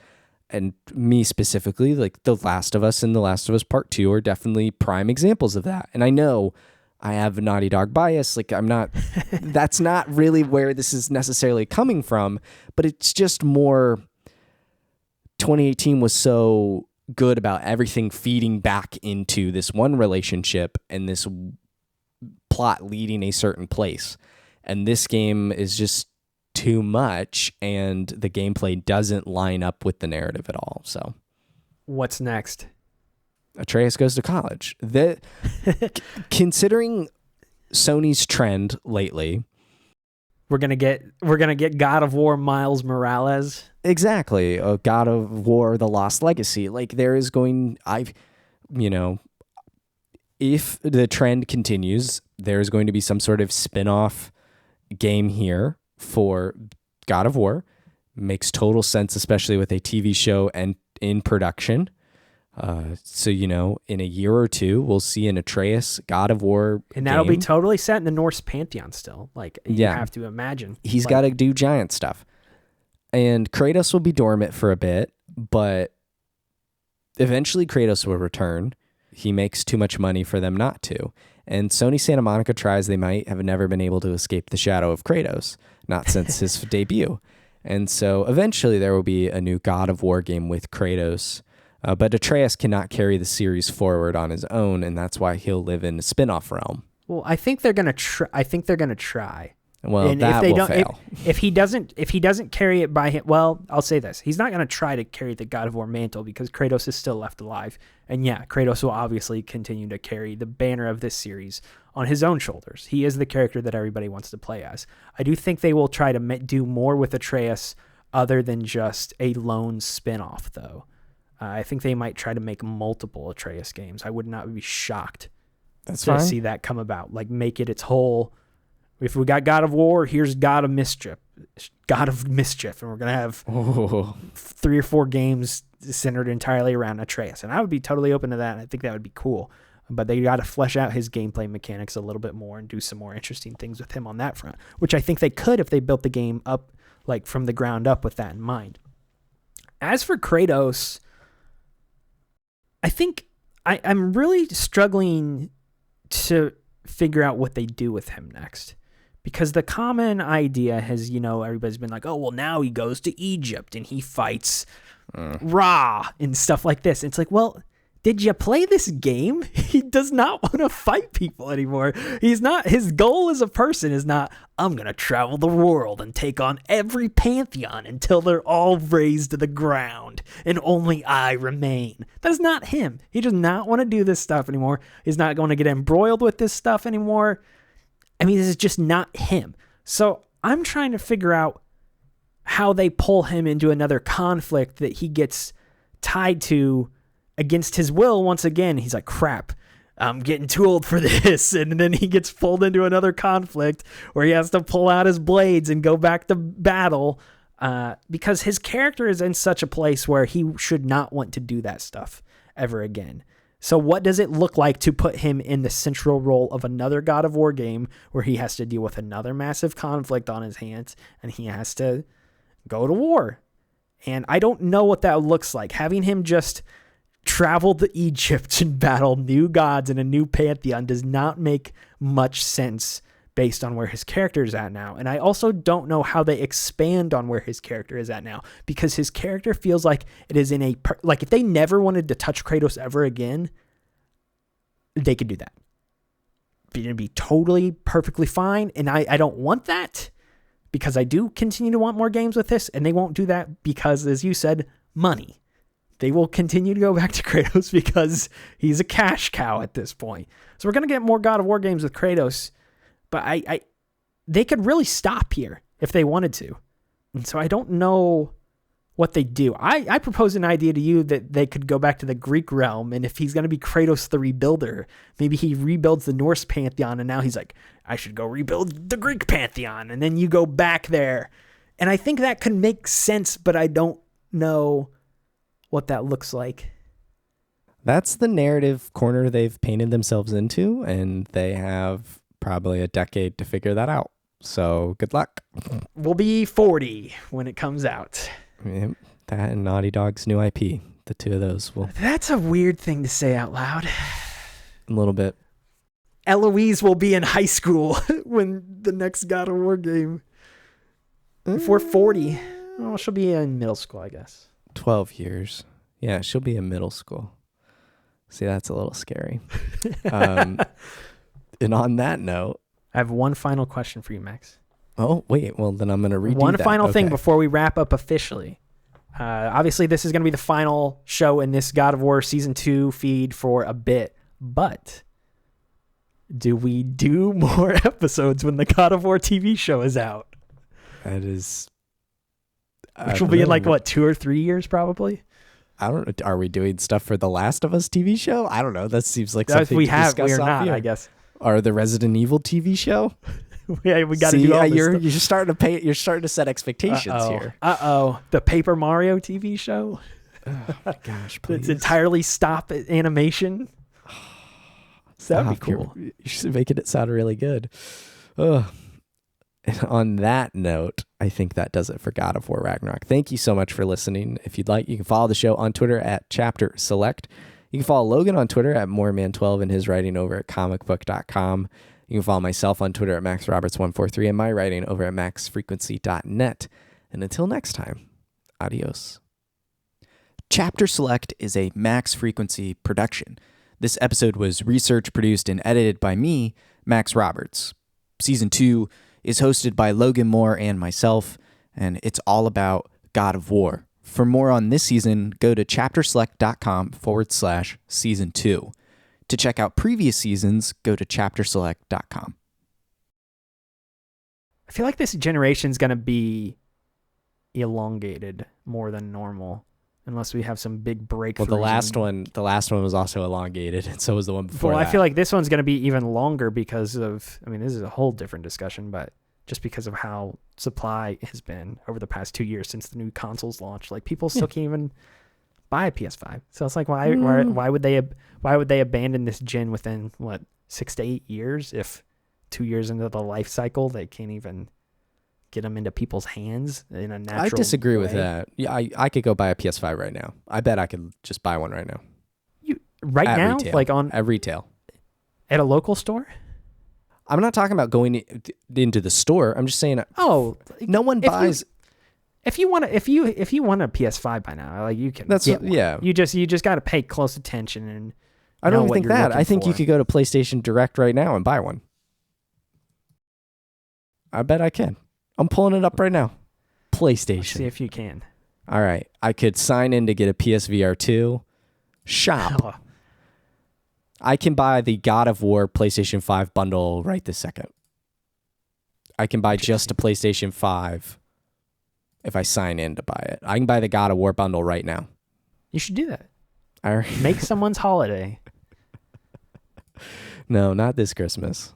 And me specifically, like The Last of Us and The Last of Us Part 2 are definitely prime examples of that. And I know I have a Naughty Dog bias. Like, that's not really where this is necessarily coming from, but it's just more 2018 was so good about everything feeding back into this one relationship and this plot leading a certain place. And this game is just too much, and the gameplay doesn't line up with the narrative at all. So what's next? Atreus goes to college. Considering Sony's trend lately, we're gonna get God of War Miles Morales. Exactly, God of War: The Lost Legacy. Like, if the trend continues, there's going to be some sort of spin-off game here for God of War. Makes total sense, especially with a TV show and in production. So, in a year or two, we'll see an Atreus God of War and that'll game. be totally set in the Norse pantheon still. Like, you have to imagine. He's got to do giant stuff. And Kratos will be dormant for a bit, but eventually Kratos will return. He makes too much money for them not to. And Sony Santa Monica tries they might have never been able to escape the shadow of Kratos, not since his debut. And so eventually there will be a new God of War game with Kratos. But Atreus cannot carry the series forward on his own, and that's why he'll live in a spin-off realm. Well, I think they're gonna try. Well, and that will fail. If he doesn't carry it by him, well, I'll say this: he's not gonna try to carry the God of War mantle because Kratos is still left alive, and yeah, Kratos will obviously continue to carry the banner of this series on his own shoulders. He is the character that everybody wants to play as. I do think they will try to do more with Atreus other than just a lone spin-off, though. I think they might try to make multiple Atreus games. I would not be shocked to see that come about. Like, make it its whole. If we got God of War, here's God of Mischief, and we're gonna have 3 or 4 games centered entirely around Atreus, and I would be totally open to that. And I think that would be cool. But they got to flesh out his gameplay mechanics a little bit more and do some more interesting things with him on that front, which I think they could if they built the game up like from the ground up with that in mind. As for Kratos, I think I'm really struggling to figure out what they do with him next. Because the common idea has, everybody's been like, oh, well, now he goes to Egypt and he fights Ra and stuff like this. It's like, well, did you play this game? He does not want to fight people anymore. His goal as a person is not, I'm going to travel the world and take on every pantheon until they're all razed to the ground and only I remain. That is not him. He does not want to do this stuff anymore. He's not going to get embroiled with this stuff anymore. I mean, this is just not him. So I'm trying to figure out how they pull him into another conflict that he gets tied to against his will. Once again, he's like, crap, I'm getting too old for this. And then he gets pulled into another conflict where he has to pull out his blades and go back to battle because his character is in such a place where he should not want to do that stuff ever again. So what does it look like to put him in the central role of another God of War game where he has to deal with another massive conflict on his hands and he has to go to war? And I don't know what that looks like. Having him just travel to Egypt and battle new gods in a new pantheon does not make much sense based on where his character is at now. And I also don't know how they expand on where his character is at now, because his character feels like it is in a, like if they never wanted to touch Kratos ever again, they could do that. It'd be totally perfectly fine. And I don't want that because I do continue to want more games with this, and they won't do that because, as you said, money. They will continue to go back to Kratos because he's a cash cow at this point. So we're going to get more God of War games with Kratos. But they could really stop here if they wanted to. And so I don't know what they do. I propose an idea to you that they could go back to the Greek realm, and if he's going to be Kratos the Rebuilder, maybe he rebuilds the Norse pantheon, and now he's like, I should go rebuild the Greek pantheon, and then you go back there. And I think that could make sense, but I don't know what that looks like. That's the narrative corner they've painted themselves into, and they have probably a decade to figure that out. So good luck. We'll be 40 when it comes out. Yeah, that and Naughty Dog's new IP. The two of those will. That's a weird thing to say out loud. A little bit. Eloise will be in high school when the next God of War game. If we're 40, well, she'll be in middle school, I guess. 12 years. Yeah, she'll be in middle school. See, that's a little scary. And on that note, I have one final question for you, Max. Oh, wait. Well, then I'm going to redo one final thing before we wrap up officially. Obviously, this is going to be the final show in this God of War Season 2 feed for a bit. But do we do more episodes when the God of War TV show is out? That is... Which will be in 2 or 3 years probably? I don't know. Are we doing stuff for the Last of Us TV show? I don't know. That seems like something we to have. discuss We are off not, here. I guess. Or the Resident Evil TV show? Yeah, we got to do all this you're stuff. You're starting to set expectations here. The Paper Mario TV show. Oh my gosh, please. It's entirely stop animation. That'd be cool. You're making it sound really good. And on that note, I think that does it for God of War Ragnarok. Thank you so much for listening. If you'd like, you can follow the show on Twitter at Chapter Select. You can follow Logan on Twitter at Moreman12 and his writing over at comicbook.com. You can follow myself on Twitter at MaxRoberts143 and my writing over at maxfrequency.net. And until next time, adios. Chapter Select is a Max Frequency production. This episode was research produced and edited by me, Max Roberts. Season 2 is hosted by Logan Moore and myself, and it's all about God of War. For more on this season, go to chapterselect.com/season 2. To check out previous seasons, go to chapterselect.com. I feel like this generation's going to be elongated more than normal unless we have some big breakthrough. Well, the last one was also elongated, and so was the one before that. I feel like this one's going to be even longer because of, this is a whole different discussion, but just because of how supply has been over the past 2 years since the new consoles launched. Like, people still can't even buy a PS5. So it's like, why would they abandon this gen within 6 to 8 years if 2 years into the life cycle they can't even get them into people's hands in a natural way? I disagree with that. Yeah, I could go buy a PS5 right now. I bet I could just buy one right now. Now? Retail. Like at retail. At a local store? I'm not talking about going into the store. I'm just saying. Oh, no one buys. If you want a PS5 by now, like, you can. Yeah. You just got to pay close attention and. I don't even think that. I think you could go to PlayStation Direct right now and buy one. I bet I can. I'm pulling it up right now. PlayStation. Let's see if you can. All right. I could sign in to get a PSVR 2. Shop. I can buy the God of War PlayStation 5 bundle right this second. I can buy just a PlayStation 5 if I sign in to buy it. I can buy the God of War bundle right now. You should do that. Make someone's holiday. No, not this Christmas.